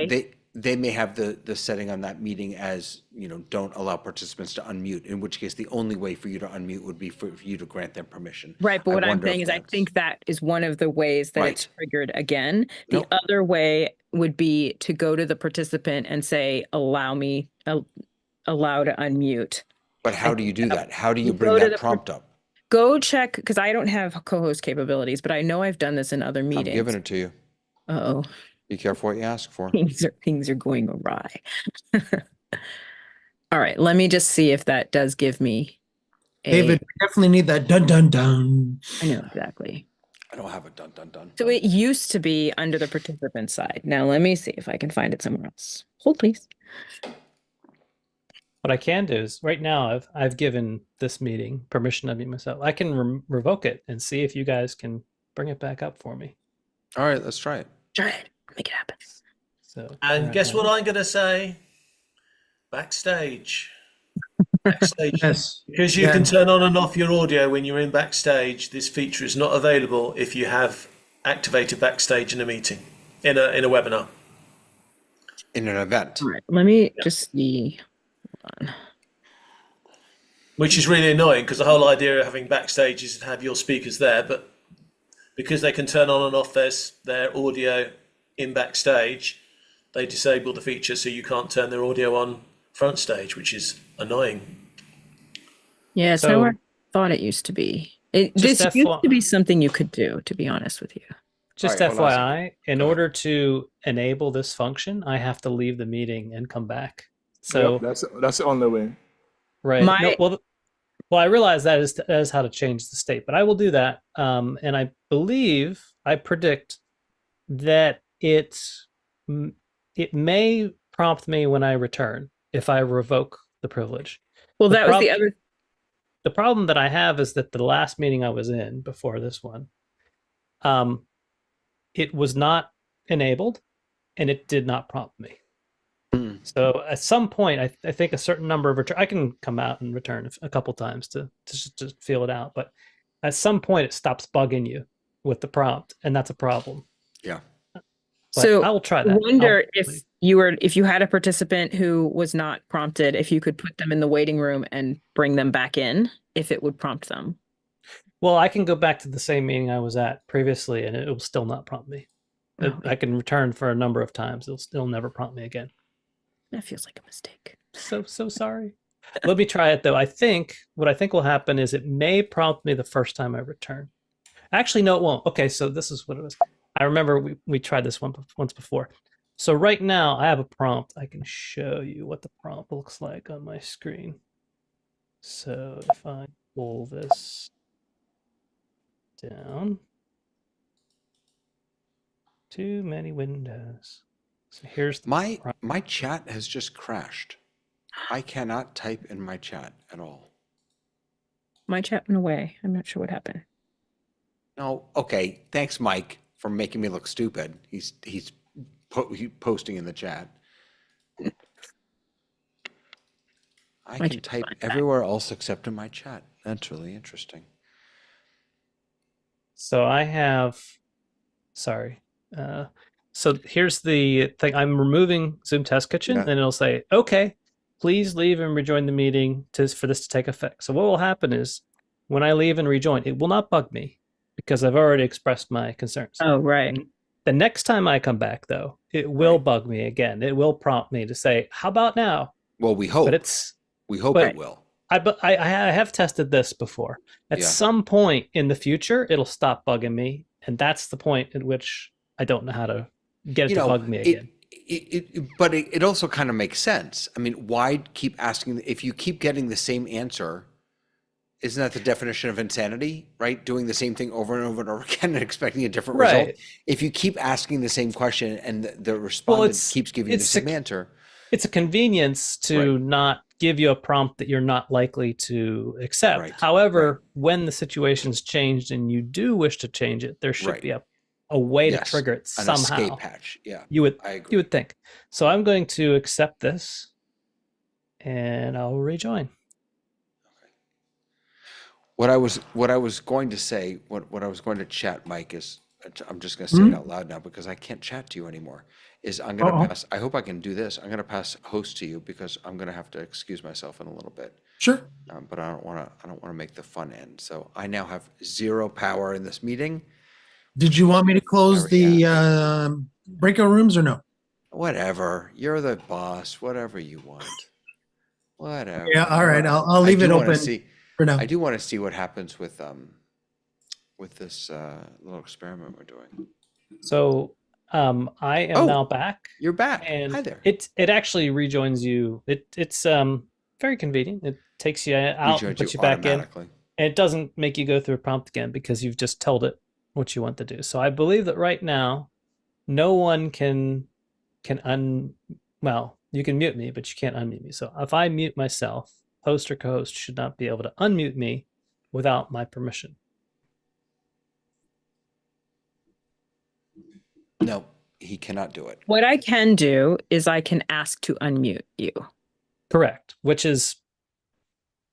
they may have the setting on that meeting as, don't allow participants to unmute, in which case the only way for you to unmute would be for you to grant them permission. Right. But what I'm wonder if saying is I that's- think that is one of the ways that it's Right. triggered again. The Nope. other way would be to go to the participant and say, allow to unmute. But how do you do that? How do you you bring go to that the prompt up? Go check, because I don't have co-host capabilities, but I know I've done this in other I'm meetings. giving it to you. Uh-oh. Be careful what you ask for. Things are going awry. All right, let me just see if that does give me David, we definitely need that dun dun dun. I know exactly. I don't have a dun dun dun. So it used to be under the participant side. Now let me see if I can find it somewhere else. Hold, please. What I can do is right now I've given this meeting permission to unmute myself. I can revoke it and see if you guys can bring it back up for me. All right, let's try it. Try it. Make it happen. So, And guess what I'm going to say? Backstage. Backstage. Yes. Because you can turn on and off your audio when you're in backstage. This feature is not available if you have activated backstage in a meeting, in a webinar. In an event. All right, let me just see. Hold on. Which is really annoying because the whole idea of having backstage is to have your speakers there, but because they can turn on and off their audio in backstage, they disable the feature so you can't turn their audio on front stage, which is annoying. Yeah, it's not what I thought it used to be. This used to be something you could do, to be honest with you. Just All right, hold on a FYI, in order to enable this function, I have to leave the meeting and come back. So Yep, that's the only way. right. No, well, I realize that is how to change the state, but I will do that. And I believe I predict that it may prompt me when I return if I revoke the privilege. Well, that was the other. The problem that I have is that the last meeting I was in before this one, it was not enabled, and it did not prompt me. So at some point, I think a certain number of I can come out and return a couple times to feel it out, but at some point it stops bugging you with the prompt, and that's a problem. Yeah. But So I will try that. I wonder if you had a participant who was not prompted, if you could put them in the waiting room and bring them back in, if it would prompt them. Well, I can go back to the same meeting I was at previously, and it will still not prompt me. I can return for a number of times. It'll still never prompt me again. That feels like a mistake. So sorry. Let me try it though. What I think will happen is it may prompt me the first time I return. Actually, no, it won't. Okay, so this is what it was. I remember we tried this once before. So right now I have a prompt. I can show you what the prompt looks like on my screen. So if I pull this down, too many windows. So here's the my chat has just crashed. I cannot type in my chat at all. My chat went away. I'm not sure what happened. No, okay. Thanks, Mike, for making me look stupid. He's posting in the chat. I can type everywhere else except in my chat. That's really interesting. So I have, sorry. So here's the thing. I'm removing Zoom Test Kitchen, and it'll say, okay, please leave and rejoin the meeting for this to take effect. So what will happen is when I leave and rejoin, it will not bug me because I've already expressed my concerns. Oh, right. And the next time I come back, though, it will bug me again. It will prompt me to say, how about now? Well, we hope. But we hope it will. I have tested this before. At some point in the future, it'll stop bugging me. And that's the point at which I don't know how to get it to bug me again. But it also kind of makes sense. I mean, why keep asking? If you keep getting the same answer, isn't that the definition of insanity, right? Doing the same thing over and over and over again and expecting a different result. If you keep asking the same question and the respondent keeps giving you the same answer. It's a convenience to not give you a prompt that you're not likely to accept. However, when the situation's changed and you do wish to change it, there should be a way to trigger it somehow. An escape hatch, yeah. You would think. So I'm going to accept this and I'll rejoin. What I was going to say, what I was going to chat, Mike, is I'm just going to say it out loud now because I can't chat to you anymore. Is I'm going to pass. I hope I can do this. I'm going to pass host to you because I'm going to have to excuse myself in a little bit. Sure. But I don't want to make the fun end. So I now have zero power in this meeting. Did you want me to close the breakout rooms or no? Whatever. You're the boss. Whatever you want. Whatever. Yeah. All right. I'll leave it open for now. I do want to see what happens with this little experiment we're doing. So I am now back. You're back. And hi there. It actually rejoins you. It's very convenient. It takes you out and puts you back in. And it doesn't make you go through a prompt again because you've just told it what you want to do. So I believe that right now, no one can well, you can mute me, but you can't unmute me. So if I mute myself, host or co-host should not be able to unmute me without my permission. No, he cannot do it. What I can do is I can ask to unmute you. Correct, which is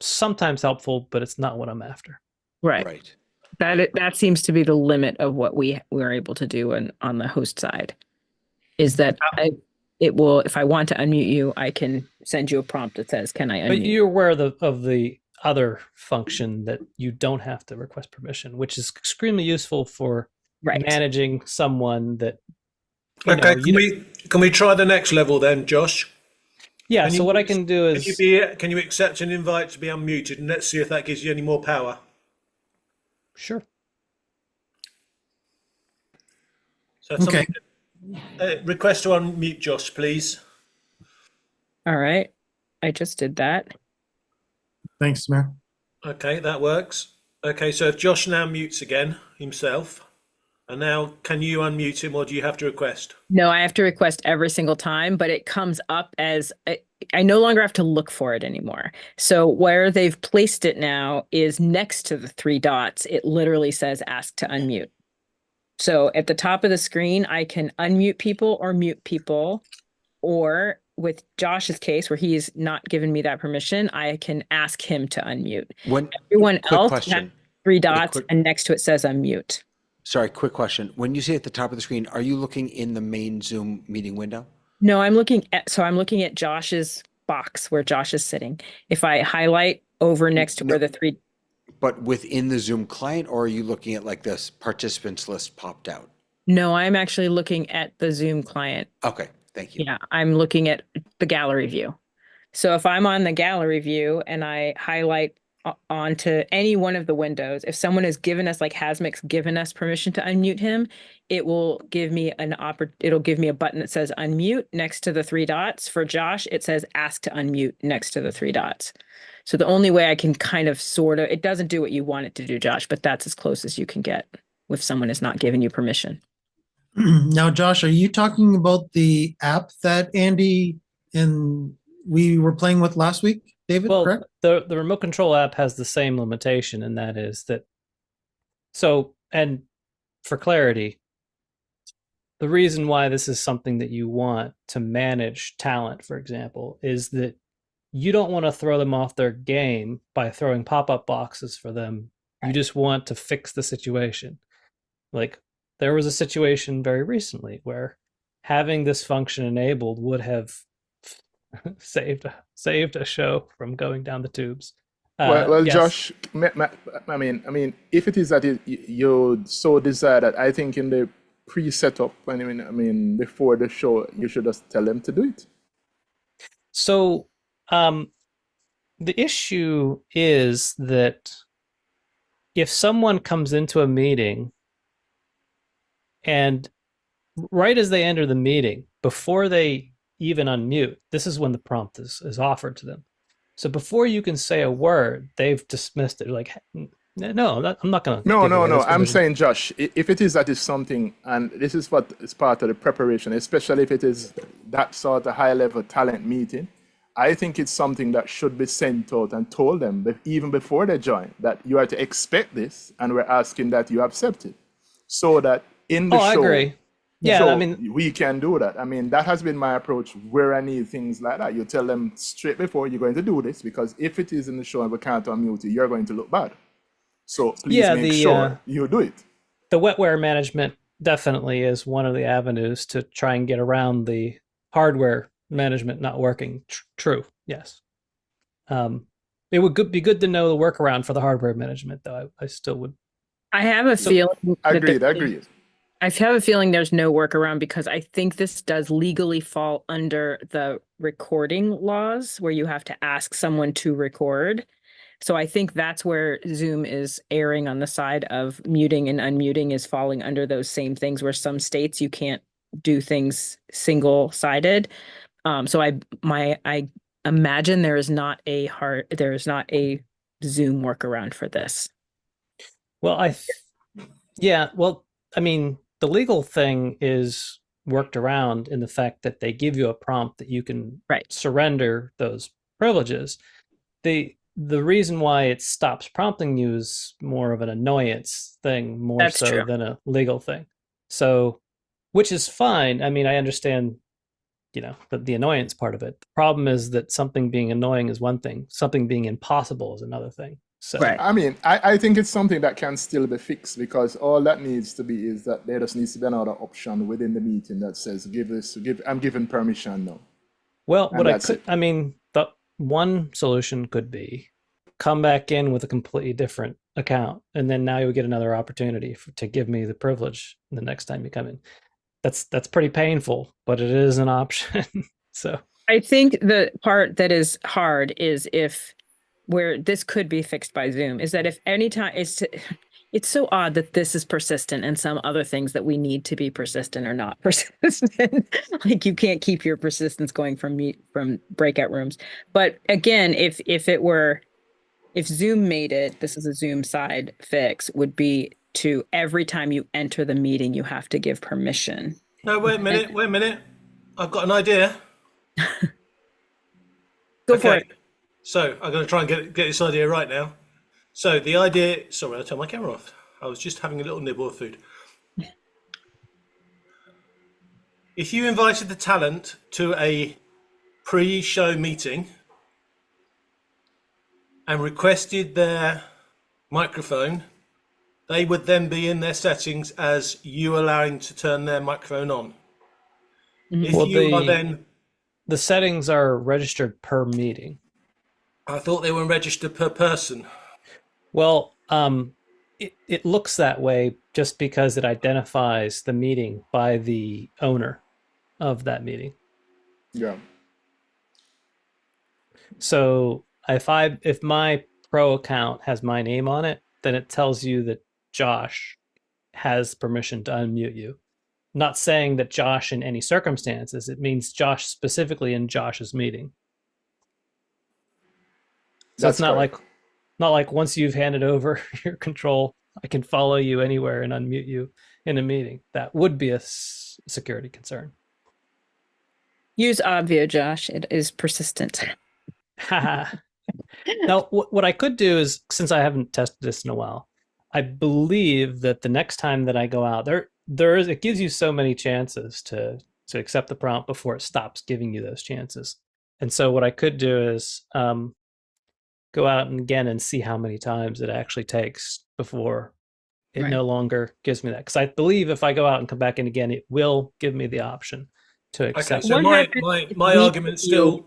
sometimes helpful, but it's not what I'm after. Right. Right. That seems to be the limit of what we're able to do on the host side. Is that it will, if I want to unmute you, I can send you a prompt that says, "Can I unmute?" But you're aware of the other function that you don't have to request permission, which is extremely useful for managing someone that. Okay, can we try the next level then, Josh? Yeah. So what I can do is can you accept an invite to be unmuted, and let's see if that gives you any more power. Sure. So request to unmute Josh, please. All right, I just did that. Thanks, Mayor. Okay, that works. Okay, so if Josh now mutes again himself, and now can you unmute him, or do you have to request? No, I have to request every single time, but it comes up as I no longer have to look for it anymore. So where they've placed it now is next to the three dots. It literally says ask to unmute. So at the top of the screen, I can unmute people or mute people, or with Josh's case where he's not given me that permission, I can ask him to unmute. Everyone else has three dots and next to it says unmute. Sorry, quick question. When you say at the top of the screen, are you looking in the main Zoom meeting window? No, I'm looking at Josh's box where Josh is sitting. If I highlight over next to where the three. But within the Zoom client, or are you looking at like this participants list popped out? No, I'm actually looking at the Zoom client. Okay, thank you. Yeah, I'm looking at the gallery view. So if I'm on the gallery view and I highlight onto any one of the windows, if someone has given us, like Hasmic's given us permission to unmute him, it will give me it'll give me a button that says unmute next to the three dots. For Josh, it says ask to unmute next to the three dots. So the only way I can kind of it doesn't do what you want it to do, Josh, but that's as close as you can get if someone has not given you permission. Now, Josh, are you talking about the app that Andy and we were playing with last week? David, well, correct? The remote control app has the same limitation, and that is that. So, and for clarity, the reason why this is something that you want to manage talent, for example, is that you don't want to throw them off their game by throwing pop-up boxes for them. You just want to fix the situation. Like there was a situation very recently where having this function enabled would have saved a show from going down the tubes. Well, yes. Josh, I mean, if it is that you so desire that, I think in the pre-setup, before the show, you should just tell them to do it. So, the issue is that if someone comes into a meeting and right as they enter the meeting, before they even unmute, this is when the prompt is offered to them. So before you can say a word, they've dismissed it. Like, no, I'm not going to. No. I'm saying, Josh, if it is that is something, and this is what is part of the preparation, especially if it is that sort of high-level talent meeting, I think it's something that should be sent out and told them even before they join that you are to expect this, and we're asking that you accept it, so that in the show. I agree. Yeah, so I mean, we can do that. I mean, that has been my approach where I need things like that. You tell them straight before you're going to do this, because if it is in the show and we can't unmute you, you're going to look bad. So please make sure you do it. the wetware management definitely is one of the avenues to try and get around the hardware management not working. True, yes. It would be good to know the workaround for the hardware management, though. I still would. I have a feeling. Agreed. I have a feeling there's no workaround because I think this does legally fall under the recording laws where you have to ask someone to record. So I think that's where Zoom is erring on the side of muting and unmuting is falling under those same things where some states you can't do things single-sided. So I imagine there is not a Zoom workaround for this. Well, yeah, well, I mean, the legal thing is worked around in the fact that they give you a prompt that you can surrender those privileges. The reason why it stops prompting you is more of an annoyance thing, more That's so true. than a legal thing. So, which is fine. I mean, I understand, the annoyance part of it. The problem is that something being annoying is one thing, something being impossible is another thing. So, I mean, I think it's something that can still be fixed because all that needs to be is that there just needs to be another option within the meeting that says, I'm giving permission now. Well, the one solution could be come back in with a completely different account, and then now you'll get another opportunity to give me the privilege the next time you come in. That's pretty painful, but it is an option. So I think the part that is hard is where this could be fixed by Zoom is that if anytime it's so odd that this is persistent and some other things that we need to be persistent are not persistent. Like you can't keep your persistence going from breakout rooms. But again, if Zoom made it, this is a Zoom side fix, would be to every time you enter the meeting, you have to give permission. No, wait a minute. I've got an idea. Go for it. So I'm going to try and get this idea right now. So the idea, sorry, I turned my camera off. I was just having a little nibble of food. If you invited the talent to a pre-show meeting and requested their microphone, they would then be in their settings as you allowing to turn their microphone on. The settings are registered per meeting. I thought they were registered per person. Well, it looks that way just because it identifies the meeting by the owner of that meeting. Yeah. So if my pro account has my name on it, then it tells you that Josh has permission to unmute you. Not saying that Josh in any circumstances, it means Josh specifically in Josh's meeting. So it's not like once you've handed over your control, I can follow you anywhere and unmute you in a meeting. That would be a security concern. Use Obvio, Josh. It is persistent. Now, what I could do is, since I haven't tested this in a while, I believe that the next time that I go out, it gives you so many chances to accept the prompt before it stops giving you those chances. And so what I could do is go out and see how many times it actually takes before it no longer gives me that. Because I believe if I go out and come back in again, it will give me the option to accept. Okay, so my argument still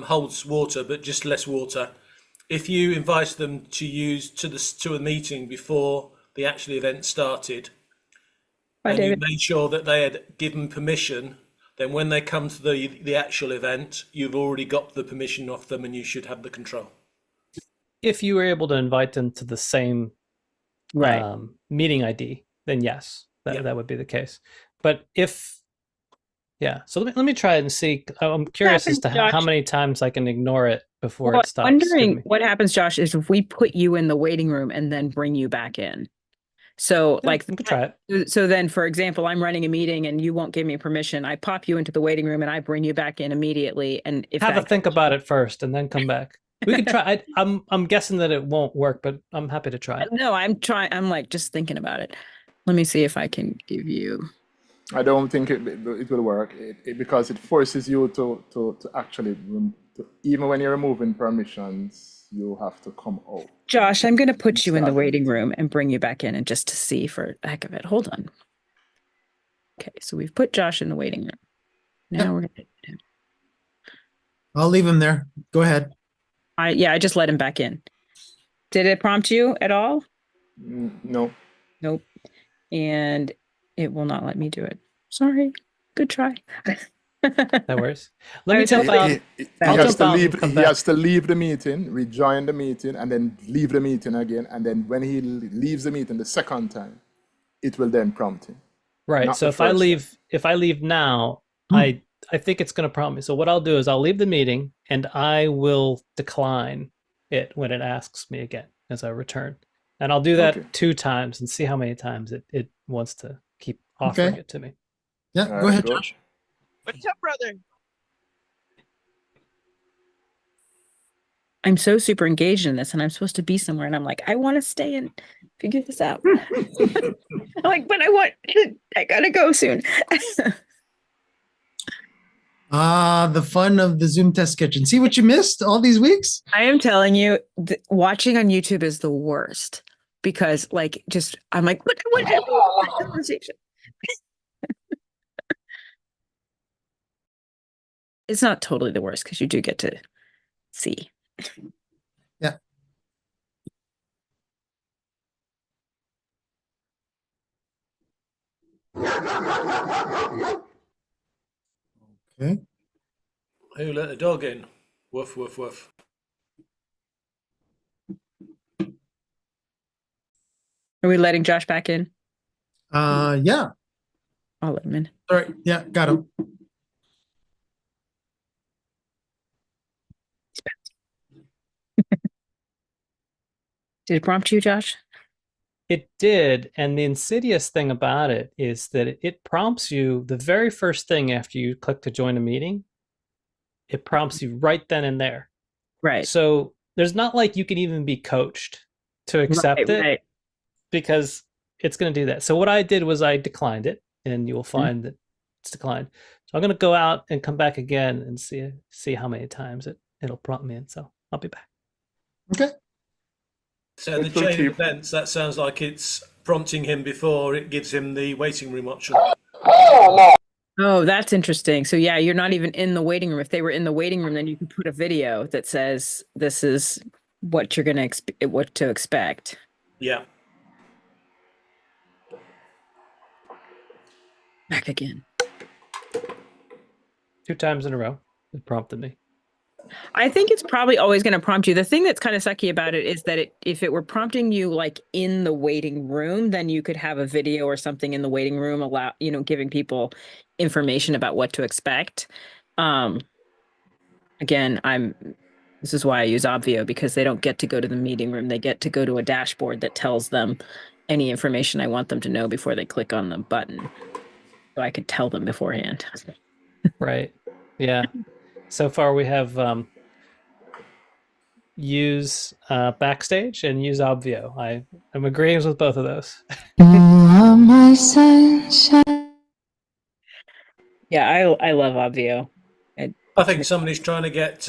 holds water, but just less water. If you invite them to a meeting before the actual event started, and you made sure that they had given permission, then when they come to the actual event, you've already got the permission off them and you should have the control. If you were able to invite them to the same meeting ID, then yes, that would be the case. But so let me try it and see. I'm curious as to how many times I can ignore it before it stops. Wondering what happens, Josh, is if we put you in the waiting room and then bring you back in. So we could try it. So then, for example, I'm running a meeting and you won't give me permission. I pop you into the waiting room and I bring you back in immediately. And if have a think about it first and then come back. We could try. I'm guessing that it won't work, but I'm happy to try it. No, I'm trying. I'm like just thinking about it. Let me see if I can give you. I don't think it will work because it forces you to actually, even when you're removing permissions, you have to come out. Josh, I'm going to put you in the Start the waiting meeting. room and bring you back in, and just to see for the heck of it. Hold on. Okay, so we've put Josh in the waiting room. Now we're going to. I'll leave him there. Go ahead. I just let him back in. Did it prompt you at all? No. Nope. And it will not let me do it. Sorry. Good try. That works. Let I me was jump hoping- out. He I'll has jump to out and leave. come He back. has to leave the meeting, rejoin the meeting, and then leave the meeting again. And then when he leaves the meeting the second time, it will then prompt him. Right. Not So the if I first leave, if I leave now, I think it's going to prompt me. So what I'll do is I'll leave the meeting and I will decline it when it asks me again as I return. And I'll do that Okay. 2 times and see how many times it wants to keep offering Okay. it to me. Yeah, All go right, ahead, go. Josh. What's up, brother? I'm so super engaged in this, and I'm supposed to be somewhere, and I'm like, I want to stay and figure this out. I'm like, but I gotta go soon. The fun of the Zoom test kitchen. See what you missed all these weeks? I am telling you, watching on YouTube is the worst because, like, I'm like, what happened with my conversation? It's not totally the worst because you do get to see. Yeah. Okay. Who let the dog in? Woof, woof, woof. Are we letting Josh back in? Yeah. I'll let him in. All right. Yeah, got him. Did it prompt you, Josh? It did. And the insidious thing about it is that it prompts you the very first thing after you click to join a meeting. It prompts you right then and there. Right. So there's not like you can even be coached to accept it Right. because it's going to do that. So what I did was I declined it, and you will find that it's declined. So I'm going to go out and come back again and see how many times it'll prompt me. And so I'll be back. Okay. So the It will chain of keep- events, that sounds like it's prompting him before it gives him the waiting room option. Oh, that's interesting. So yeah, you're not even in the waiting room. If they were in the waiting room, then you could put a video that says this is what you're going to what to expect. Yeah. Back again. 2 times in a row, it prompted me. I think it's probably always going to prompt you. The thing that's kind of sucky about it is that if it were prompting you like in the waiting room, then you could have a video or something in the waiting room, giving people information about what to expect. Again, this is why I use Obvio, because they don't get to go to the meeting room. They get to go to a dashboard that tells them any information I want them to know before they click on the button. So I could tell them beforehand. Right. Yeah. So far we have use Backstage and use Obvio. I'm agreeing with both of those. My sunshine. Yeah, I love Obvio. I think somebody's trying to get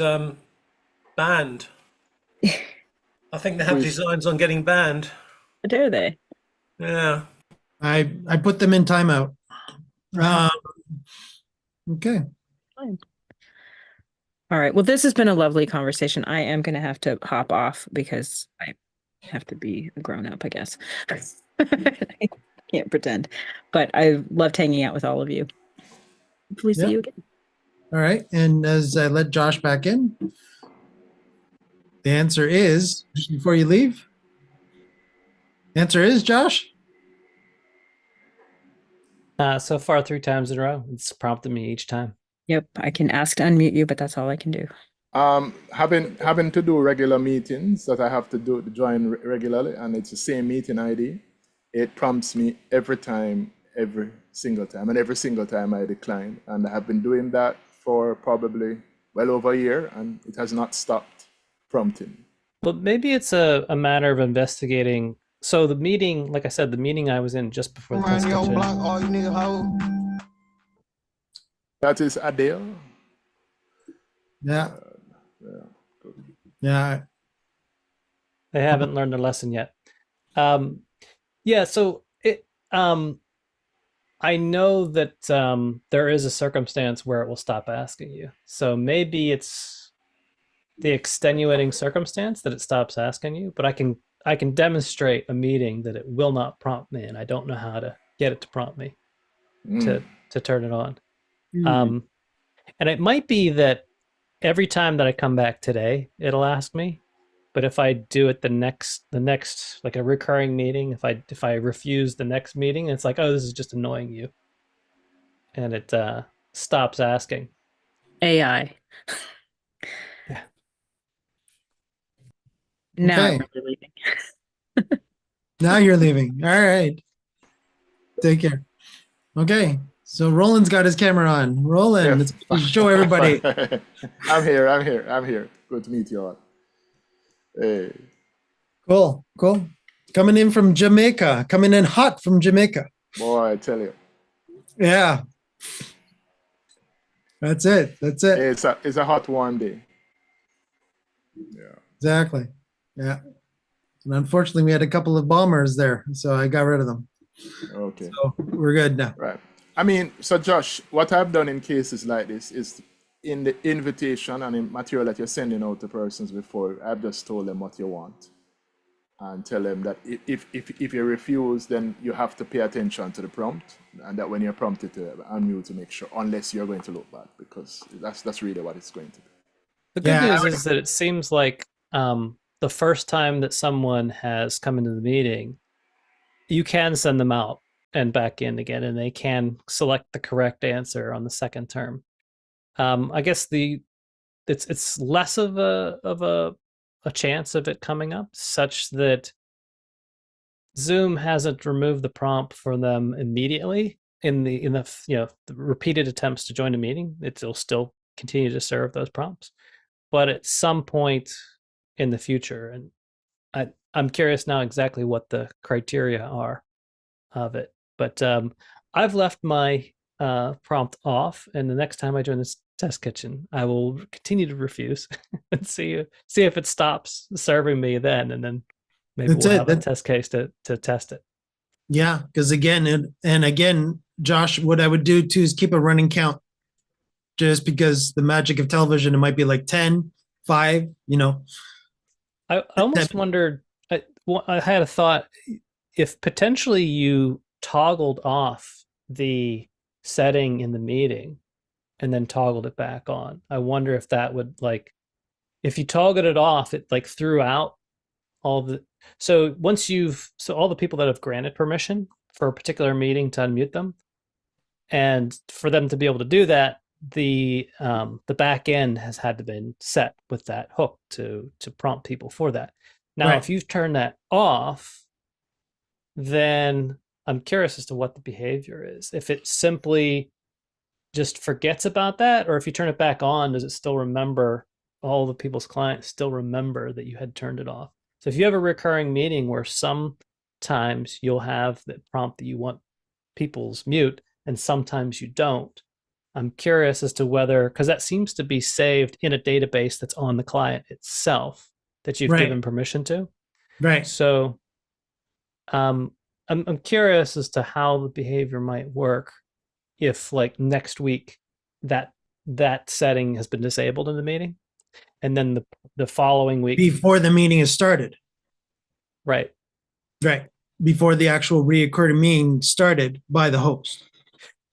banned. I think they have designs on getting banned. How dare they? Yeah. I put them in timeout. Okay. Fine. All right. Well, this has been a lovely conversation. I am going to have to hop off because I have to be a grown up, I guess. I can't pretend, but I loved hanging out with all of you. Hopefully see you again. All right. And as I let Josh back in, the answer is, just before you leave, the answer is, Josh? So far 3 times in a row, it's prompted me each time. Yep. I can ask to unmute you, but that's all I can do. Having to do regular meetings that I have to join regularly, and it's the same meeting ID. It prompts me every single time, and every single time I decline. And I have been doing that for probably well over a year, and it has not stopped prompting. But maybe it's a matter of investigating. So the meeting, like I said, the meeting I was in just before the test kitchen. That is Adele. Yeah. Yeah. They haven't learned their lesson yet. Yeah, so I know that there is a circumstance where it will stop asking you. So maybe it's the extenuating circumstance that it stops asking you, but I can demonstrate a meeting that it will not prompt me, and I don't know how to get it to prompt me to turn it on. And it might be that every time that I come back today, it'll ask me. But if I do it the next like a recurring meeting, if I refuse the next meeting, it's like, oh, this is just annoying you, and it stops asking. AI. Yeah. Now Okay. I'm really leaving. Now you're leaving. All right. Take care. Okay. So Roland's got his camera on. Roland, let's show everybody. I'm here. Good to meet you all. Hey. Cool. Coming in from Jamaica. Coming in hot from Jamaica. Boy, I tell you. Yeah. That's it. It's a hot, warm day. Yeah. Exactly. Yeah. And unfortunately, we had a couple of bombers there, so I got rid of them. Okay. So we're good now. Right. I mean, so Josh, what I've done in cases like this is in the invitation and in material that you're sending out to persons before, I've just told them what you want and tell them that if you refuse, then you have to pay attention to the prompt, and that when you're prompted to unmute to make sure, unless you're going to look bad, because that's really what it's going to be. The good news is that it seems like the first time that someone has come into the meeting, you can send them out and back in again, and they can select the correct answer on the second term. I guess it's less of a chance of it coming up, such that Zoom hasn't removed the prompt for them immediately in the the repeated attempts to join a meeting. It'll still continue to serve those prompts, but at some point in the future, and I'm curious now exactly what the criteria are of it. But I've left my prompt off, and the next time I join this test kitchen, I will continue to refuse and see if it stops serving me then, and then maybe we'll have a test case to test it. Yeah, because again, Josh, what I would do too is keep a running count, just because the magic of television, it might be like 10, 5, I almost wondered, I had a thought, if potentially you toggled off the setting in the meeting and then toggled it back on. I wonder if that would, like, if you toggled it off, it like threw out all the, so all the people that have granted permission for a particular meeting to unmute them, and for them to be able to do that, the back end has had to been set with that hook to prompt people for that. Now, if you've turned that off, then I'm curious as to what the behavior is. If it simply just forgets about that, or if you turn it back on, does it still remember, all the people's clients still remember that you had turned it off? So if you have a recurring meeting where sometimes you'll have the prompt that you want people's mute and sometimes you don't, I'm curious as to whether, because that seems to be saved in a database that's on the client itself that you've given permission to. Right. So I'm curious as to how the behavior might work if, like, next week that setting has been disabled in the meeting, and then the following week before the meeting is started. Right. Before the actual recorded meeting started by the host.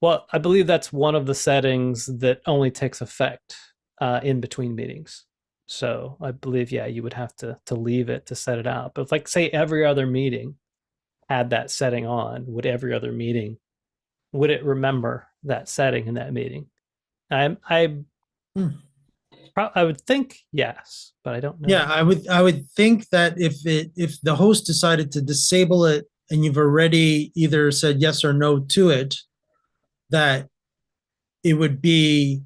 Well, I believe that's one of the settings that only takes effect in between meetings. So I believe, you would have to leave it to set it out. But if, like, say every other meeting had that setting on, would every other meeting, would it remember that setting in that meeting? I would think yes, but I don't know. Yeah, I would think that if the host decided to disable it and you've already either said yes or no to it, that it would be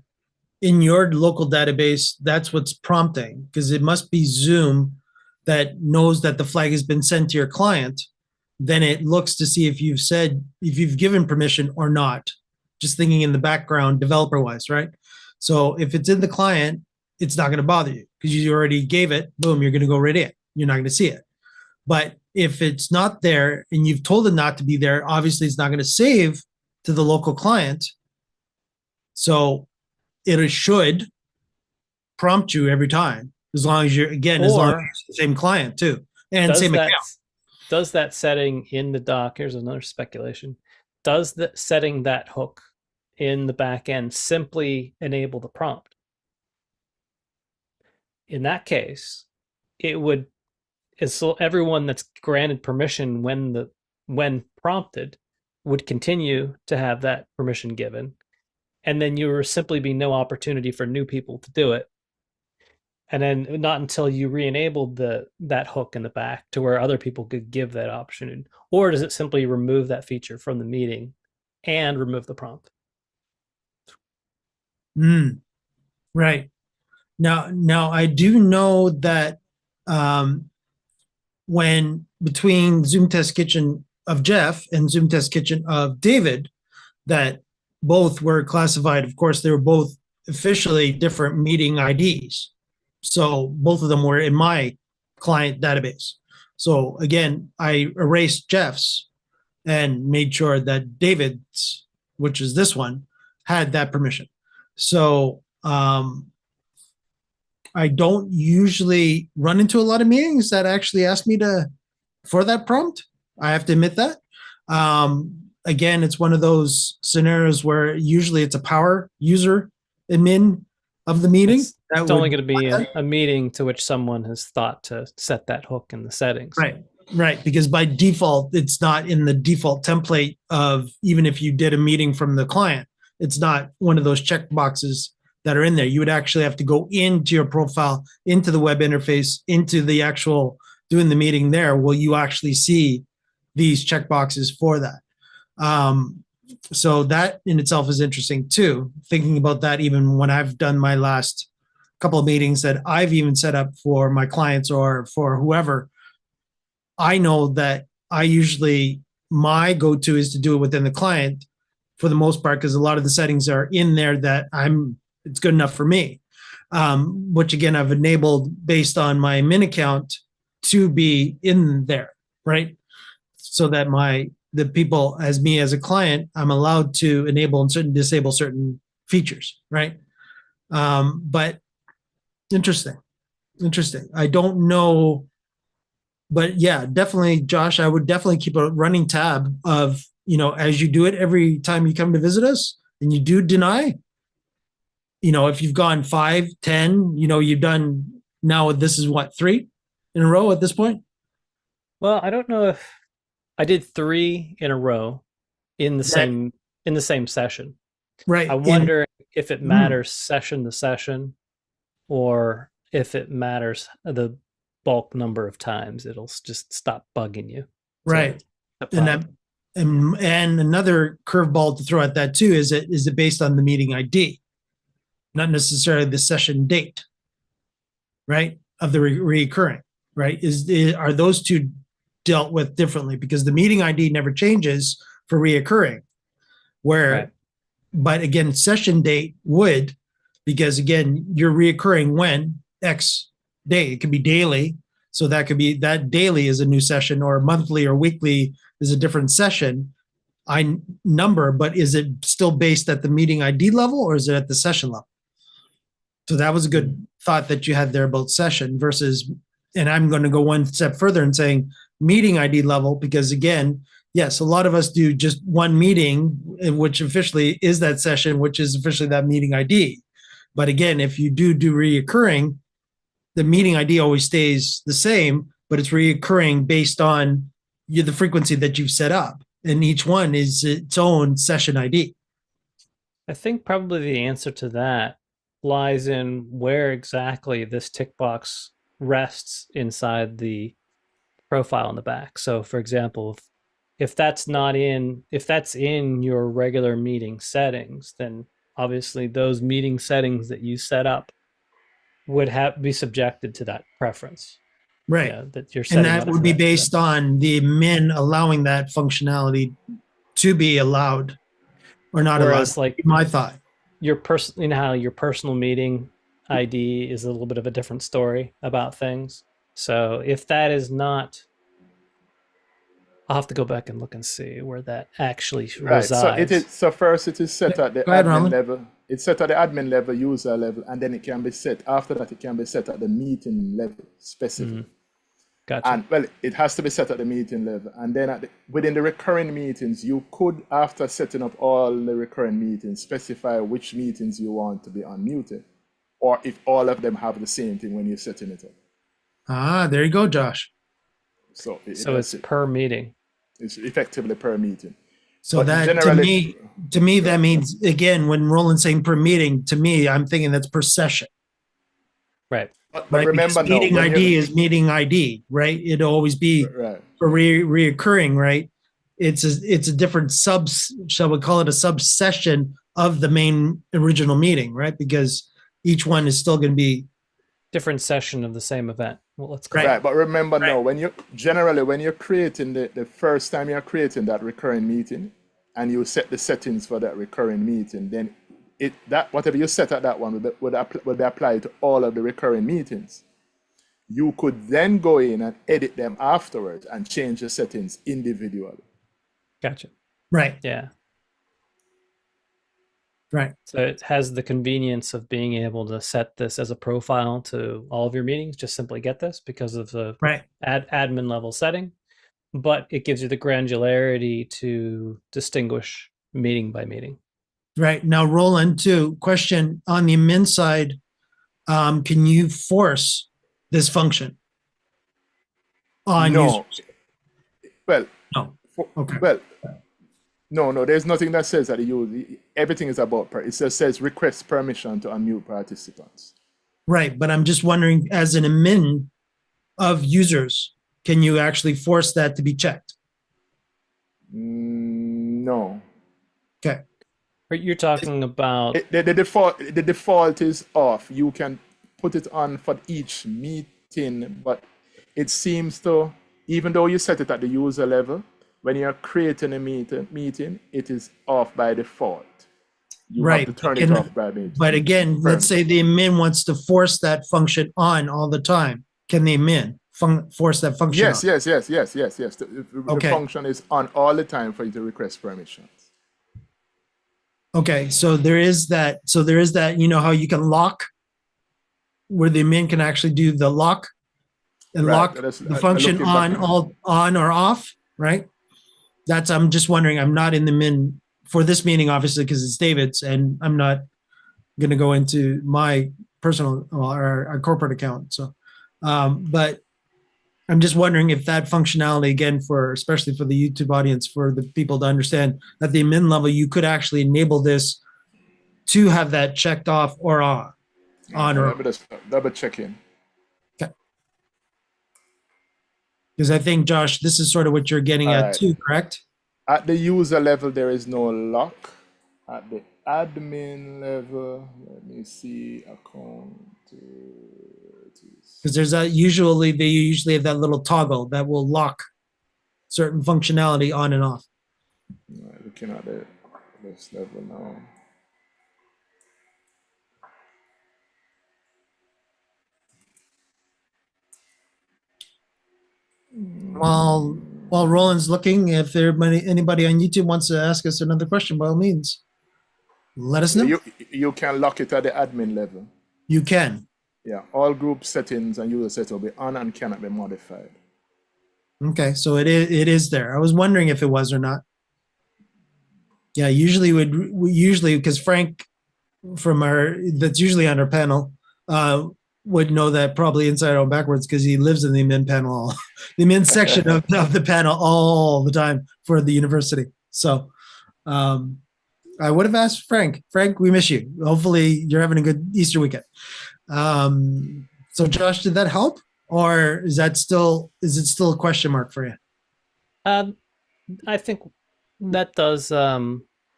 in your local database. That's what's prompting, because it must be Zoom that knows that the flag has been sent to your client. Then it looks to see if you've given permission or not, just thinking in the background developer wise, right? So if it's in the client, it's not going to bother you because you already gave it. Boom, you're going to go right in. you're not going to see it. But if it's not there and you've told it not to be there, obviously it's not going to save to the local client. So it should prompt you every time, as long as you're, again, as long as it's the same client too, and same account. Does that setting in the doc, here's another speculation, does that setting that hook in the back end simply enable the prompt? In that case, it would, so everyone that's granted permission when prompted would continue to have that permission given, and then you would simply be no opportunity for new people to do it. And then not until you re-enabled that hook in the back to where other people could give that option. Or does it simply remove that feature from the meeting and remove the prompt? Right. Now I do know that when between Zoom Test Kitchen of Jeff and Zoom Test Kitchen of David, that both were classified. Of course, they were both officially different meeting IDs. So both of them were in my client database. So again, I erased Jeff's and made sure that David's, which is this one, had that permission. So I don't usually run into a lot of meetings that actually ask me for that prompt. I have to admit that. Again, it's one of those scenarios where usually it's a power user admin of the meeting. It's only going to be a meeting to which someone has thought to set that hook in the settings. Right. Because by default, it's not in the default template of, even if you did a meeting from the client, it's not one of those check boxes that are in there. You would actually have to go into your profile, into the web interface, into the actual doing the meeting there. Will you actually see these check boxes for that? So that in itself is interesting too. Thinking about that, even when I've done my last couple of meetings that I've even set up for my clients or for whoever, I know that my go-to is to do it within the client for the most part, because a lot of the settings are in there that it's good enough for me. Which again, I've enabled based on my min account to be in there, right? So that the people as me as a client, I'm allowed to enable and disable certain features, right? But interesting. I don't know, but yeah, definitely, Josh, I would definitely keep a running tab of, as you do it every time you come to visit us and you do deny, if you've gone 5, 10, you've done now, this is what, 3 in a row at this point? Well, I don't know if I did 3 in a row in the same session. Right. I wonder if it matters session to session, or if it matters the bulk number of times it'll just stop bugging you. Right. And another curveball to throw at that too is it based on the meeting ID, not necessarily the session date, right? Of the recurring, right? Are those two dealt with differently? Because the meeting ID never changes for reoccurring, but again, session date would, because again, you're reoccurring when X day. It could be daily, so that could be that daily is a new session, or monthly or weekly is a different session number. But is it still based at the meeting ID level, or is it at the session level? So that was a good thought that you had there about session versus, and I'm going to go one step further and saying meeting ID level, because again, yes, a lot of us do just one meeting, which officially is that session, which is officially that meeting ID. But again, if you do reoccurring, the meeting ID always stays the same, but it's reoccurring based on the frequency that you've set up. And each one is its own session ID. I think probably the answer to that lies in where exactly this tick box rests inside the profile in the back. So for example, if that's in your regular meeting settings, then obviously those meeting settings that you set up would be subjected to that preference. Right. That you're setting and that would be based on the min allowing that functionality to be allowed or not allowed. Like my thought. How your personal meeting ID is a little bit of a different story about things. So if that is not, I'll have to go back and look and see where that actually Right. So it resides. is. So first, it is set at the Go ahead, admin Roland. level. It's set at the admin level, user level, and then it can be set. After that, it can be set at the meeting level specifically. Gotcha. And well, it has to be set at the meeting level, and then within the recurring meetings, you could, after setting up all the recurring meetings, specify which meetings you want to be unmuted, or if all of them have the same thing when you're setting it up. Ah, there you go, Josh. So it's per meeting. It's effectively per meeting. So But that generally- to me, that means, again, when Roland's saying per meeting, to me, I'm thinking that's per session. Right. But Right? remember, Because now, meeting when ID you're- is meeting ID, right? It'll always be right. for reoccurring, right? It's a different shall we call it a subsession of the main original meeting, right? Because each one is still going to be Different session of the same event. Well, let's call Right, but remember Right. now, when you're creating the first time you're creating that recurring meeting, and you set the settings for that recurring meeting, then whatever you set at that one would be applied to all of the recurring meetings. You could then go in and edit them afterwards and change the settings individually. Gotcha. right, Yeah. right. So it has the convenience of being able to set this as a profile to all of your meetings. Just simply get this because of the Right. admin level setting, but it gives you the granularity to distinguish meeting by meeting. Right. Now, Roland, too, question on the admin side, can you force this function on No. users? Well, No. Okay. Well, no, there's nothing that says that everything is about it just says request permission to unmute participants. Right. But I'm just wondering, as an admin of users, can you actually force that to be checked? No. Okay. You're talking about The default is off. You can put it on for each meeting, but it seems to, even though you set it at the user level, when you're creating a meeting, it is off by default. You Right. have to turn it off by default. But again, let's say the admin wants to force that function on all the time. Can the admin force that function Yes. on? The Okay. function is on all the time for you to request permissions. Okay, so there is that. You know how you can lock, where the admin can actually do the lock and Right, lock that's- the I function looked it back on or off, right? I'm just wondering. I'm not in the min for this meeting, obviously, because it's David's, and I'm not going to go into my personal or our corporate account. So, but I'm just wondering if that functionality, again, especially for the YouTube audience, for the people to understand at the admin level, you could actually enable this to have that checked off or on or Let me just double check in. because I think, Josh, this is sort of what you're getting at Alright. too, correct? At the user level, there is no lock. At the admin level, let me see, account. Because they usually have that little toggle that will lock certain functionality on and off. Looking at this level now. While Roland's looking, if anybody on YouTube wants to ask us another question, by all means, let us know. You can lock it at the admin level. You can. Yeah, all group settings and user settings will be on and cannot be modified. Okay, so it is there. I was wondering if it was or not. Yeah, usually because Frank that's usually on our panel would know that probably inside out backwards because he lives in the admin panel, the admin section of the panel all the time for the university. So I would have asked Frank. Frank, we miss you. Hopefully you're having a good Easter weekend. So Josh, did that help? Or is it still a question mark for you? I think that does.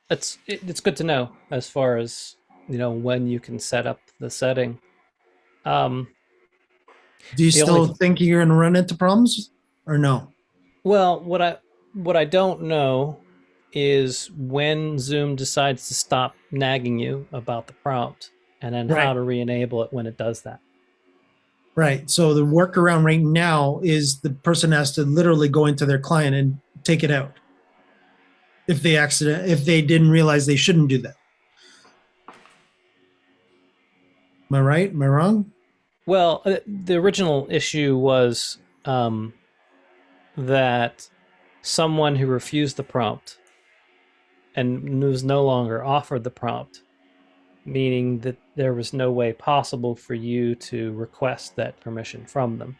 It's good to know as far as when you can set up the setting. Do you still think you're gonna run into problems or no? Well, what I don't know is when Zoom decides to stop nagging you about the prompt, and then how to re-enable it when it does that. Right. So the workaround right now is the person has to literally go into their client and take it out. If they didn't realize they shouldn't do that. Am I right? Am I wrong? Well, the original issue was that someone who refused the prompt and was no longer offered the prompt, meaning that there was no way possible for you to request that permission from them.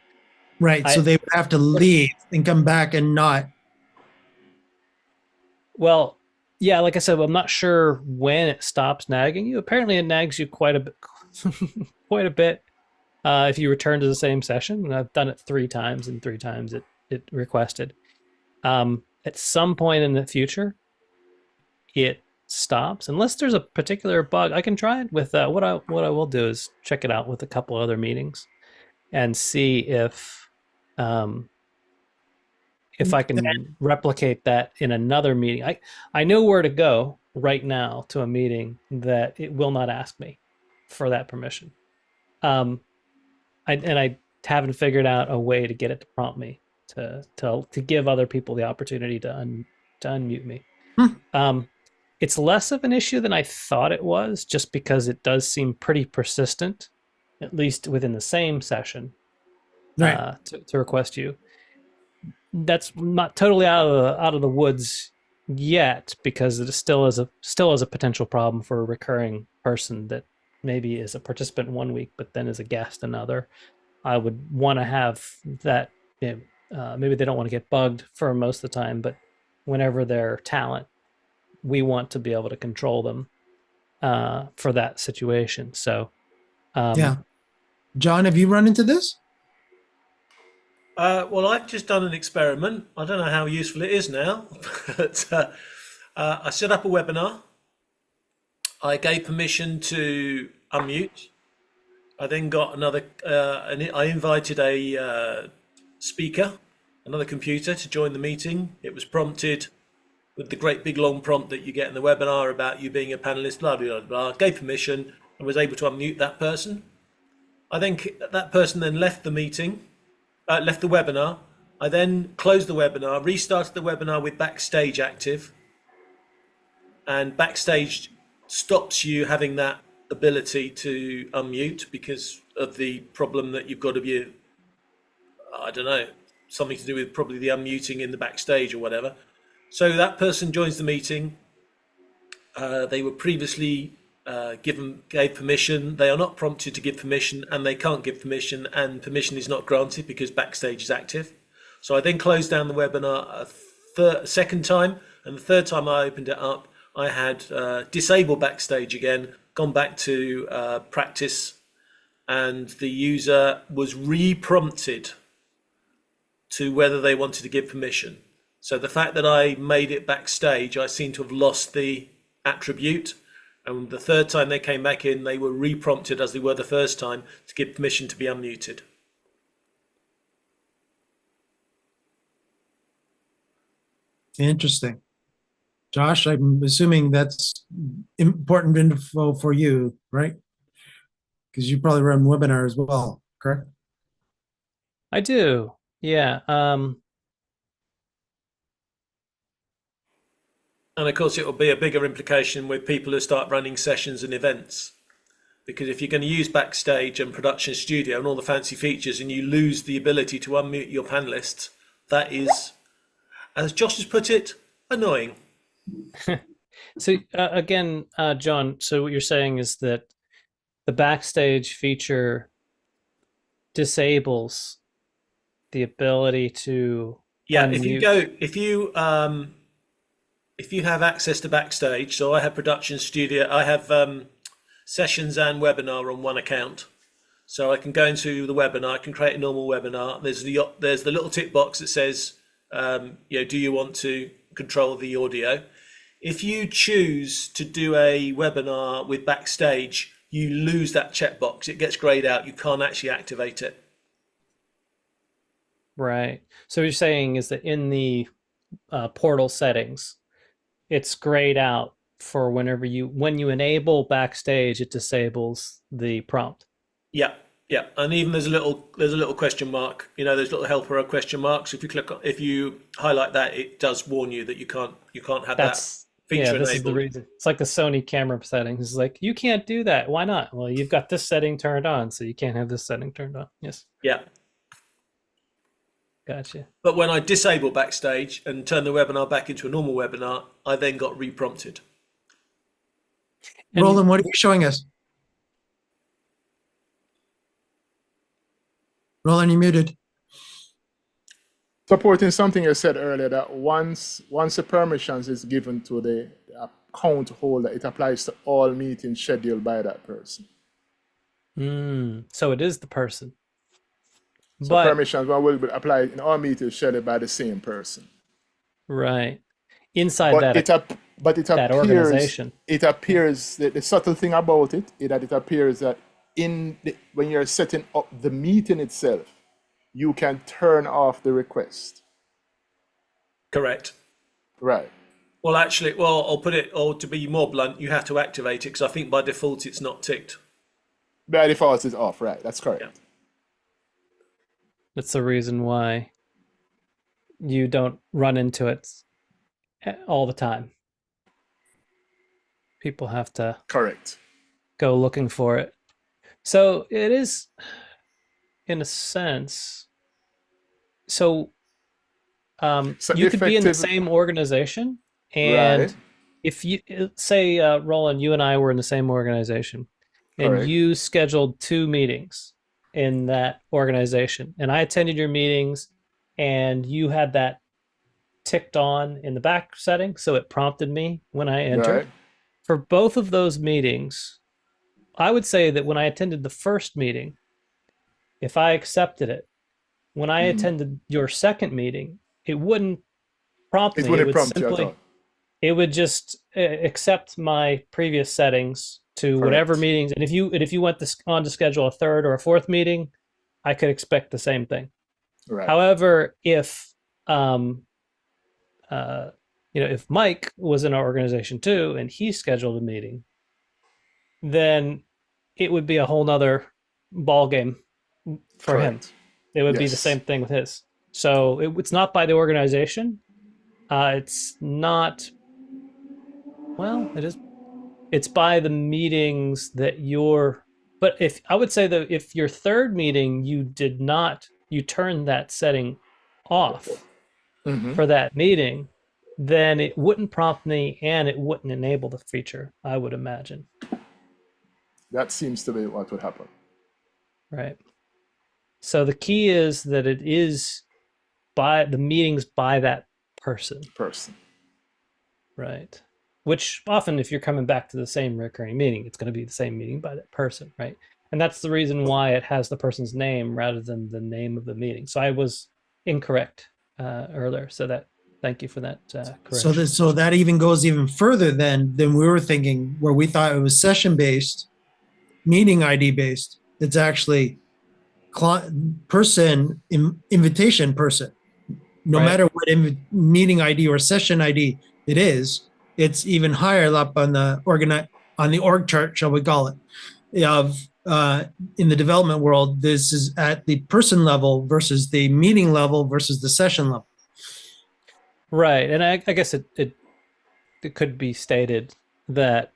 Right. So they would have to leave and come back and not. Well, yeah, like I said, I'm not sure when it stops nagging you. Apparently, it nags you quite a bit, quite a bit. If you return to the same session, and I've done it 3 times, and 3 times it requested. At some point in the future, it stops unless there's a particular bug. I can try it with what I will do is check it out with a couple other meetings and see if I can replicate that in another meeting. I know where to go right now to a meeting that it will not ask me for that permission. I haven't figured out a way to get it to prompt me to give other people the opportunity to unmute me. It's less of an issue than I thought it was, just because it does seem pretty persistent, at least within the same session, Right. to request you. That's not totally out of the woods yet, because it still is a potential problem for a recurring person that maybe is a participant 1 week but then is a guest another. I would want to have that. Maybe they don't want to get bugged for most of the time, but whenever they're talent, we want to be able to control them for that situation. So, Yeah. John, have you run into this? Well, I've just done an experiment. I don't know how useful it is now, but I set up a webinar. I gave permission to unmute. I then got another, I invited a speaker, another computer, to join the meeting. It was prompted with the great big long prompt that you get in the webinar about you being a panelist, blah, blah, blah, blah. Gave permission and was able to unmute that person. I think that person then left the meeting, left the webinar. I then closed the webinar, restarted the webinar with Backstage active. And Backstage stops you having that ability to unmute because of the problem that you've got to be, I don't know, something to do with probably the unmuting in the Backstage or whatever. So that person joins the meeting. They were previously gave permission. They are not prompted to give permission, and they can't give permission, and permission is not granted because Backstage is active. So I then closed down the webinar a second time, and the third time I opened it up, I had disabled Backstage again, gone back to practice, and the user was re-prompted to whether they wanted to give permission. So the fact that I made it Backstage, I seem to have lost the attribute. And the third time they came back in, they were re-prompted as they were the first time to give permission to be unmuted. Interesting. Josh, I'm assuming that's important info for you, right? Because you probably run webinar as well, correct? I do. Yeah. And of course, it will be a bigger implication with people who start running sessions and events. Because if you're going to use Backstage and Production Studio and all the fancy features and you lose the ability to unmute your panelists, that is, as Josh has put it, annoying. So again, John, so what you're saying is that the Backstage feature disables the ability to unmute. If you have access to Backstage, so I have Production Studio, I have sessions and webinar on one account. So I can go into the webinar, I can create a normal webinar. There's the little tick box that says, do you want to control the audio? If you choose to do a webinar with Backstage, you lose that checkbox. It gets grayed out. You can't actually activate it. Right. So what you're saying is that in the portal settings, it's grayed out for when you enable Backstage, it disables the prompt. Yeah. Yeah, and even there's a little question mark. You know, there's little helper question marks. If you highlight that, it does warn you that you can't have That's that feature this is the enabled. reason. It's like the Sony camera settings. It's like you can't do that. Why not? Well, you've got this setting turned on, so you can't have this setting turned on. Yes. Yeah. Gotcha. But when I disable Backstage and turn the webinar back into a normal webinar, I then got reprompted. And- Roland, what are you showing us? Roland, you muted. Supporting something you said earlier, that once the permissions is given to the account holder, it applies to all meetings scheduled by that person. So it is the person. So But permissions will be applied in all meetings scheduled by the same person. right. Inside that organization. It appears that the subtle thing about it is that it appears that when you're setting up the meeting itself, you can turn off the request. Correct. Right. Well, actually, I'll put it, or to be more blunt, you have to activate it because I think by default it's not ticked. By default it's off, right? That's correct. Yeah. That's the reason why you don't run into it all the time. People have to Correct. go looking for it. So it is, in a sense, so you could be in the same organization, and Right. if you say, Roland, you and I were in the same organization, and Correct. you scheduled 2 meetings in that organization, and I attended your meetings, and you had that ticked on in the back setting, so it prompted me when I entered. Right. For both of those meetings, I would say that when I attended the first meeting, if I accepted it, when I attended your second meeting, it wouldn't prompt me. It wouldn't would prompt you at all. It would just accept my previous settings to whatever Correct. meetings. And if you went on to schedule a third or a fourth meeting, I could expect the same thing. Right. However, if if Mike was in our organization too and he scheduled a meeting, then it would be a whole nother ball game for him. Correct. It would be the Yes. same thing with his. So it's not by the organization. It's not. Well, it is. It's by the meetings that you're. But if I would say that if your third meeting you turned that setting off for that meeting, then it wouldn't prompt me and it wouldn't enable the feature, I would imagine. That seems to be what would happen. Right. So the key is that it is by the meetings by that person. Right. Which often, if you're coming back to the same recurring meeting, it's going to be the same meeting by that person, right? And that's the reason why it has the person's name rather than the name of the meeting. So I was incorrect earlier. So thank you for that correction. So that even goes even further than we were thinking, where we thought it was session based, meeting ID based. It's actually invitation person. No Right. matter what meeting ID or session ID it is, it's even higher up on the org chart, shall we call it, in the development world. This is at the person level versus the meeting level versus the session level. Right. And I guess it could be stated that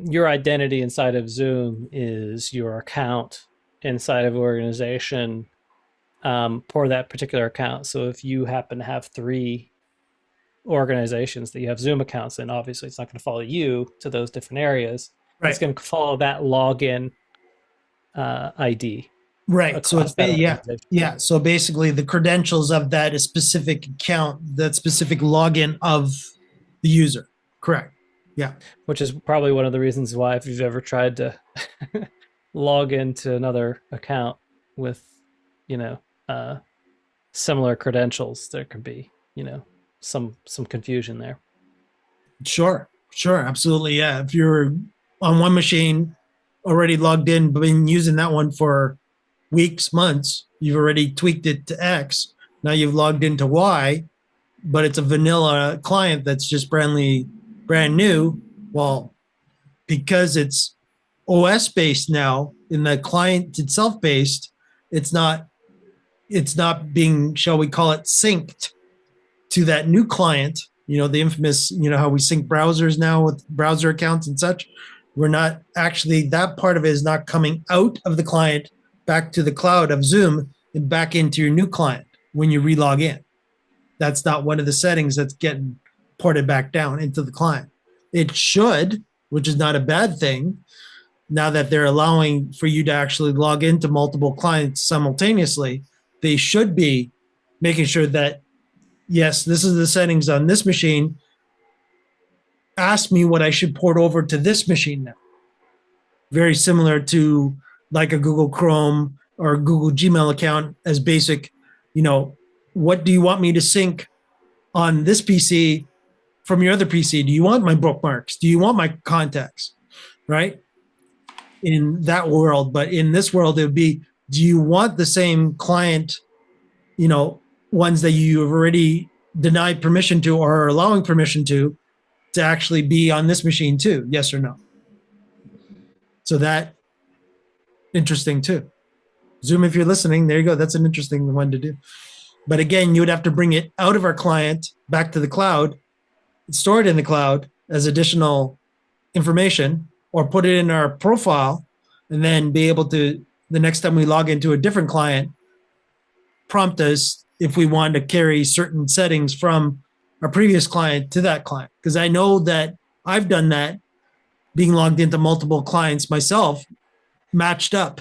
your identity inside of Zoom is your account inside of an organization for that particular account. So if you happen to have 3 organizations that you have Zoom accounts in, obviously it's not going to follow you to those different areas. Right. It's going to follow that login ID. Right. So it's across that yeah. organization. Yeah. So basically the credentials of that specific account, that specific login of the user. Correct. Yeah. Which is probably one of the reasons why, if you've ever tried to log into another account with, similar credentials, there could be, some confusion there. Sure. Absolutely. Yeah. If you're on one machine already logged in, but been using that one for weeks, months, you've already tweaked it to X. Now you've logged into Y, but it's a vanilla client that's just brand new. Well, because it's OS based now, in the client itself based, it's not being, shall we call it, synced to that new client. The infamous, how we sync browsers now with browser accounts and such. We're not actually, that part of it is not coming out of the client back to the cloud of Zoom and back into your new client when you relog in. That's not one of the settings that's getting ported back down into the client. It should, which is not a bad thing, now that they're allowing for you to actually log into multiple clients simultaneously. They should be making sure that, yes, this is the settings on this machine. Ask me what I should port over to this machine now. Very similar to like a Google Chrome or Google Gmail account as basic, what do you want me to sync on this PC from your other PC? Do you want my bookmarks? Do you want my contacts? Right? In that world. But in this world, it would be, do you want the same client, ones that you have already denied permission to or are allowing permission to actually be on this machine too? Yes or no? So that, interesting too. Zoom, if you're listening, there you go. That's an interesting one to do. But again, you would have to bring it out of our client back to the cloud, store it in the cloud as additional information, or put it in our profile, and then be able to, the next time we log into a different client, prompt us if we want to carry certain settings from our previous client to that client. Because I know that I've done that, being logged into multiple clients myself, matched up,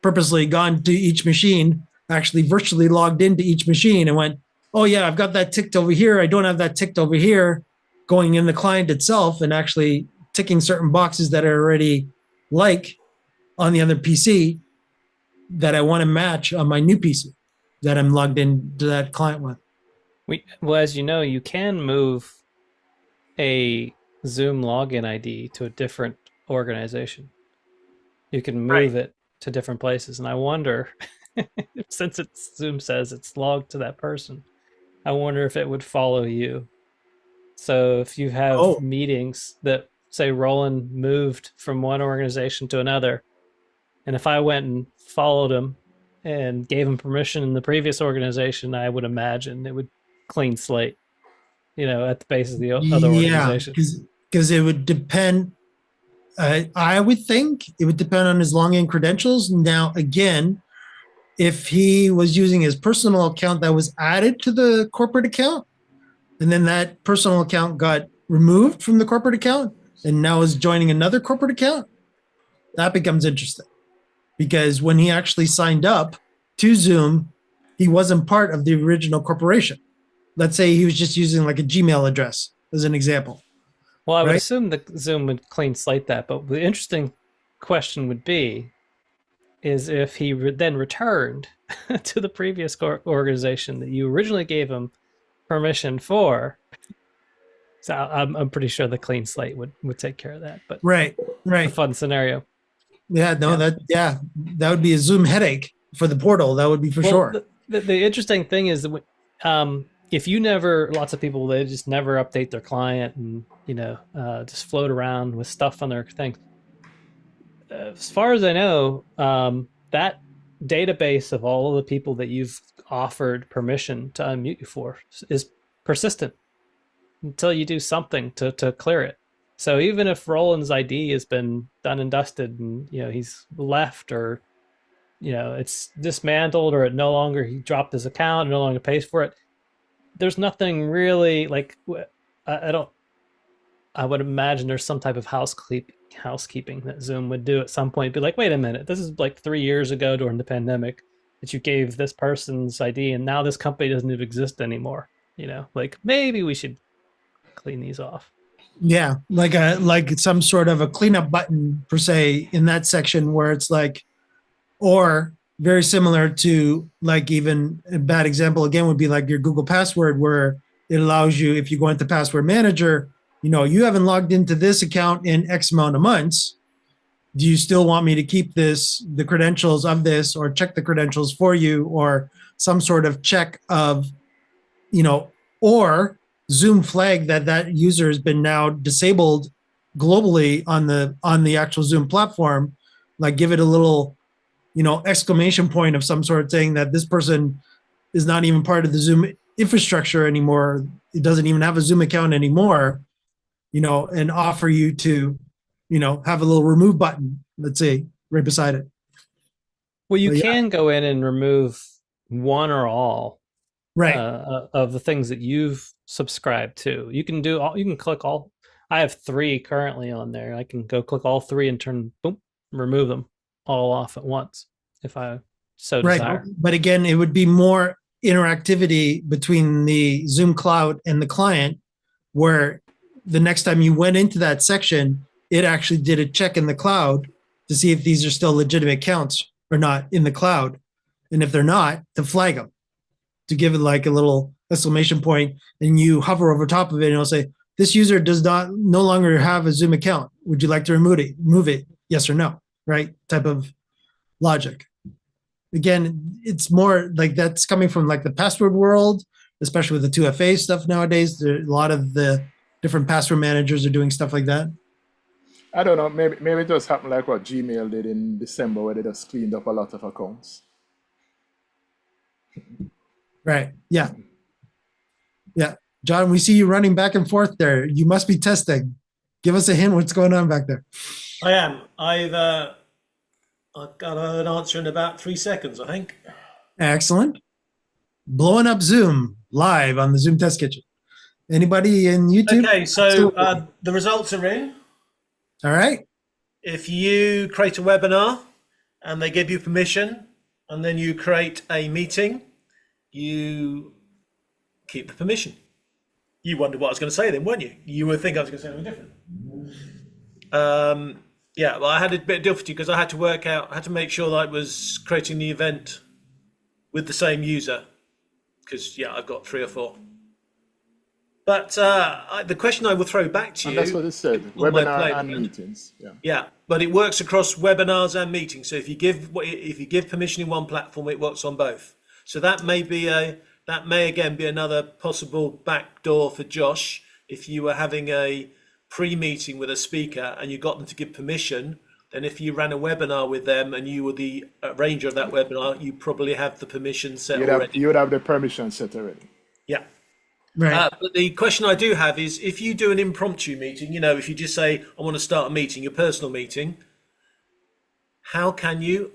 purposely gone to each machine, actually virtually logged into each machine and went, oh yeah, I've got that ticked over here. I don't have that ticked over here, going in the client itself and actually ticking certain boxes that are already like on the other PC that I want to match on my new PC that I'm logged into that client with. Well, as you know, you can move a Zoom login ID to a different organization. You can move it to different places. And I wonder, since Zoom says it's logged to that person, I wonder if it would follow you. So if you have meetings that say Roland moved from one organization to another, and if I went and followed him and gave him permission in the previous organization, I would imagine it would clean slate, at the base of the other organization. Because it would depend. I would think it would depend on his login credentials. Now, again, if he was using his personal account that was added to the corporate account, and then that personal account got removed from the corporate account and now is joining another corporate account, that becomes interesting. Because when he actually signed up to Zoom, he wasn't part of the original corporation. Let's say he was just using like a Gmail address as an example. Well, I would assume that Zoom would clean slate that, but the interesting question would be, is if he then returned to the previous organization that you originally gave him permission for. So I'm pretty sure the clean slate would take care of that. But right, a fun scenario. Yeah, no, that would be a Zoom headache for the portal. That would be for sure. The interesting thing is that if you lots of people, they just never update their client and just float around with stuff on their thing. As far as I know, that database of all of the people that you've offered permission to unmute you for is persistent until you do something to clear it. So even if Roland's ID has been done and dusted and he's left, or it's dismantled, or he dropped his account and no longer pays for it, there's nothing really like I would imagine there's some type of housekeeping that Zoom would do at some point. Be like, wait a minute, this is like 3 years ago during the pandemic that you gave this person's ID, and now this company doesn't even exist anymore. Like maybe we should clean these off. Yeah, like some sort of a cleanup button per se in that section where it's like, or very similar to like, even a bad example again would be like your Google password, where it allows you, if you go into Password Manager, you haven't logged into this account in X amount of months. Do you still want me to keep the credentials of this, or check the credentials for you, or some sort of check of, or Zoom flag that user has been now disabled globally on the actual Zoom platform, like give it a little, exclamation point of some sort saying that this person is not even part of the Zoom infrastructure anymore. It doesn't even have a Zoom account anymore, and offer you to, have a little remove button, let's say, right beside it. Well, you But yeah. can go in and remove one or all Right. of the things that you've subscribed to. You can do all. You can click all. I have 3 currently on there. I can go click all 3 and remove them all off at once if I so desire. Right. But again, it would be more interactivity between the Zoom cloud and the client, where the next time you went into that section, it actually did a check in the cloud to see if these are still legitimate accounts or not in the cloud. And if they're not, to flag them, to give it like a little exclamation point, and you hover over top of it and it'll say, this user does no longer have a Zoom account. Would you like to remove it? Yes or no, right? Type of logic. Again, it's more like that's coming from like the password world, especially with the 2FA stuff nowadays. A lot of the different password managers are doing stuff like that. I don't know. Maybe it just happened like what Gmail did in December, where they just cleaned up a lot of accounts. Right. Yeah. Yeah. John, we see you running back and forth there. You must be testing. Give us a hint. What's going on back there? I am. I've got an answer in about 3 seconds, I think. Excellent. Blowing up Zoom live on the Zoom Test Kitchen. Anybody in YouTube? Okay, so the results are in. All right. If you create a webinar and they give you permission, and then you create a meeting, you keep the permission. You wondered what I was going to say then, weren't you? You would think I was going to say something different. Yeah, well, I had a bit of difficulty because I had to make sure that I was creating the event with the same user, because, yeah, I've got 3 or 4. But the question I will throw back to you... And that's what it said, webinar and meetings. Yeah. Yeah, but it works across webinars and meetings. So if you give permission in one platform, it works on both. So that may again be another possible backdoor for Josh. If you were having a pre-meeting with a speaker and you got them to give permission, then if you ran a webinar with them and you were the arranger of that webinar, you probably have the permission set already. You would have the permission set already. Yeah. Right. But the question I do have is, if you do an impromptu meeting, if you just say, I want to start a meeting, your personal meeting, how can you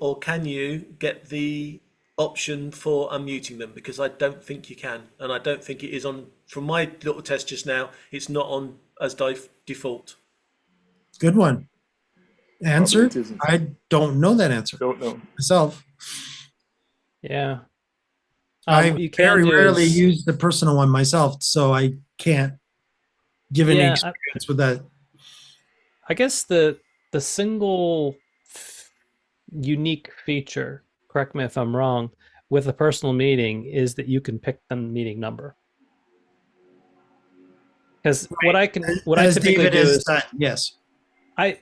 get the option for unmuting them? Because I don't think you can, and I don't think it is on, from my little test just now, it's not on as default. Good one. Answer? I don't know that answer. Don't know. Myself. Yeah. I you can very rarely is- use the personal one myself, so I can't give any experience with that. I guess the single unique feature, correct me if I'm wrong, with a personal meeting is that you can pick the meeting number. Because what I typically David do has is done, yes. What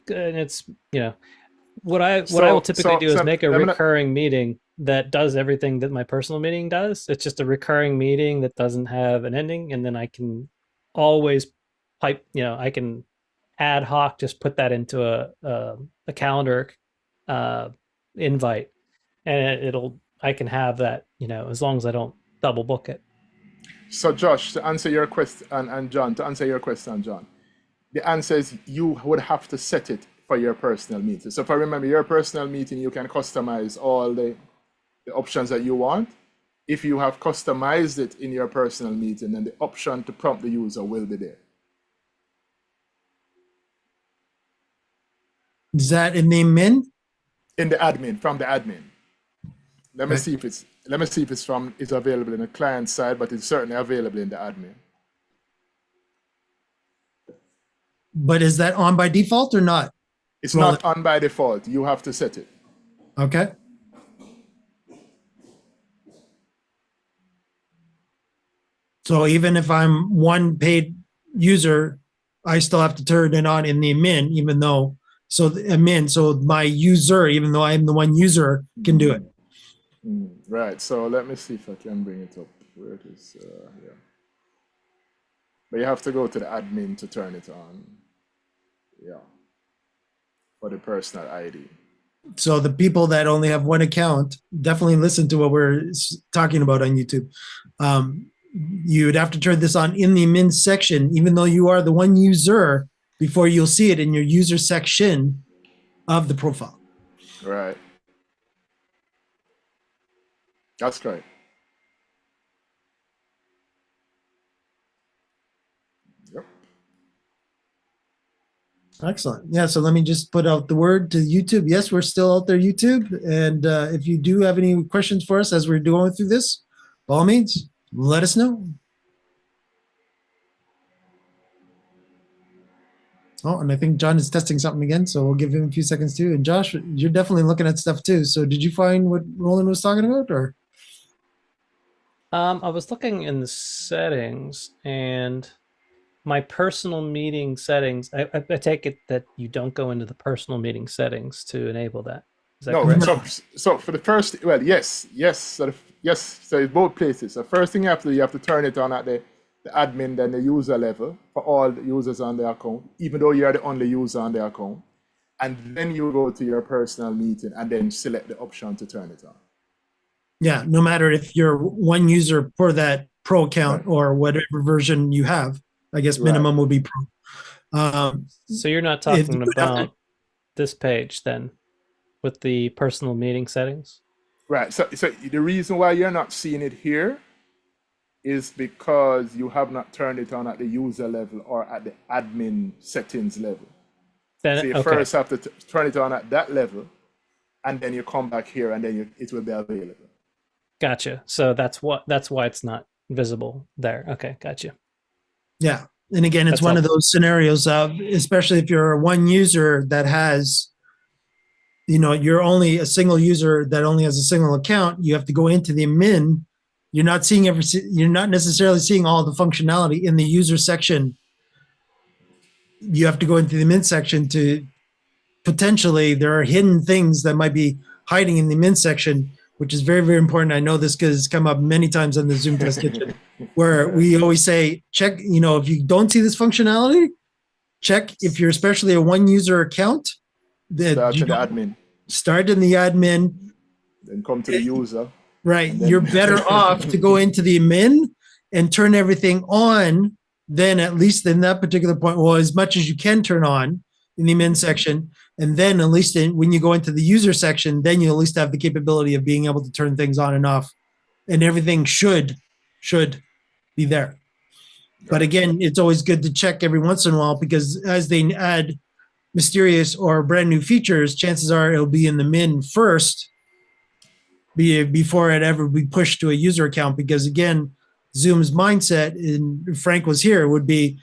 I will typically do is make a recurring meeting that does everything that my personal meeting does. It's just a recurring meeting that doesn't have an ending, and then I can always I can ad hoc just put that into a calendar invite, and I can have that, as long as I don't double book it. So Josh, to answer your question, and John, to answer your question, John, the answer is you would have to set it for your personal meeting. So if I remember your personal meeting, you can customize all the options that you want. If you have customized it in your personal meeting, then the option to prompt the user will be there. Is that in the admin? In the admin, from the admin. Let me see if it's available in the client side, but it's certainly available in the admin. But is that on by default or not? It's not on by default. You have to set it. Okay. So even if I'm one paid user, I still have to turn it on in the admin, even though, so my user, even though I'm the one user, can do it. Right. So let me see if I can bring it up where it is. Yeah. But you have to go to the admin to turn it on. Yeah. For the personal ID. So the people that only have one account definitely listen to what we're talking about on YouTube. You would have to turn this on in the admin section, even though you are the one user, before you'll see it in your user section of the profile. Right. That's great. Yep. Excellent. Yeah. So let me just put out the word to YouTube. Yes, we're still out there, YouTube. And if you do have any questions for us as we're going through this, by all means, let us know. Oh, and I think John is testing something again, so we'll give him a few seconds too. And Josh, you're definitely looking at stuff too. So did you find what Roland was talking about, or? I was looking in the settings, and my personal meeting settings. I take it that you don't go into the personal meeting settings to enable that. Is that No, correct? so for the first, well, yes. So it's both places. The first thing you have to turn it on at the admin, then the user level for all the users on the account, even though you're the only user on the account. And then you go to your personal meeting and then select the option to turn it on. Yeah, no matter if you're one user for that pro account or whatever version you have, I guess minimum would be pro. So you're not talking about this page then with the personal meeting settings? Right. So the reason why you're not seeing it here is because you have not turned it on at the user level or at the admin settings level. Then, so you first have to turn it on at that level, and then you come back here, and then it will be available. Gotcha. So that's why it's not visible there. Okay, gotcha. Yeah. And again, it's one of those scenarios of, especially if you're one user that has, you're only a single user that only has a single account, you have to go into the admin. You're not necessarily seeing all the functionality in the user section. You have to go into the admin section to potentially, there are hidden things that might be hiding in the admin section, which is very, very important. I know this because it's come up many times on the Zoom Test Kitchen, where we always say, check, if you don't see this functionality, check if you're especially a one user account. Start in the admin. Start in the admin. Then come to the user. Right. You're better off to go into the admin and turn everything on, then at least in that particular point, well, as much as you can turn on in the admin section. And then at least when you go into the user section, then you at least have the capability of being able to turn things on and off, and everything should be there. But again, it's always good to check every once in a while, because as they add mysterious or brand new features, chances are it'll be in the min first before it ever be pushed to a user account. Because again, Zoom's mindset, and Frank was here, would be,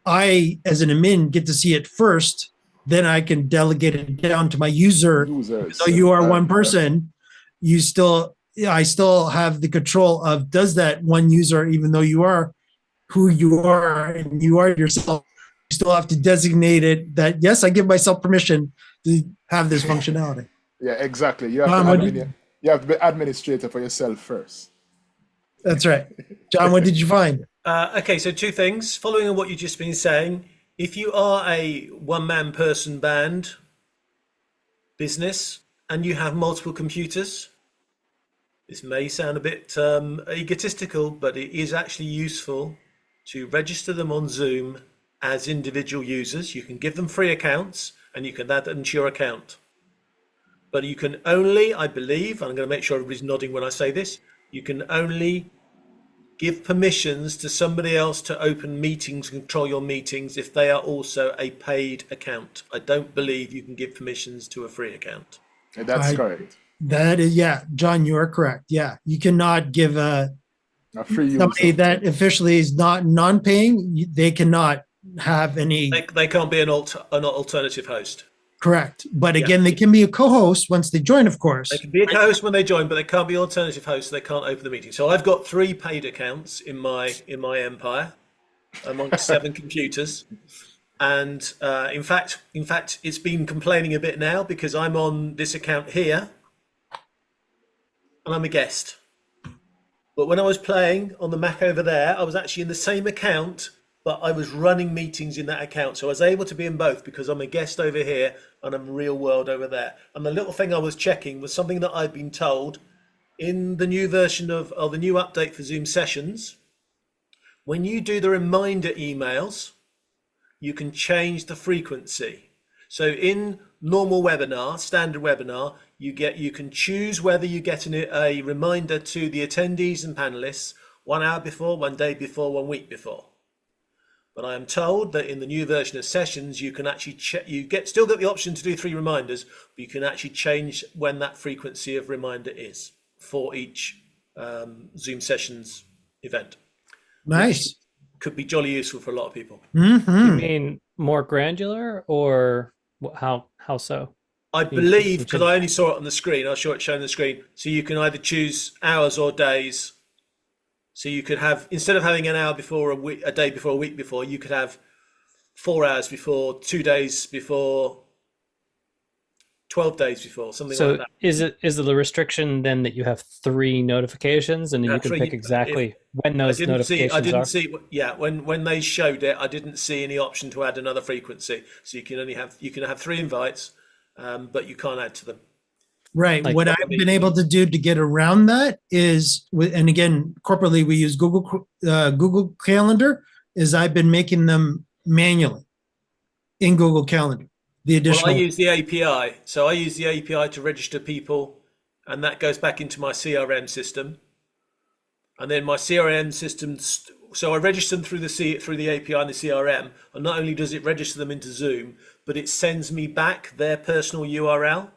I, as an admin, get to see it first, then I can delegate it down to my user. So you are one person, I still have the control of, does that one user, even though you are who you are and you are yourself, you still have to designate it that, yes, I give myself permission to have this functionality. Yeah, exactly. You have to be administrator for yourself first. That's right. John, what did you find? Okay, so two things. Following on what you've just been saying, if you are a one-man person band business and you have multiple computers, this may sound a bit egotistical, but it is actually useful to register them on Zoom as individual users. You can give them free accounts and you can add them to your account. But you can only, I believe, and I'm going to make sure everybody's nodding when I say this, you can only give permissions to somebody else to open meetings and control your meetings if they are also a paid account. I don't believe you can give permissions to a free account. That's correct. That is, yeah, John, you are correct. Yeah, you cannot give a free somebody user that officially is not non-paying. They cannot have any. They can't be an alternative host. Correct, but again, they can be a co-host once they join, of course. They can be a co-host when they join, but they can't be alternative hosts. They can't open the meeting. So I've got 3 paid accounts in my empire, amongst 7 computers, and in fact, it's been complaining a bit now because I'm on this account here, and I'm a guest. But when I was playing on the Mac over there, I was actually in the same account but I was running meetings in that account. So I was able to be in both because I'm a guest over here and I'm real world over there. And the little thing I was checking was something that I'd been told in the new version or the new update for Zoom sessions. When you do the reminder emails, you can change the frequency. So in normal webinar, standard webinar, you can choose whether you get a reminder to the attendees and panelists 1 hour before, 1 day before, 1 week before. But I am told that in the new version of sessions, you can actually still get the option to do 3 reminders, but you can actually change when that frequency of reminder is for each Zoom sessions event. Nice. Could be jolly useful for a lot of people. Mm-hmm. You mean more granular, or how so? I believe, because I only saw it on the screen, I saw it shown on the screen. So you can either choose hours or days. So you could have, instead of having an hour before a day before, a week before, you could have 4 hours before, 2 days before, 12 days before, something like that. Is it the restriction then that you have 3 notifications and then you can pick exactly when those notifications are? Yeah, when they showed it, I didn't see any option to add another frequency. So you can have 3 invites, but you can't add to them. Right. What I've been able to do to get around that is, and again, corporately we use Google Calendar, is I've been making them manually in Google Calendar. Well, I use the API. So I use the API to register people, and that goes back into my CRM system. And then my CRM system, so I register them through the API and the CRM, and not only does it register them into Zoom, but it sends me back their personal URL.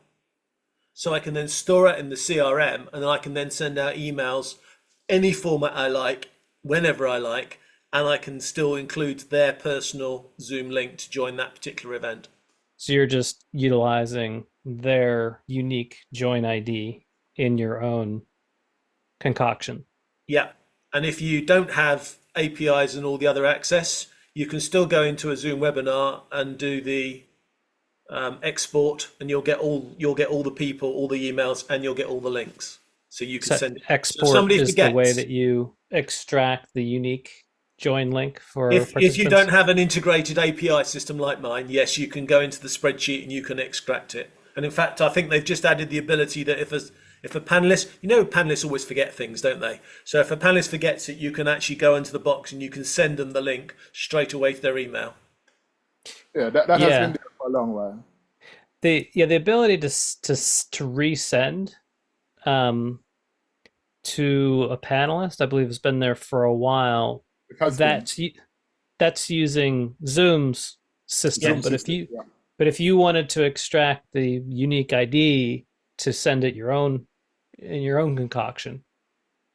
So I can then store it in the CRM, and then I can then send out emails, any format I like, whenever I like, and I can still include their personal Zoom link to join that particular event. So you're just utilizing their unique join ID in your own concoction. Yeah. And if you don't have APIs and all the other access, you can still go into a Zoom webinar and do the export, and you'll get all the people, all the emails, and you'll get all the links. So you can send export. So is the way that you extract the unique join link for if you don't have an integrated API system like mine, yes, you can go into the spreadsheet and you can extract it. And in fact, I think they've just added the ability that if a panelist, panelists always forget things, don't they? So if a panelist forgets it, you can actually go into the box and you can send them the link straight away to their email. Yeah, that has been there for a long while. The ability to resend to a panelist, I believe, has been there for a while. That's using Zoom's system, but if you wanted to extract the unique ID to send it in your own concoction,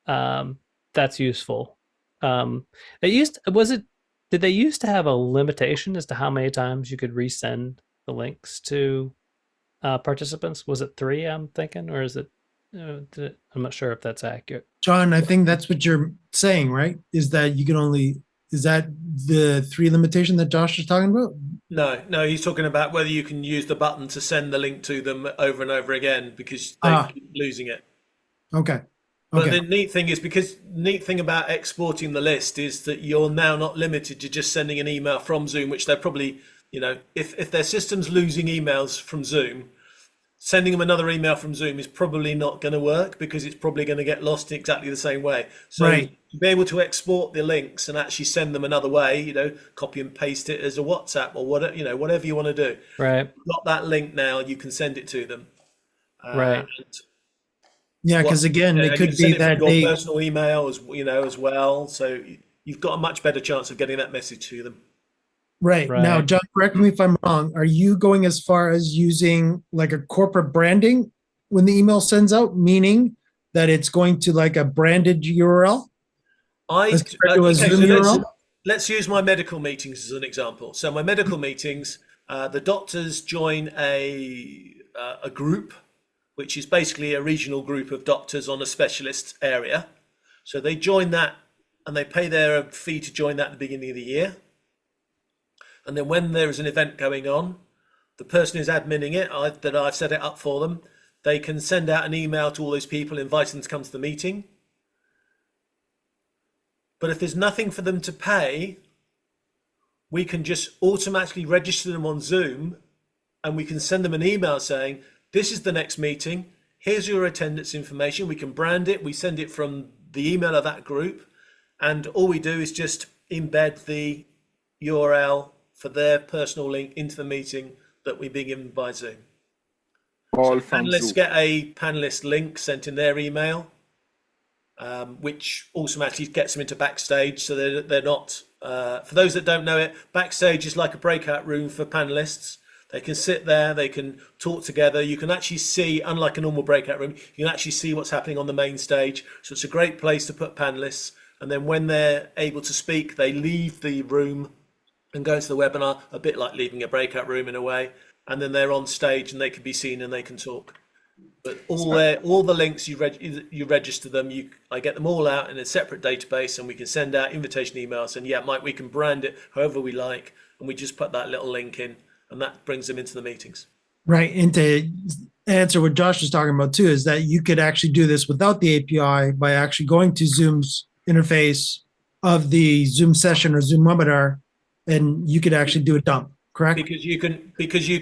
that's useful. Did they used to have a limitation as to how many times you could resend the links to participants? Was it 3? I'm thinking, or is it? I'm not sure if that's accurate. John, I think that's what you're saying, right? Is that you can only, is that the 3 limitation that Josh is talking about? No, he's talking about whether you can use the button to send the link to them over and over again because they keep losing it. Okay. But the neat thing about exporting the list is that you're now not limited to just sending an email from Zoom, which they're probably, if their system's losing emails from Zoom, sending them another email from Zoom is probably not going to work because it's probably going to get lost in exactly the same way. So to be able to export the links and actually send them another way, copy and paste it as a WhatsApp or whatever you want to do. Right. Got that link now, you can send it to them. Right. Yeah, because again, it could be that your personal email as well. So you've got a much better chance of getting that message to them. Right. Now, John, correct me if I'm wrong. Are you going as far as using like a corporate branding when the email sends out, meaning that it's going to like a branded URL? Let's use my medical meetings as an example. So my medical meetings, the doctors join a group, which is basically a regional group of doctors on a specialist area. So they join that and they pay their fee to join that at the beginning of the year. And then when there is an event going on, the person who's adminning it, that I've set it up for them, they can send out an email to all those people, inviting them to come to the meeting. But if there's nothing for them to pay, we can just automatically register them on Zoom, and we can send them an email saying, this is the next meeting, here's your attendance information. We can brand it, we send it from the email of that group, and all we do is just embed the URL for their personal link into the meeting that we've been given by Zoom. All So from panelists Zoom. get a panelist link sent in their email, which automatically gets them into Backstage. So they're not, for those that don't know it, Backstage is like a breakout room for panelists. They can sit there, they can talk together. You can actually see, unlike a normal breakout room, you can actually see what's happening on the main stage. So it's a great place to put panelists. And then when they're able to speak, they leave the room and go into the webinar, a bit like leaving a breakout room in a way. And then they're on stage and they can be seen and they can talk. But all the links you register them, I get them all out in a separate database, and we can send out invitation emails. And yeah, Mike, we can brand it however we like, and we just put that little link in, and that brings them into the meetings. Right. And to answer what Josh was talking about too, is that you could actually do this without the API by actually going to Zoom's interface of the Zoom session or Zoom webinar, and you could actually do a dump, correct? Because you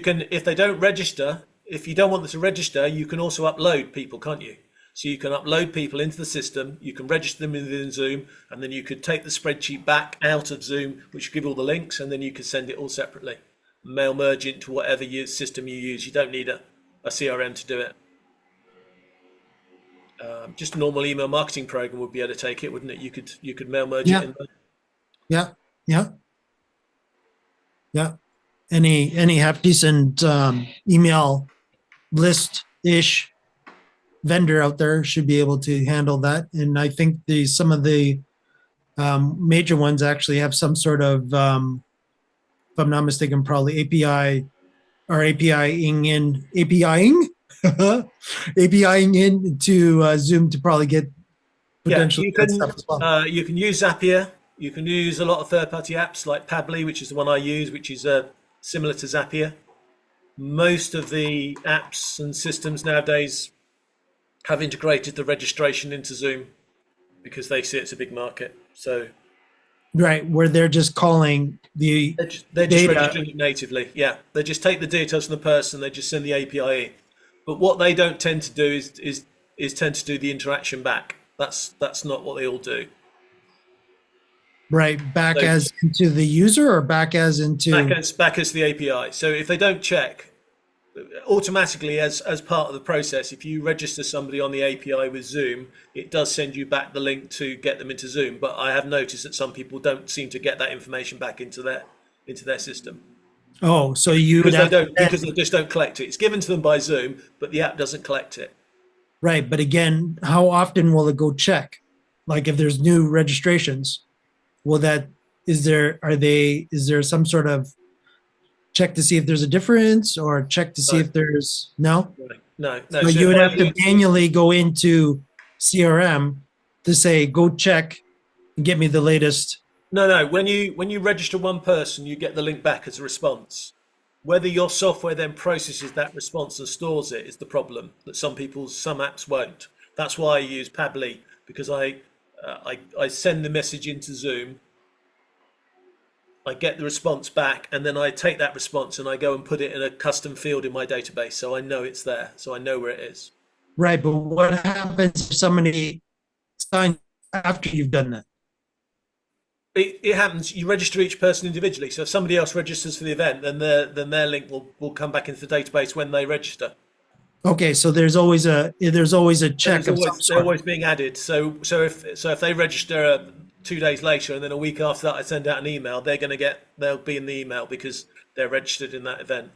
can, if they don't register, if you don't want them to register, you can also upload people, can't you? So you can upload people into the system, you can register them within Zoom, and then you could take the spreadsheet back out of Zoom, which will give all the links, and then you can send it all separately. Mail merge it to whatever system you use. You don't need a CRM to do it. Just a normal email marketing program would be able to take it, wouldn't it? You could mail merge it in there. Yeah. Any half decent email list-ish vendor out there should be able to handle that. And I think some of the major ones actually have some sort of, if I'm not mistaken, probably APIing into Zoom to probably get potentially that stuff as well. You can use Zapier. You can use a lot of third-party apps like Pabbly, which is the one I use, which is similar to Zapier. Most of the apps and systems nowadays have integrated the registration into Zoom because they see it's a big market. So, right, where they're just calling they're just registering it natively. Yeah, they just take the details from the person. They just send the API in. But what they don't tend to do is tend to do the interaction back. That's not what they all do. Right, back as into the user or back as into back as the API. So if they don't check, automatically as part of the process, if you register somebody on the API with Zoom, it does send you back the link to get them into Zoom. But I have noticed that some people don't seem to get that information back into their system. Oh, so you because they just don't collect it. It's given to them by Zoom, but the app doesn't collect it. Right, but again, how often will it go check? Like if there's new registrations, is there some sort of check to see if there's a difference or check to see if there's no? No. So you would have to manually go into CRM to say, go check and get me the latest. No. When you register one person, you get the link back as a response. Whether your software then processes that response and stores it is the problem that some apps won't. That's why I use Pabbly, because I send the message into Zoom, I get the response back, and then I take that response and I go and put it in a custom field in my database, so I know it's there, so I know where it is. Right, but what happens if somebody signs after you've done that? It happens. You register each person individually. So if somebody else registers for the event, then their link will come back into the database when they register. Okay, so there's always a check. They're always being added. So if they register 2 days later, and then a week after that I send out an email, they'll be in the email because they're registered in that event.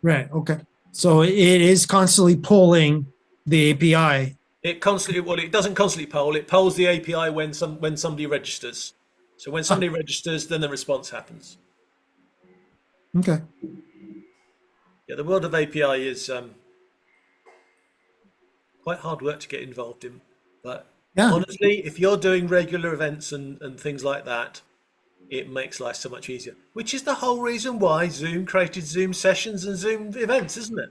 Right. Okay. So it is constantly polling the API. It doesn't constantly poll. It polls the API when somebody registers. So when somebody registers, then the response happens. Okay. Yeah, the world of API is quite hard work to get involved in. But honestly, if you're doing regular events and things like that, it makes life so much easier. Which is the whole reason why Zoom created Zoom sessions and Zoom events, isn't it?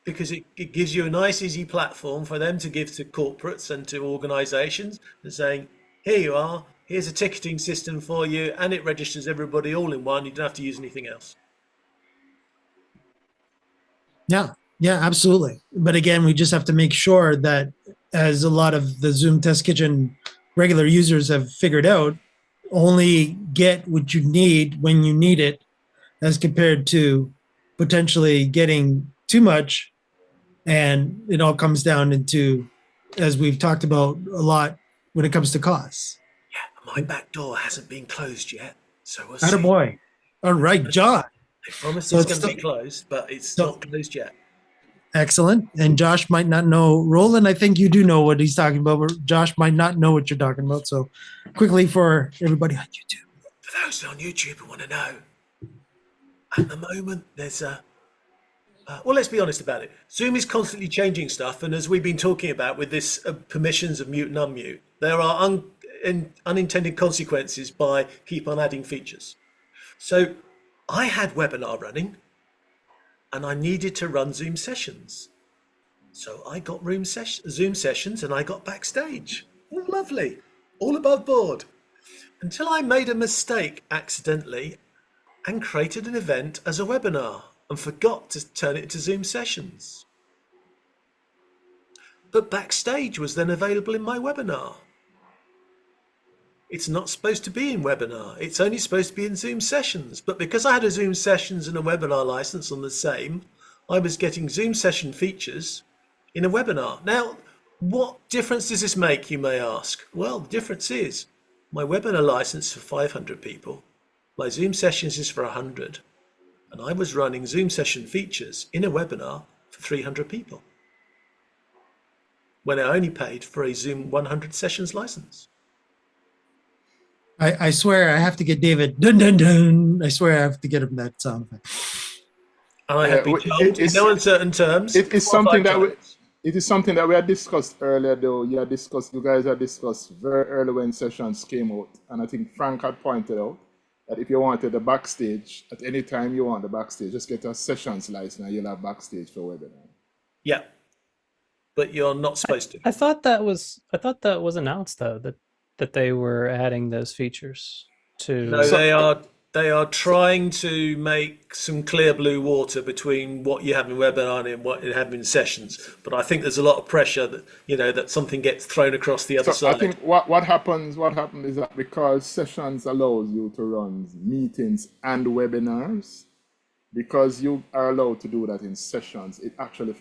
Because it gives you a nice, easy platform for them to give to corporates and to organizations and saying, here you are. here's a ticketing system for you, and it registers everybody all in one. You don't have to use anything else. Yeah, yeah, absolutely. But again, we just have to make sure that, as a lot of the Zoom Test Kitchen regular users have figured out, only get what you need when you need it, as compared to potentially getting too much. And it all comes down into, as we've talked about a lot, when it comes to costs. Yeah, my back door hasn't been closed yet, so we'll see. Attaboy. All right, John. They promised So it's it's going to be still- closed, but it's so- not closed yet. Excellent. And Josh might not know. Roland, I think you do know what he's talking about, but Josh might not know what you're talking about. So quickly for everybody on YouTube. For those on YouTube who want to know, at the moment there's a well, let's be honest about it. Zoom is constantly changing stuff, and as we've been talking about with this permissions of mute and unmute, there are unintended consequences by keep on adding features. So I had webinar running, and I needed to run Zoom sessions. So I got Zoom sessions, and I got backstage. Oh, lovely, all above board. Until I made a mistake accidentally and created an event as a webinar and forgot to turn it into Zoom sessions. But backstage was then available in my webinar. It's not supposed to be in webinar. It's only supposed to be in Zoom sessions. But because I had a Zoom sessions and a webinar license on the same, I was getting Zoom session features in a webinar. Now, what difference does this make, you may ask? Well, the difference is my webinar license for 500 people. My Zoom sessions is for 100. And I was running Zoom session features in a webinar for 300 people, when I only paid for a Zoom 100 sessions license. I swear I have to get David. Dun, dun, dun. I swear I have to get him that sound effect. And I have been told in no uncertain terms. It is something that we had discussed earlier, though. You guys had discussed very early when sessions came out, and I think Frank had pointed out that if you wanted the backstage, at any time you want the backstage, just get a sessions license and you'll have backstage for webinar. Yeah, but you're not supposed to. I thought that was announced though, that they were adding those features to. No, they are trying to make some clear blue water between what you have in webinar and what you have in sessions. But I think there's a lot of pressure that that something gets thrown across the other side. I think what happens is that because sessions allows you to run meetings and webinars, because you are allowed to do that in sessions, it actually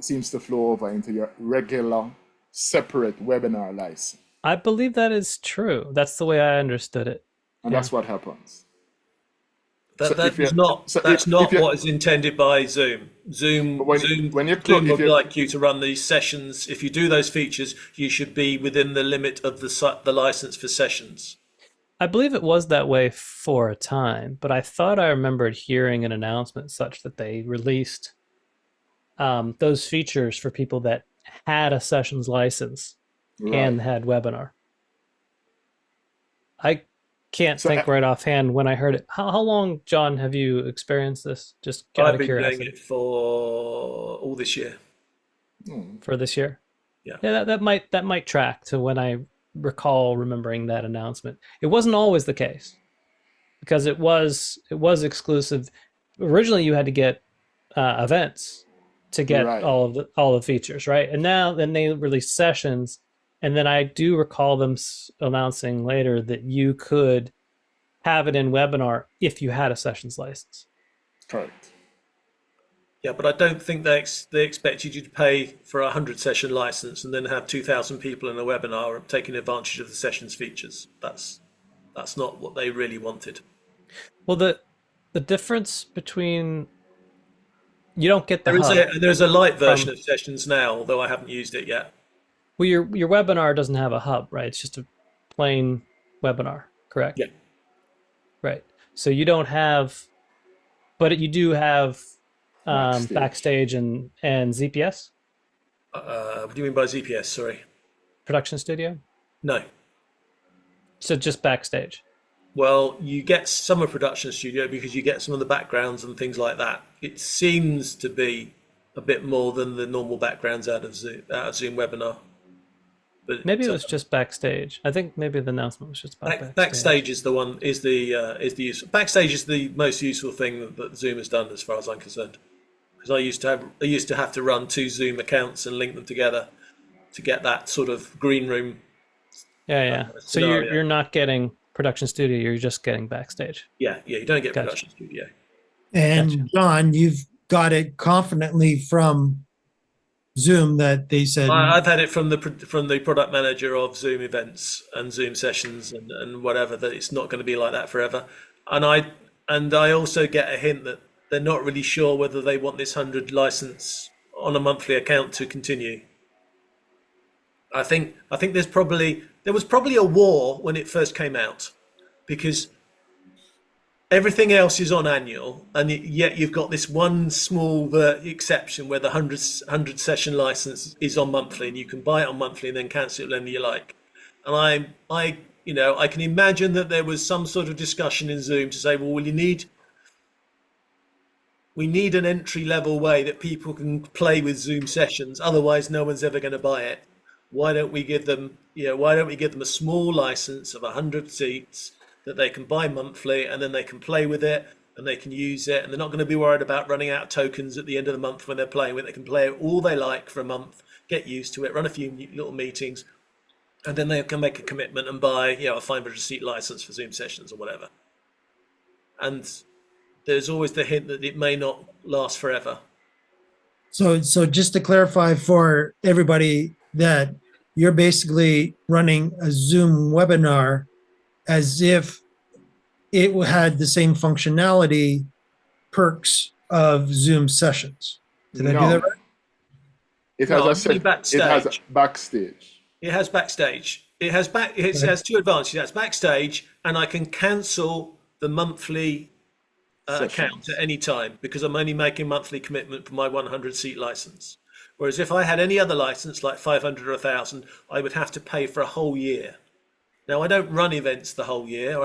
seems to flow over into your regular separate webinar license. I believe that is true. That's the way I understood it. And that's what happens. That's not what is intended by Zoom. Zoom would like you to run these sessions. If you do those features, you should be within the limit of the license for sessions. I believe it was that way for a time, but I thought I remembered hearing an announcement such that they released those features for people that had a sessions license and had webinar. I can't think right offhand when I heard it. How long, John, have you experienced this? Just out of curiosity. I've been doing it for all this year. For this year? Yeah. Yeah, that might track to when I recall remembering that announcement. It wasn't always the case, because it was exclusive. Originally, you had to get events to get all the features, right? And then they released sessions. And then I do recall them announcing later that you could have it in webinar if you had a sessions license. Correct. Yeah, but I don't think they expected you to pay for a 100 session license and then have 2,000 people in a webinar taking advantage of the sessions features. That's not what they really wanted. Well, the difference between you don't get the there's a light version of sessions now, although I haven't used it yet. Well, your webinar doesn't have a hub, right? It's just a plain webinar, correct? Yeah. Right. So you don't have, but you do have backstage and ZPS? What do you mean by ZPS? Sorry. Production Studio? No. So just backstage? Well, you get some of Production Studio because you get some of the backgrounds and things like that. It seems to be a bit more than the normal backgrounds out of Zoom Webinar. But Maybe it was just backstage. I think maybe the announcement was just about backstage is the one is the useful. Backstage is the most useful thing that Zoom has done, as far as I'm concerned. Because I used to have to run 2 Zoom accounts and link them together to get that sort of green room. Yeah. So you're not getting production studio. You're just getting backstage. Yeah. You don't get production studio. And Gotcha. John, you've got it confidently from Zoom that they said. I've had it from the product manager of Zoom events and Zoom sessions and whatever, that it's not going to be like that forever. And I also get a hint that they're not really sure whether they want this 100 license on a monthly account to continue. I think there was probably a war when it first came out, because everything else is on annual, and yet you've got this one small exception where the 100 session license is on monthly, and you can buy it on monthly and then cancel it whenever you like. And I can imagine that there was some sort of discussion in Zoom to say, well, we need an entry level way that people can play with Zoom sessions. Otherwise, no one's ever going to buy it. Why don't we give them a small license of 100 seats that they can buy monthly, and then they can play with it and they can use it, and they're not going to be worried about running out of tokens at the end of the month when they're playing with it. They can play it all they like for a month, get used to it, run a few little meetings, and then they can make a commitment and buy a 500 seat license for Zoom sessions or whatever. And there's always the hint that it may not last forever. So just to clarify for everybody, that you're basically running a Zoom webinar as if it had the same functionality, perks of Zoom sessions. Did I do that right? It has backstage. It has backstage. It has 2 advantages. It has backstage, and I can cancel the monthly account at any time, because I'm only making monthly commitment for my 100 seat license. Whereas if I had any other license like 500 or 1,000, I would have to pay for a whole year. Now, I don't run events the whole year.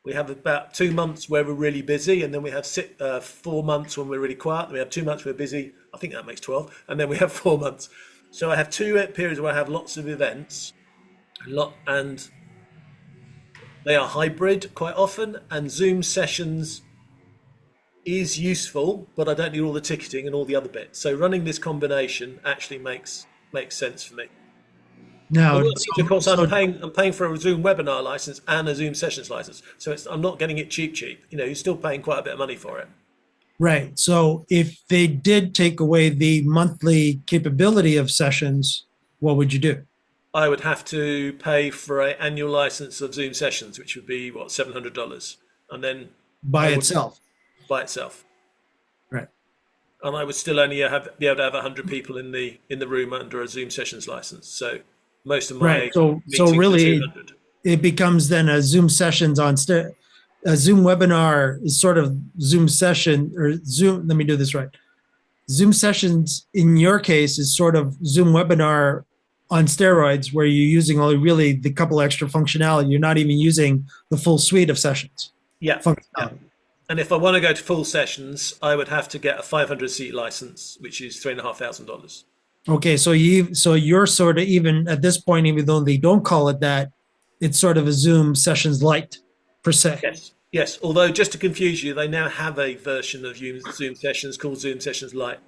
We have about 2 months where we're really busy, and then we have 4 months when we're really quiet. And we have 2 months we're busy. I think that makes 12. And then we have 4 months. So I have 2 periods where I have lots of events, and they are hybrid quite often. And Zoom sessions is useful, but I don't need all the ticketing and all the other bits. So running this combination actually makes sense for me. Now, of course, I'm paying for a Zoom webinar license and a Zoom sessions license, so I'm not getting it cheap. You're still paying quite a bit of money for it. right. So if they did take away the monthly capability of sessions, what would you do? I would have to pay for an annual license of Zoom sessions, which would be $700, and then By itself. By itself. Right. And I would still only be able to have 100 people in the room under a Zoom sessions license. So most of my Right. So really, it becomes then a Zoom sessions a Zoom webinar is sort of Zoom session or Zoom. Let me do this right. Zoom sessions in your case is sort of Zoom webinar on steroids, where you're using only really the couple extra functionality. You're not even using the full suite of sessions. Yeah. And if I want to go to full sessions, I would have to get a 500 seat license, which is $3,500. Okay, so you're sort of, even at this point, even though they don't call it that, it's sort of a Zoom sessions light per se. Yes. Although, just to confuse you, they now have a version of Zoom sessions called Zoom Sessions Lite.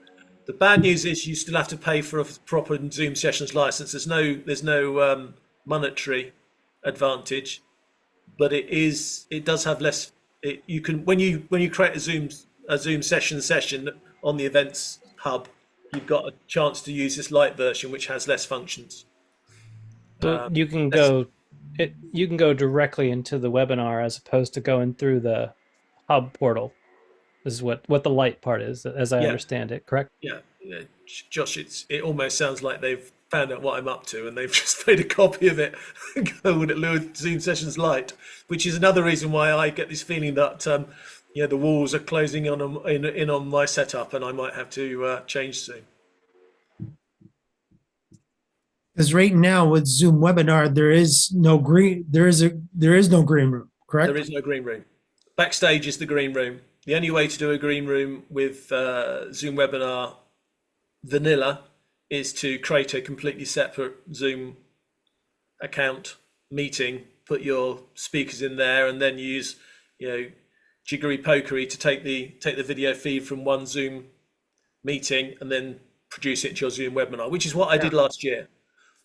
The bad news is you still have to pay for a proper Zoom Sessions license. There's no monetary advantage, but it does have less. You can when you create a Zoom session on the events hub, you've got a chance to use this light version, which has less functions. So you can go directly into the webinar as opposed to going through the hub portal. This is what the light part is, as I understand it, correct? Yeah. Josh, it almost sounds like they've found out what I'm up to and they've just made a copy of it and go with it, Zoom Sessions Lite, which is another reason why I get this feeling that the walls are closing in on my setup, and I might have to change soon. Because right now with Zoom webinar, there is no green room, correct? There is no green room. Backstage is the green room. The only way to do a green room with Zoom webinar vanilla is to create a completely separate Zoom account meeting, put your speakers in there, and then use, jiggery pokery to take the video feed from one Zoom meeting and then produce it to your Zoom webinar, which is what I did last year.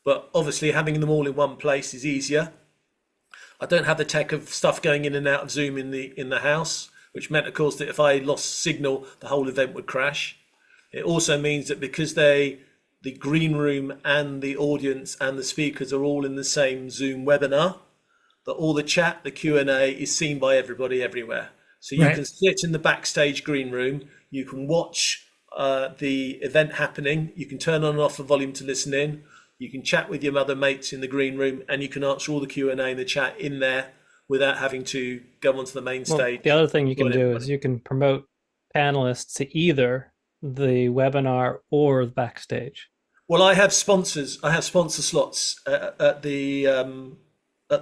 But obviously having them all in one place is easier. I don't have the tech of stuff going in and out of Zoom in the house, which meant, of course, that if I lost signal, the whole event would crash. It also means that because the green room and the audience and the speakers are all in the same Zoom webinar, that all the chat, the Q&A is seen by everybody everywhere. So you can sit in the backstage green room, you can watch the event happening, you can turn on and off the volume to listen in, you can chat with your other mates in the green room, and you can answer all the Q&A in the chat in there without having to go onto the main stage. The other thing you can do is you can promote panelists to either the webinar or the backstage. Well, I have sponsors. I have sponsor slots at the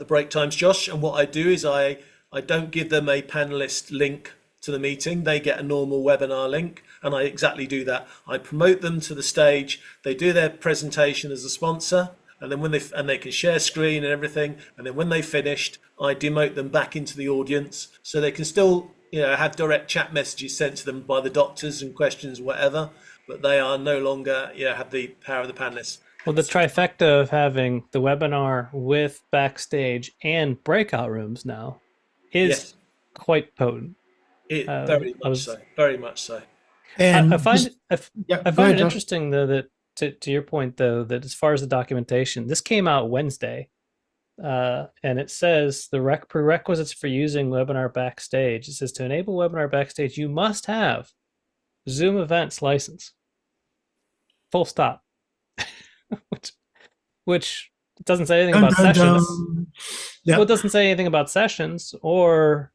break times, Josh. And what I do is I don't give them a panelist link to the meeting. They get a normal webinar link, and I exactly do that. I promote them to the stage. They do their presentation as a sponsor, and then they can share screen and everything. And then when they've finished, I demote them back into the audience, so they can still have direct chat messages sent to them by the doctors and questions, whatever. But they are no longer have the power of the panelists. Well, the trifecta of having the webinar with backstage and breakout rooms now is quite potent. Very much so. And I find it Josh. interesting, though, that to your point, though, that as far as the documentation, this came out Wednesday, and it says the prerequisites for using webinar backstage. It says to enable webinar backstage, you must have Zoom Events license. Full stop. which doesn't say anything about sessions. Yep. Well, it doesn't say anything about sessions or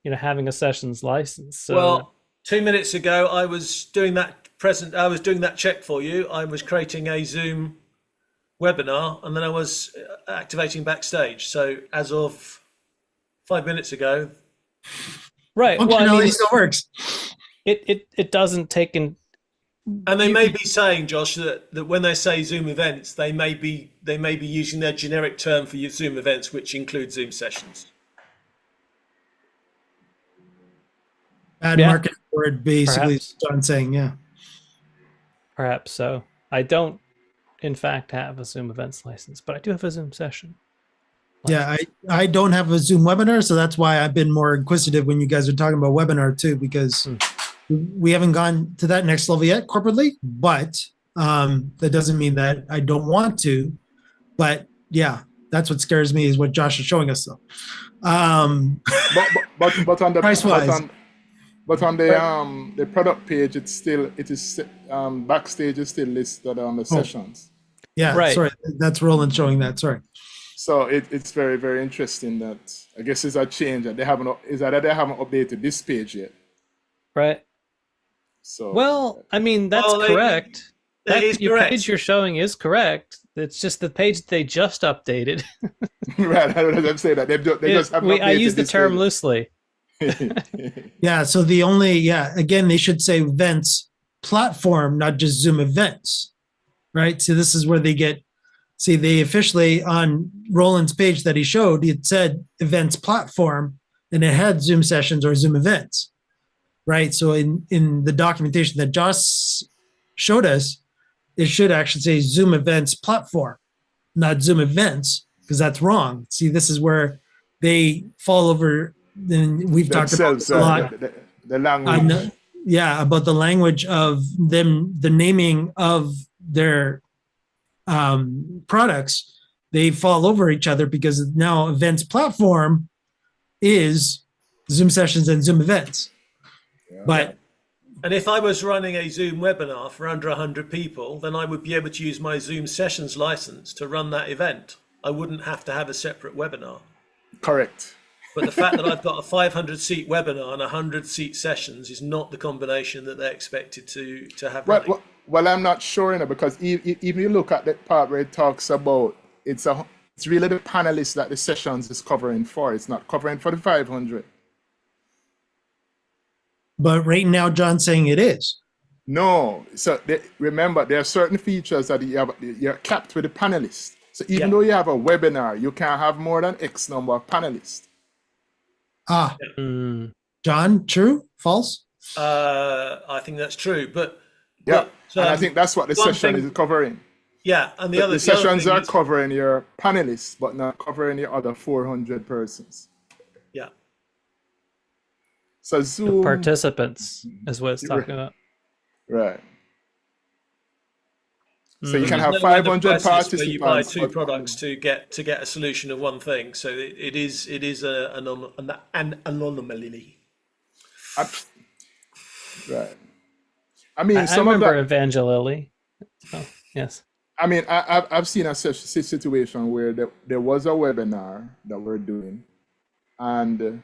having a sessions license. So, well, 2 minutes ago, I was doing that check for you. I was creating a Zoom webinar, and then I was activating backstage. So as of 5 minutes ago, right? Functionality still works. It doesn't take in. And they may be saying, Josh, that when they say Zoom events, they may be using their generic term for your Zoom events, which includes Zoom sessions. Bad market word, basically. John saying, Perhaps so. I don't, in fact, have a Zoom events license, but I do have a Zoom session license. Yeah, I don't have a Zoom webinar, so that's why I've been more inquisitive when you guys are talking about webinar too, because we haven't gone to that next level yet corporately, but that doesn't mean that I don't want to. But yeah, that's what scares me is what Josh is showing us though. But on the price-wise. But on the product page, it is backstage is still listed on the sessions. Yeah, right. Sorry, that's Roland showing that. Sorry. So it's very, very interesting that I guess it's a change that they haven't updated this page yet. Right. So well, I mean that's correct. Your page you're showing is correct. It's just the page that they just updated. Right. I don't know. I'm saying that they just haven't updated. I use the term page. loosely. Yeah. So again, they should say events platform, not just Zoom events, right? So this is where they officially on Roland's page that he showed, it said events platform and it had Zoom sessions or Zoom events, right? So in the documentation that Josh showed us, it should actually say Zoom events platform, not Zoom events, because that's wrong. See, this is where they fall over. Then we've talked about this a lot. The language. About the language of them, the naming of their products. They fall over each other because now events platform is Zoom sessions and Zoom events. Yeah. And if I was running a Zoom webinar for under 100 people, then I would be able to use my Zoom sessions license to run that event. I wouldn't have to have a separate webinar. Correct. But the fact that I've got a 500-seat webinar and 100-seat sessions is not the combination that they're expected to have. Well, I'm not sure, because if you look at that part where it talks about it's really the panelists that the sessions is covering for. It's not covering for the 500. But right now, John's saying it is. No. So remember, there are certain features that you're capped with the panelists. So even though you have a webinar, you can have more than X number of panelists. Ah, John, true, false? I think that's true, but and I think that's what the session is covering. Yeah, and the sessions are covering your panelists, but not covering the other 400 persons. Yeah. So Zoom the participants is what it's talking about. Right. So you can have 500 participants. Where you buy two products to get a solution of one thing. So it is an anomaly. Right. I mean, I remember Evangelili. Oh, yes. I mean, I've seen a situation where there was a webinar that we're doing, and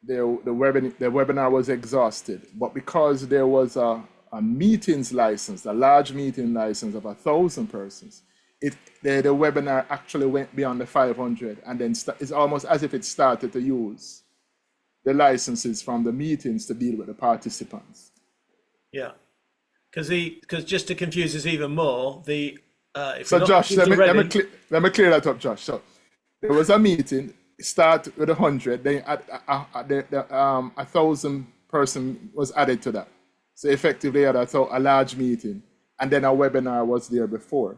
the webinar was exhausted, but because there was a meetings license, a large meeting license of 1,000 persons, the webinar actually went beyond the 500, and then it's almost as if it started to use the licenses from the meetings to deal with the participants. Yeah, because just to confuse us even more, so Josh, let me clear that up, Josh. So there was a meeting, start with 100, then 1,000 person was added to that. So effectively, had a large meeting, and then a webinar was there before.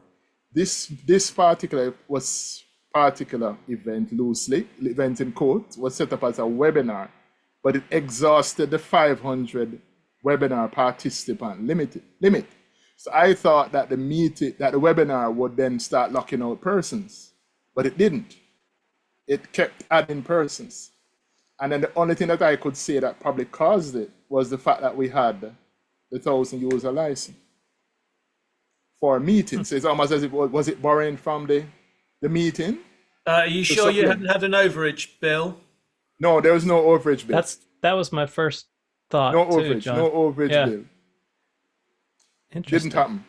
This particular event, loosely, event in quote, was set up as a webinar, but it exhausted the 500 webinar participant limit. So I thought that the webinar would then start locking out persons, but it didn't. It kept adding persons. And then the only thing that I could say that probably caused it was the fact that we had the 1,000 user license for meetings. So it's almost as if was it borrowing from the meeting? Are you sure you hadn't had an overage bill? No, there was no overage bill. That was my first thought. No too, overage, John. no overage bill. Interesting. Didn't happen.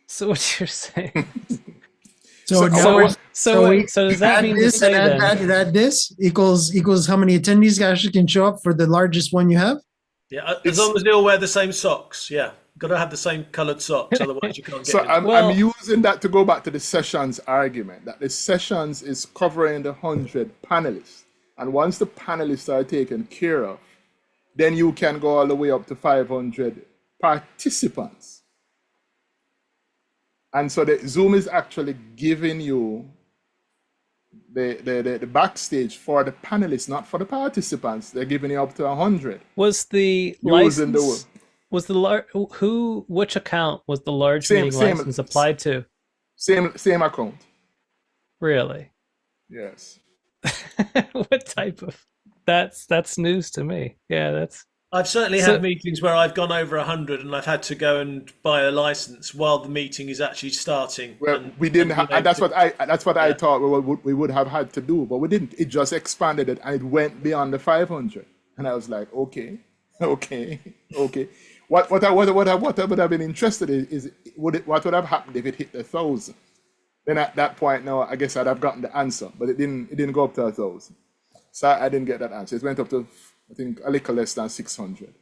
So what you're saying? So does that mean to say add this equals how many attendees actually can show up for the largest one you have? Yeah, as long as they all wear the same socks. Yeah, got to have the same coloured socks, otherwise you can't get. So in. I'm using that to go back to the sessions argument that the sessions is covering the 100 panelists, and once the panelists are taken care of, then you can go all the way up to 500 participants. And so the Zoom is actually giving you the backstage for the panelists, not for the participants. They're giving you up to 100. Was the license? Which account was the large meeting license applied to? Same account. Really? Yes. What type of? That's news to me. Yeah, I've certainly had meetings where I've gone over 100 and I've had to go and buy a license while the meeting is actually starting. Well, we didn't have, and that's what I thought we would have had to do, but we didn't. It just expanded it and it went beyond the 500, and I was like, okay. What I would have been interested in is what would have happened if it hit 1,000. Then at that point, now I guess I'd have gotten the answer, but it didn't go up to 1,000, so I didn't get that answer. It went up to, I think, a little less than 600.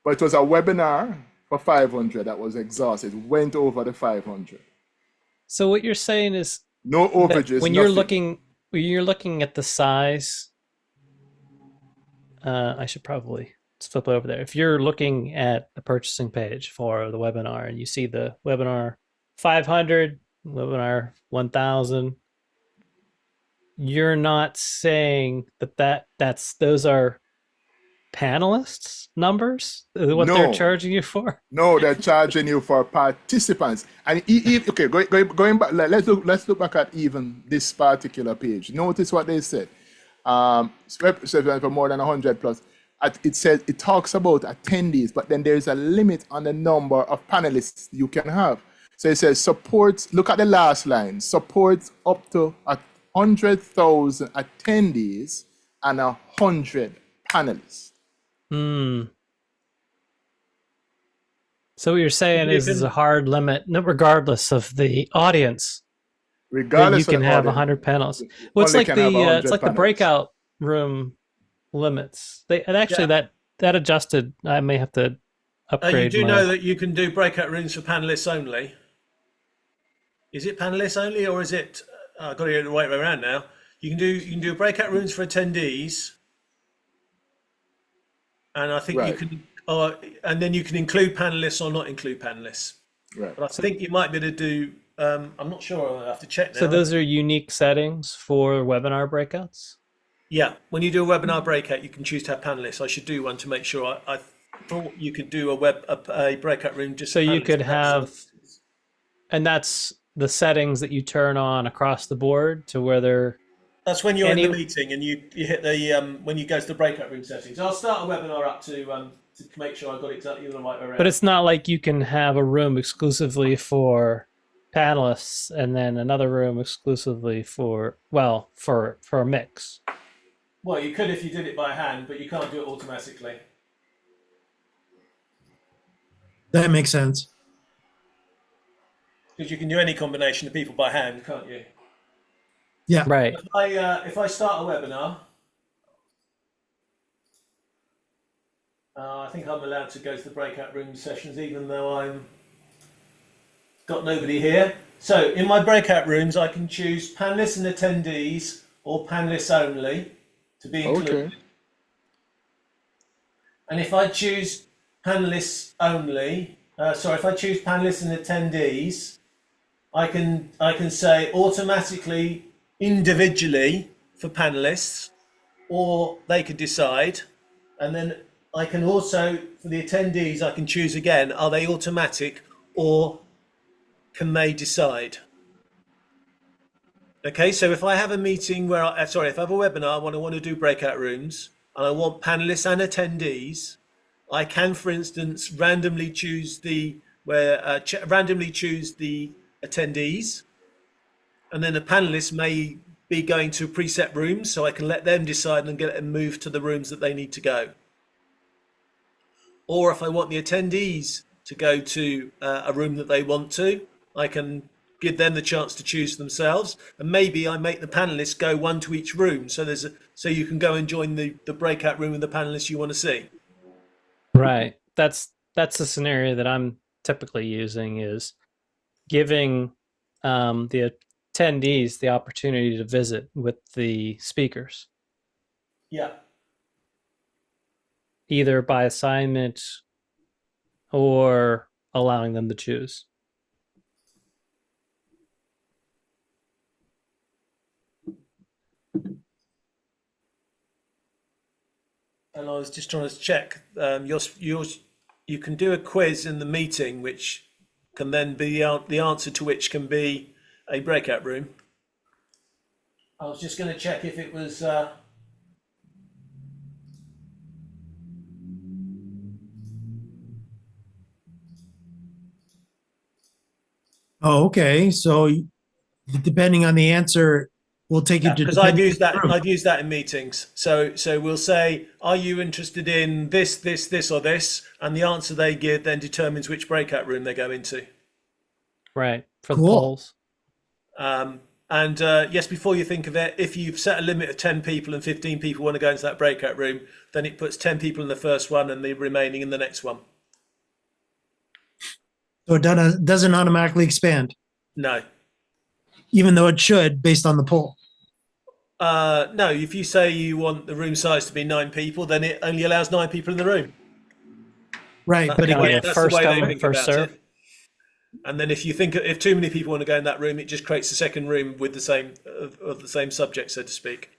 But it was a webinar for 500 that was exhausted. It went over the 500. So what you're saying is no overages. When you're looking at the size, I should probably flip over there. If you're looking at the purchasing page for the webinar and you see the webinar 500, webinar 1,000, you're not saying those are panelists numbers, they're charging you for? No, they're charging you for participants. And okay, going back, let's look back at even this particular page. Notice what they said. For more than 100 plus, it says it talks about attendees, but then there's a limit on the number of panelists you can have. So it says supports. Look at the last line. Supports up to 100,000 attendees and 100 panelists. So what you're saying is a hard limit, regardless of the audience. Regardless, you can have 100 panels. Well, it's like the breakout room limits. That adjusted. I may have to upgrade. You do know that you can do breakout rooms for panelists only. Is it panelists only, or is it? I've got to get it the right way around now. You can do breakout rooms for attendees, and I think you Right. can, and then you can include panelists or not include panelists. Right. But I think you might be able to do. I'm not sure. I'll have to check now. So those are unique settings for webinar breakouts? Yeah, when you do a webinar breakout, you can choose to have panelists. I should do one to make sure. I thought you could do a breakout room just. So for you panelists, could but that's- have, and that's the settings that you turn on across the board to where they're. That's when you're any- in the meeting and you hit the when you go to the breakout room settings. I'll start a webinar up to make sure I've got exactly the right way around. But it's not like you can have a room exclusively for panelists and then another room exclusively for a mix. Well, you could if you did it by hand, but you can't do it automatically. That makes sense. Because you can do any combination of people by hand, can't you? Yeah. Right. If I start a webinar, I think I'm allowed to go to the breakout room sessions, even though I'm got nobody here. So in my breakout rooms, I can choose panelists and attendees or panelists only to be included. Okay. And if I choose panelists only, if I choose panelists and attendees, I can say automatically, individually for panelists, or they could decide. And then I can also, for the attendees, I can choose again, are they automatic or can they decide? Okay, so if I have a meeting where, if I have a webinar when I want to do breakout rooms and I want panelists and attendees, I can, for instance, randomly choose the attendees, and then the panelists may be going to preset rooms, so I can let them decide and get them moved to the rooms that they need to go. Or if I want the attendees to go to a room that they want to, I can give them the chance to choose themselves, and maybe I make the panelists go one to each room, so you can go and join the breakout room with the panelists you want to see. Right. That's the scenario that I'm typically using, is giving the attendees the opportunity to visit with the speakers, Yeah. either by assignment or allowing them to choose. And I was just trying to check. You can do a quiz in the meeting, which can then be the answer to which can be a breakout room. I was just going to check if it was. Oh, okay. So depending on the answer, we'll take you to. Because I've used that in meetings. So we'll say, are you interested in this, or this? And the answer they give then determines which breakout room they go into. Right. For the Cool. polls. And yes, before you think of it, if you've set a limit of 10 people and 15 people want to go into that breakout room, then it puts 10 people in the first one and the remaining in the next one. So it doesn't automatically expand, No. even though it should based on the poll. No, if you say you want the room size to be 9 people, then it only allows 9 people in the room. Right. But Okay. again, Yeah, first come, first serve. it. And then if too many people want to go in that room, it just creates a second room with the same subject, so to speak.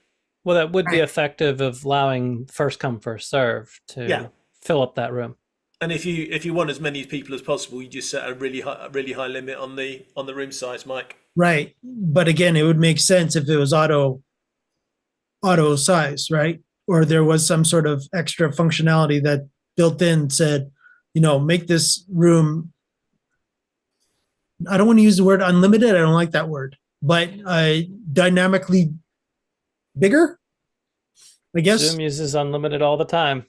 Well, that would be effective of allowing first come, first serve to fill up that room. And if you want as many people as possible, you just set a really high limit on the room size, Mike. right. But again, it would make sense if it was auto size, right? Or there was some sort of extra functionality that built in said, make this room. I don't want to use the word unlimited. I don't like that word, but dynamically bigger, I guess. Zoom uses unlimited all the time.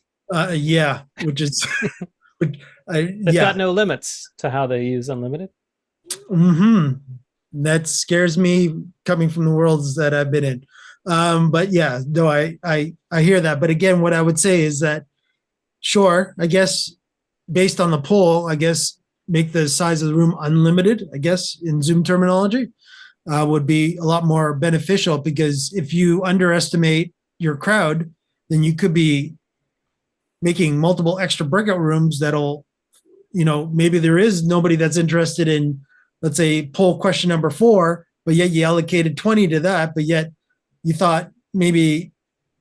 Yeah, which is, It's got no limits to how they use unlimited. That scares me coming from the worlds that I've been in. But yeah, no, I hear that. But again, what I would say is that, sure, I guess based on the poll, I guess make the size of the room unlimited, I guess, in Zoom terminology, would be a lot more beneficial, because if you underestimate your crowd, then you could be making multiple extra breakout rooms that'll, maybe there is nobody that's interested in, let's say, poll question number 4, but yet you allocated 20 to that, but yet you thought maybe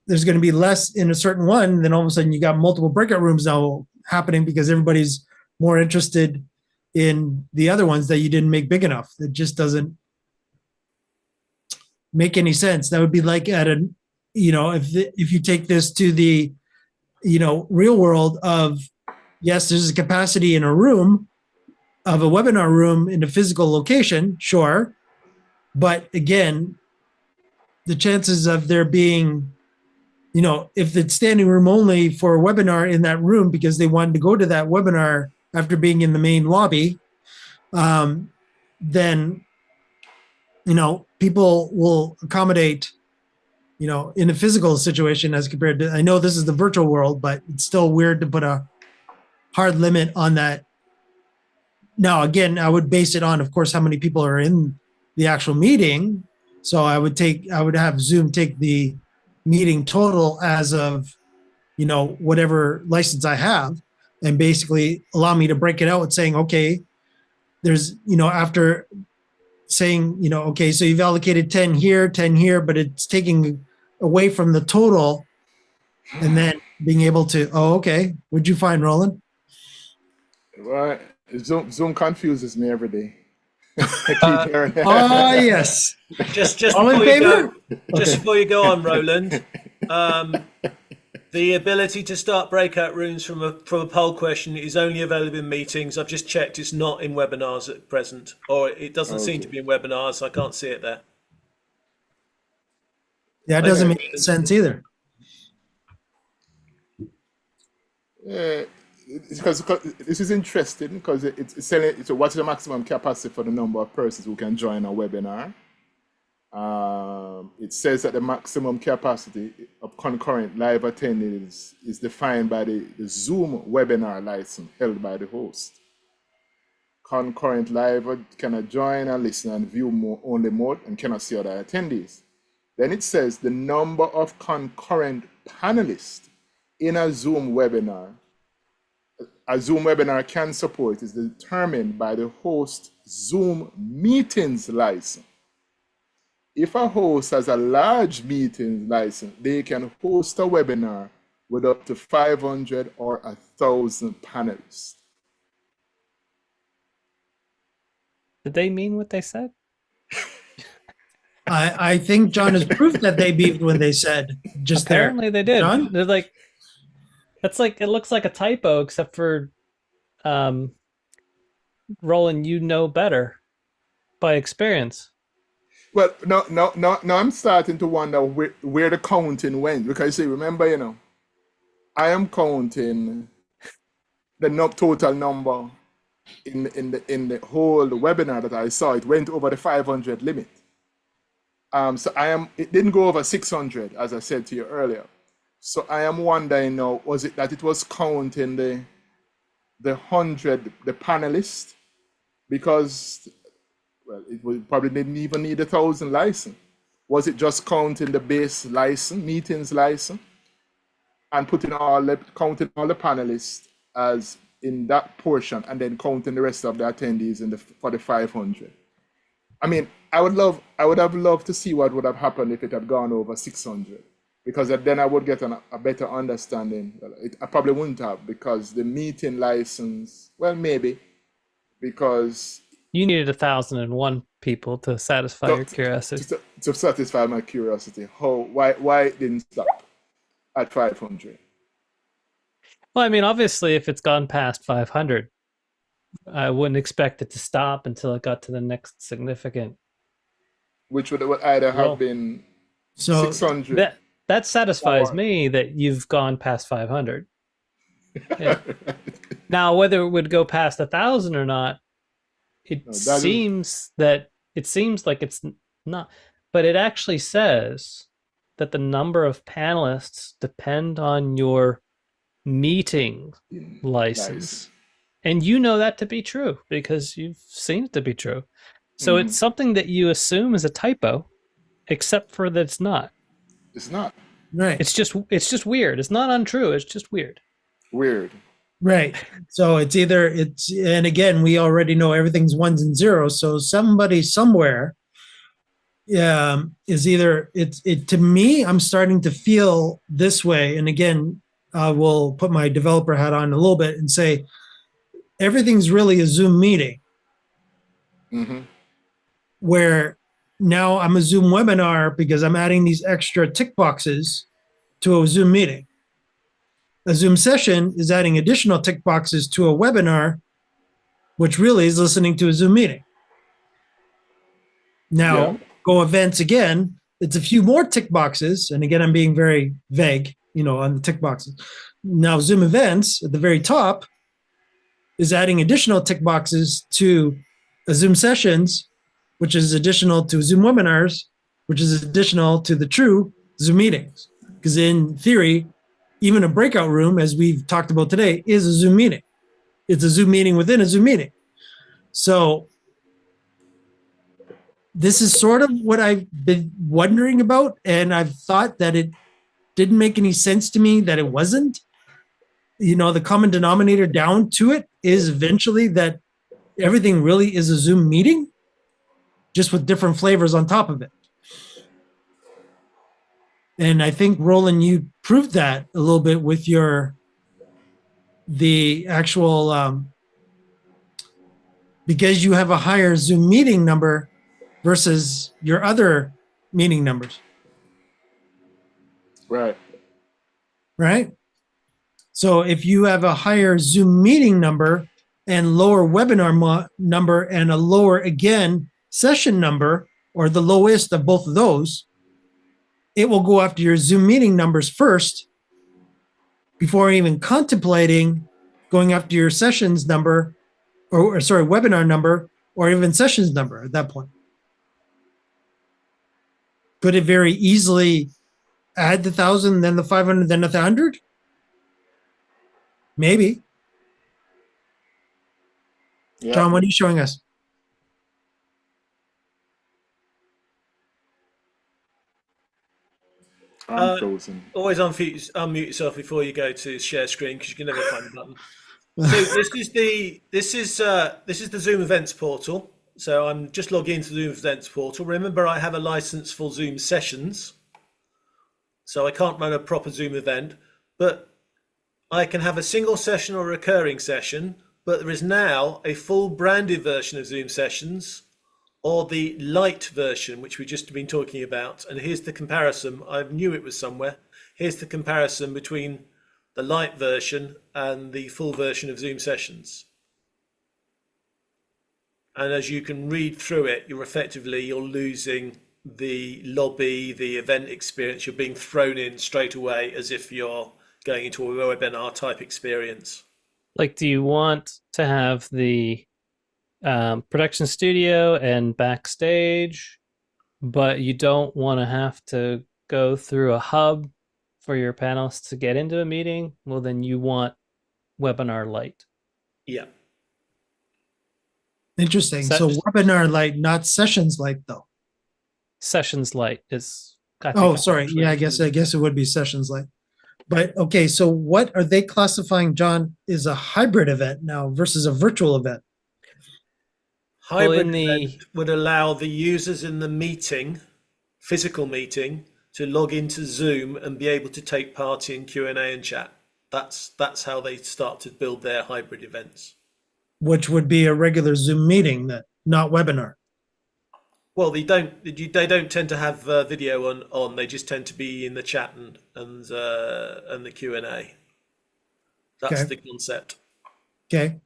there's going to be less in a certain one, then all of a sudden you got multiple breakout rooms now happening because everybody's more interested in the other ones that you didn't make big enough. It just doesn't make any sense. That would be like at a, if you take this to the, real world of, yes, there's a capacity in a room of a webinar room in a physical location, sure. But again, the chances of there being, if it's standing room only for a webinar in that room because they wanted to go to that webinar after being in the main lobby, then, people will accommodate, in a physical situation as compared to, I know this is the virtual world, but it's still weird to put a hard limit on that. Now, again, I would base it on, of course, how many people are in the actual meeting. So I would have Zoom take the meeting total as of, whatever license I have, and basically allow me to break it out with saying, okay, there's, after saying, okay, so you've allocated 10 here, but it's taking away from the total, and then being able to, okay, what'd you find, Roland? Well, Zoom confuses me every day. Yes. Just All in before you favor? go, before you go on, Roland, the ability to start breakout rooms from a poll question is only available in meetings. I've just checked; it's not in webinars at present, or it doesn't seem to be in webinars. I can't see it there. Yeah, it doesn't make sense either. Because this is interesting, because it's saying, so what's the maximum capacity for the number of persons who can join a webinar? It says that the maximum capacity of concurrent live attendees is defined by the Zoom webinar license held by the host. Concurrent live cannot join and listen and view only mode and cannot see other attendees. Then it says the number of concurrent panelists in a Zoom webinar can support is determined by the host Zoom meetings license. If a host has a large meetings license, they can host a webinar with up to 500 or 1,000 panelists. Did they mean what they said? I think John has proof that they beeped when they said just Apparently they did. John? They're like, it looks like a typo, except for Roland, you know better by experience. Well, no, I'm starting to wonder where the counting went, because see, remember, I am counting the total number in the whole webinar that I saw. It went over the 500 limit. So it didn't go over 600, as I said to you earlier. So I am wondering now, was it that it was counting the 100, the panelists? Because, well, probably didn't even need 1,000 license. Was it just counting the base license, meetings license, and counting all the panelists as in that portion, and then counting the rest of the attendees for the 500? I mean, I would have loved to see what would have happened if it had gone over 600, because then I would get a better understanding. Well, I probably wouldn't have, because the meeting license, well, maybe, because you needed 1,001 people to satisfy your curiosity. To satisfy my curiosity, why it didn't stop at 500? Well, I mean, obviously, if it's gone past 500, I wouldn't expect it to stop until it got to the next significant. Which would either have been 600. That satisfies me that you've gone past 500. Yeah. Now, whether it would go past 1,000 or not, it seems like it's not. But it actually says that the number of panelists depend on your meeting license. And you know that to be true because you've seen it to be true. So it's something that you assume is a typo, except for that it's not. It's not. Right. It's just weird. It's not untrue. It's just weird. Weird. Right. So it's either and again, we already know everything's ones and zeros. So somebody somewhere is either to me, I'm starting to feel this way. And again, I will put my developer hat on a little bit and say, everything's really a Zoom meeting. Mm-hmm. Where now I'm a Zoom webinar because I'm adding these extra tick boxes to a Zoom meeting. A Zoom session is adding additional tick boxes to a webinar, which really is listening to a Zoom meeting. Now, go events again, it's a few more tick boxes. And again, I'm being very vague, on the tick boxes. Now, Zoom events at the very top is adding additional tick boxes to a Zoom sessions, which is additional to Zoom webinars, which is additional to the true Zoom meetings. Because in theory, even a breakout room, as we've talked about today, is a Zoom meeting. It's a Zoom meeting within a Zoom meeting. So this is sort of what I've been wondering about, and I've thought that it didn't make any sense to me that it wasn't. The common denominator down to it is eventually that everything really is a Zoom meeting, just with different flavors on top of it. And I think, Roland, you proved that a little bit with the actual, because you have a higher Zoom meeting number versus your other meeting numbers. Right. Right? So if you have a higher Zoom meeting number and lower webinar number and a lower, again, session number, or the lowest of both of those, it will go after your Zoom meeting numbers first before even contemplating going after your sessions number, or sorry, webinar number, or even sessions number at that point. Could it very easily add the 1,000, then the 500, then the 100? Maybe. Yeah. John, what are you showing us? I'm frozen. Always unmute yourself before you go to share screen because you can never find the button. So this is the Zoom Events portal. So I'm just logging into the Zoom Events portal. Remember, I have a license for Zoom sessions, so I can't run a proper Zoom event, but I can have a single session or a recurring session. But there is now a full branded version of Zoom sessions, or the light version, which we've just been talking about. And here's the comparison. I knew it was somewhere. Here's the comparison between the light version and the full version of Zoom sessions. And as you can read through it, you're losing the lobby, the event experience. You're being thrown in straight away as if you're going into a webinar type experience. Like, do you want to have the production studio and backstage, but you don't want to have to go through a hub for your panelists to get into a meeting? Well, then you want webinar light. Yeah. Interesting. So webinar light, not sessions light, though. Sessions light is. Sorry. Yeah, I guess it would be sessions light. But okay, so what are they classifying, John, is a hybrid event now versus a virtual event? Hybrid event would allow the users in the meeting, physical meeting, to log into Zoom and be able to take part in Q&A and chat. That's how they start to build their hybrid events. Which would be a regular Zoom meeting, not webinar. Well, they don't tend to have video on. They just tend to be in the chat and the Q&A. That's the concept. Okay.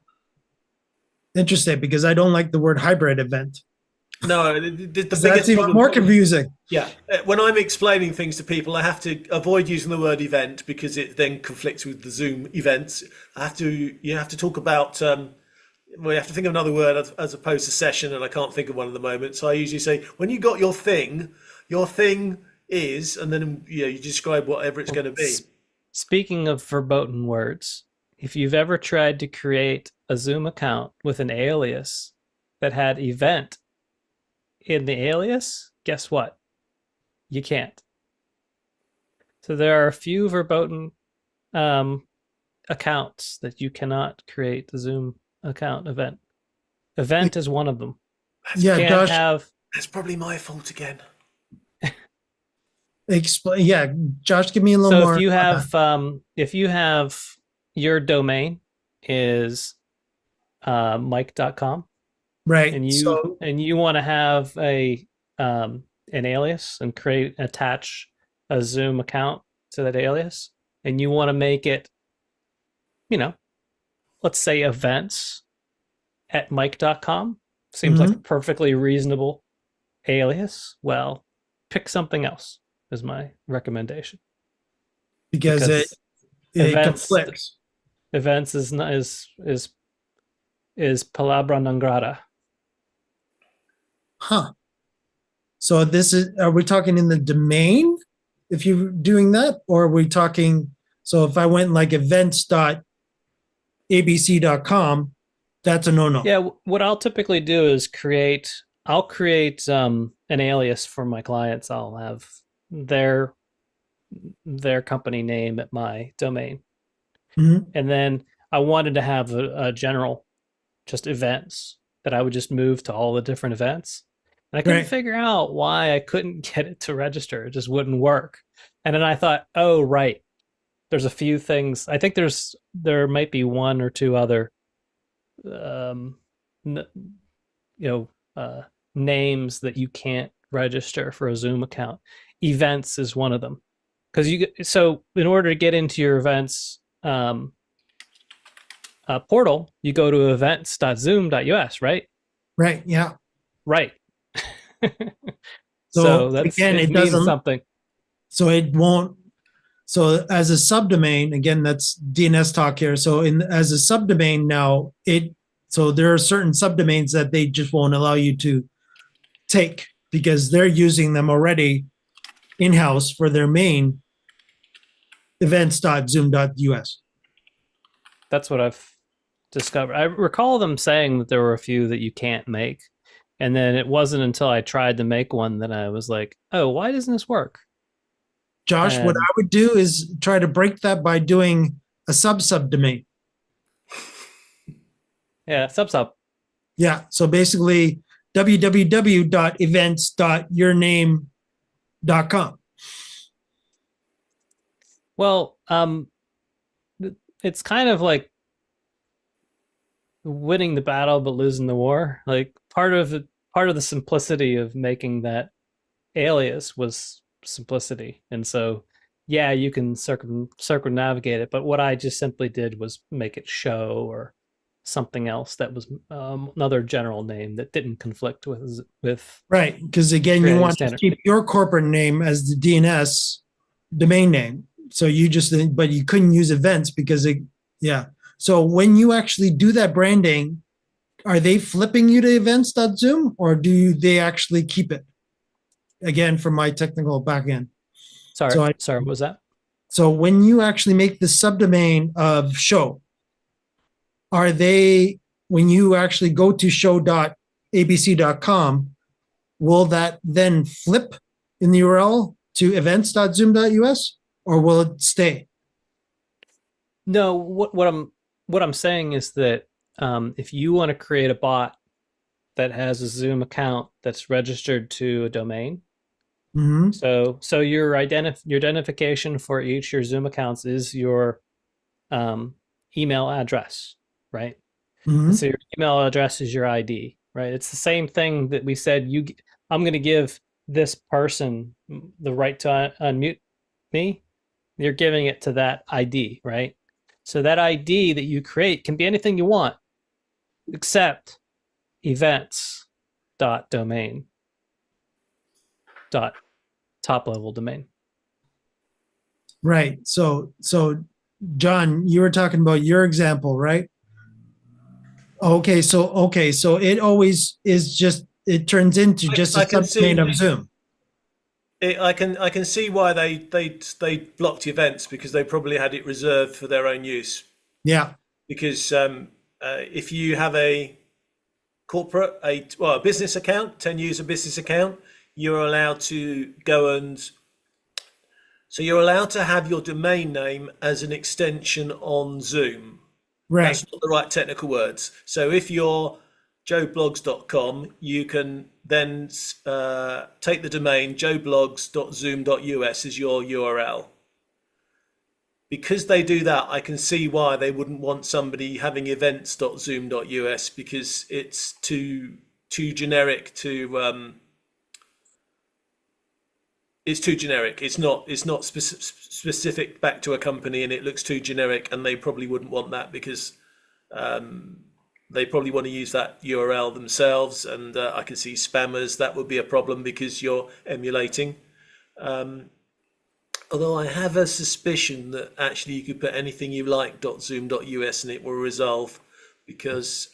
Interesting, because I don't like the word hybrid event. No, the biggest that's even more confusing. Yeah, when I'm explaining things to people, I have to avoid using the word event because it then conflicts with the Zoom events. You have to talk about. We have to think of another word as opposed to session, and I can't think of one at the moment. So I usually say, when you got your thing is, and then you describe whatever it's going to be. Speaking of verboten words, if you've ever tried to create a Zoom account with an alias that had event in the alias, guess what? You can't. So there are a few verboten accounts that you cannot create the Zoom account event. Event is one of them. Yeah, Can't Josh, have. That's probably my fault again. explain. Yeah, Josh, give me a little So more. if you have your domain is mike.com, Right. and So you want to have an alias and attach a Zoom account to that alias, and you want to make it, let's say events at mike.com, seems like a perfectly reasonable alias. Well, pick something else is my recommendation. because it events conflicts. events is palabra non grata. Huh. So are we talking in the domain if you're doing that? Or are we talking, so if I went like events.abc.com, that's a no-no. Yeah, what I'll typically do is I'll create an alias for my clients. I'll have their company name at my domain. Mhm. And then I wanted to have a general, just events that I would just move to all the different events. And I couldn't Right. figure out why I couldn't get it to register. It just wouldn't work. And then I thought, oh, right. There's a few things. I think there might be one or two other names that you can't register for a Zoom account. Events is one of them. So in order to get into your events portal, you go to events.zoom.us, right? Right. Yeah. Right. So that's again, it means doesn't. something. So it won't. So as a subdomain, again, that's DNS talk here. So as a subdomain now, so there are certain subdomains that they just won't allow you to take because they're using them already in-house for their main events.zoom.us. That's what I've discovered. I recall them saying that there were a few that you can't make. And then it wasn't until I tried to make one that I was like, oh, why doesn't this work? Josh, what I would do is try to break that by doing a subdomain. Yeah, sub. Yeah. So basically www.events.yourname.com. Well, it's kind of like winning the battle but losing the war. Like part of the simplicity of making that alias was simplicity, and so yeah, you can circumnavigate it. But what I just simply did was make it show or something else that was another general name that didn't conflict with right. Because again, you want to keep your corporate name as the DNS domain name. So but you couldn't use events because yeah. So when you actually do that branding, are they flipping you to events.zoom or do they actually keep it? Again, from my technical back end. Sorry, what was that? So when you actually make the subdomain of show, when you actually go to show.abc.com, will that then flip in the URL to events.zoom.us or will it stay? No, what I'm saying is that if you want to create a bot that has a Zoom account that's registered to a domain, so your identification for each your Zoom accounts is your email address, right? So your email address is your ID, right? It's the same thing that we said. I'm going to give this person the right to unmute me. You're giving it to that ID, right? So that ID that you create can be anything you want, except events.domain. Top level domain. Right. So John, you were talking about your example, right? Okay. So it always is it turns into just a subdomain of Zoom. I can see why they blocked events because they probably had it reserved for their own use. Yeah. because if you have a a business account, 10-user business account, you're allowed to go and so you're allowed to have your domain name as an extension on Zoom. Right. That's not the right technical words. So if you're joeblogs.com, you can then take the domain joeblogs.zoom.us as your URL. Because they do that, I can see why they wouldn't want somebody having events.zoom.us, because it's too generic to it's too generic. It's not specific back to a company, and it looks too generic, and they probably wouldn't want that because they probably want to use that URL themselves, and I can see spammers. That would be a problem because you're emulating. Although I have a suspicion that actually you could put anything you like .zoom.us and it will resolve, because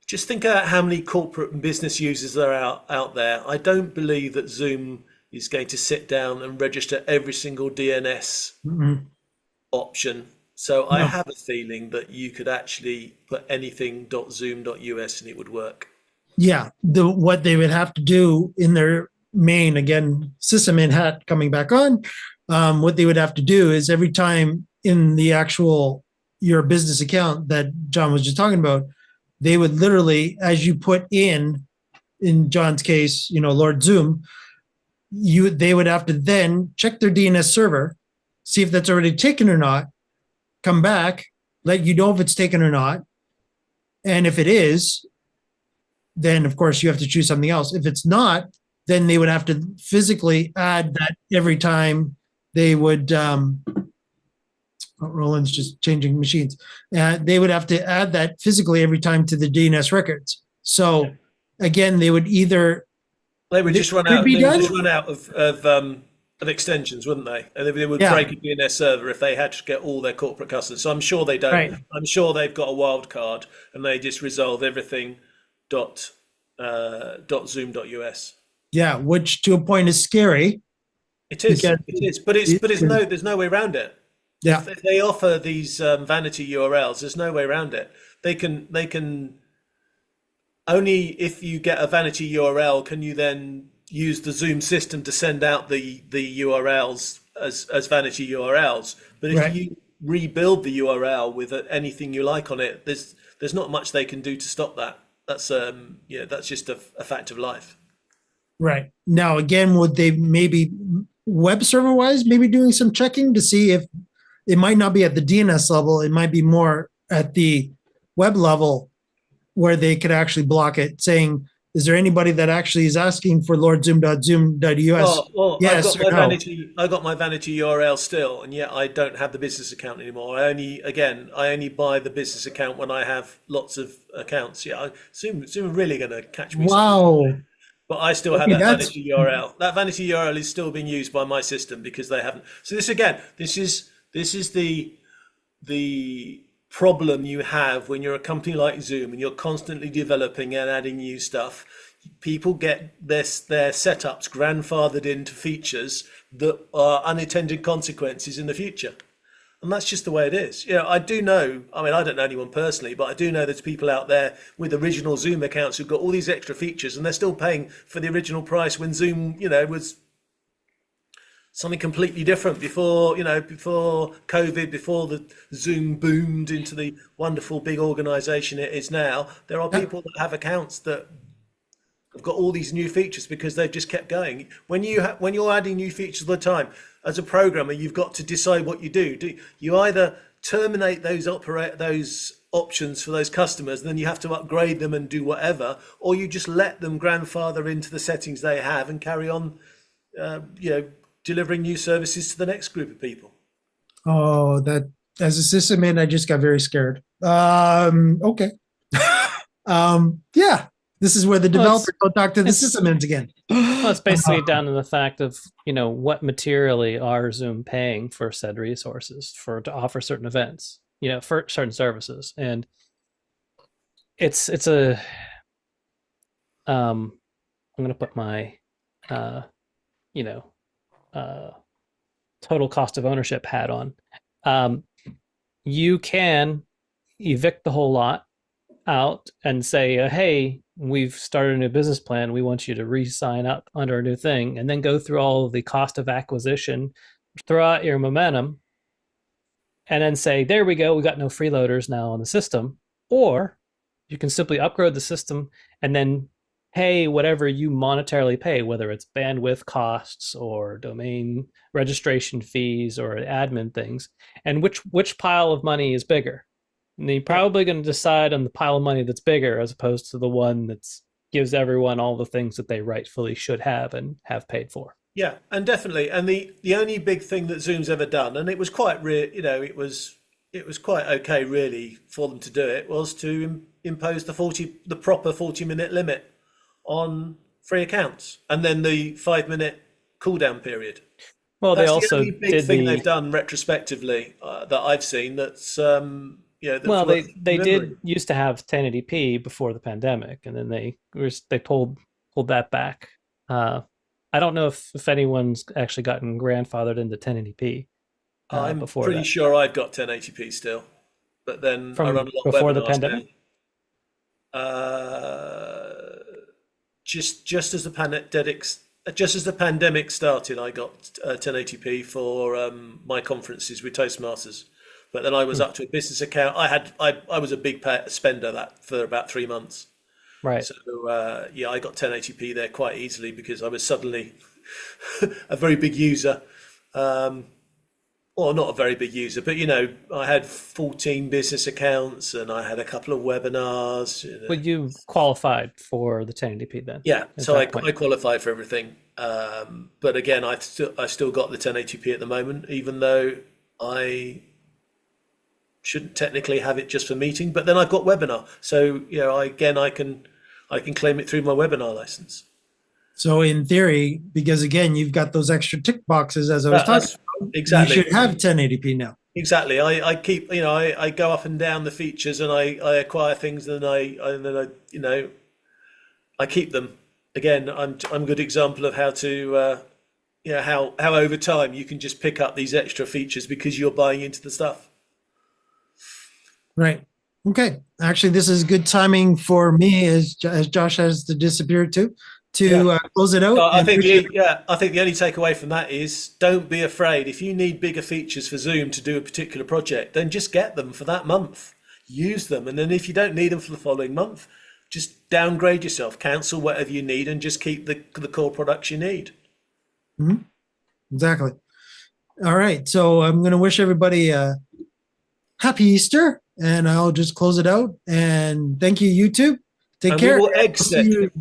just think about how many corporate and business users are out there. I don't believe that Zoom is going to sit down and register every single DNS option. So I have a feeling that you could actually put anything .zoom.us and it would work. Yeah. What they would have to do in their main, again, sysadmin hat coming back on, what they would have to do is every time in the actual your business account that John was just talking about, they would literally, as you put in John's case, Lord Zoom, they would have to then check their DNS server, see if that's already taken or not, come back, let you know if it's taken or not. And if it is, then of course you have to choose something else. If it's not, then they would have to physically add that every time they would, Roland's just changing machines. They would have to add that physically every time to the DNS records. So again, they would just run out of extensions, wouldn't they? And they would break a DNS server if they had to get all their corporate customers. So I'm sure they don't. Right. I'm sure they've got a wild card and they just resolve everything .zoom.us. Yeah, which to a point is scary. It is, but there's no way around it. Yeah. If they offer these vanity URLs, there's no way around it. They can only if you get a vanity URL can you then use the Zoom system to send out the URLs as vanity URLs. But if you rebuild the URL with anything you like on it, there's not much they can do to stop that. That's that's just a fact of life. Right. Now, again, would they maybe web server wise, maybe doing some checking to see if it might not be at the DNS level, it might be more at the web level where they could actually block it, saying, is there anybody that actually is asking for lordzoom.zoom.us? Yes, I got my vanity URL still, and yet I don't have the business account anymore. I only buy the business account when I have lots of accounts. Yeah, Zoom are really going to catch me. Wow. But I still have that vanity URL. That vanity URL is still being used by my system because they haven't. So this is the problem you have when you're a company like Zoom and you're constantly developing and adding new stuff. People get their setups grandfathered into features that are unintended consequences in the future. And that's just the way it is. I do know, I don't know anyone personally, but I do know there's people out there with original Zoom accounts who've got all these extra features and they're still paying for the original price when Zoom, was something completely different before COVID, before the Zoom boomed into the wonderful big organization it is now. There are people that have accounts that have got all these new features because they've just kept going. When you're adding new features all the time, as a programmer, you've got to decide what you do. You either terminate those options for those customers, and then you have to upgrade them and do whatever, or you just let them grandfather into the settings they have and carry on, delivering new services to the next group of people. Oh, that as a sysadmin, I just got very scared. Okay. Yeah. This is where the developers go talk to the sysadmins again. Well, it's basically down to the fact of, what materially are Zoom paying for said resources to offer certain events, for certain services. And it's a, I'm going to put my, total cost of ownership hat on. you can evict the whole lot out and say, hey, we've started a new business plan. We want you to re-sign up under a new thing, and then go through all of the cost of acquisition, throw out your momentum, and then say, there we go, we got no freeloaders now on the system. Or you can simply upgrade the system and then pay whatever you monetarily pay, whether it's bandwidth costs or domain registration fees or admin things, and which pile of money is bigger. And you're probably going to decide on the pile of money that's bigger as opposed to the one that gives everyone all the things that they rightfully should have and have paid for. Yeah, and definitely. And the only big thing that Zoom's ever done, and it was quite it was quite okay really for them to do it, was to impose the proper 40-minute limit on free accounts, and then the 5-minute cooldown period. Well, That's they also the only big did thing they've done retrospectively that I've seen. That's well, they did used to have 1080p before the pandemic, and then they pulled that back. I don't know if anyone's actually gotten grandfathered into 1080p. I'm before pretty that. sure I've got 1080p still, but then From I run a lot of before the webinars pandemic? now. Just as the pandemic started, I got 1080p for my conferences with Toastmasters. But then I was up to a business account. I was a big spender for about 3 months. Right. So yeah, I got 1080p there quite easily because I was suddenly a very big user. Well, not a very big user, but I had 14 business accounts and I had a couple of webinars. But you qualified for the 1080p then? Yeah, so I qualified for everything. But again, I still got the 1080p at the moment, even though I shouldn't technically have it just for meeting. But then I've got webinar, so I can claim it through my webinar license. So in theory, because again, you've got those extra tick boxes as I was talking about, exactly. You should have 1080p now. Exactly. I keep, I go up and down the features and I acquire things and then I keep them. Again, I'm a good example of how to, how over time you can just pick up these extra features because you're buying into the stuff. Right. Okay. Actually, this is good timing for me as Josh has to disappear to close it out. I think the only takeaway from that is don't be afraid. If you need bigger features for Zoom to do a particular project, then just get them for that month. Use them. And then if you don't need them for the following month, just downgrade yourself, cancel whatever you need and just keep the core products you need. Mm-hmm. Exactly. All right. So I'm going to wish everybody a happy Easter and I'll just close it out. And thank you, YouTube. Take care. We will exit.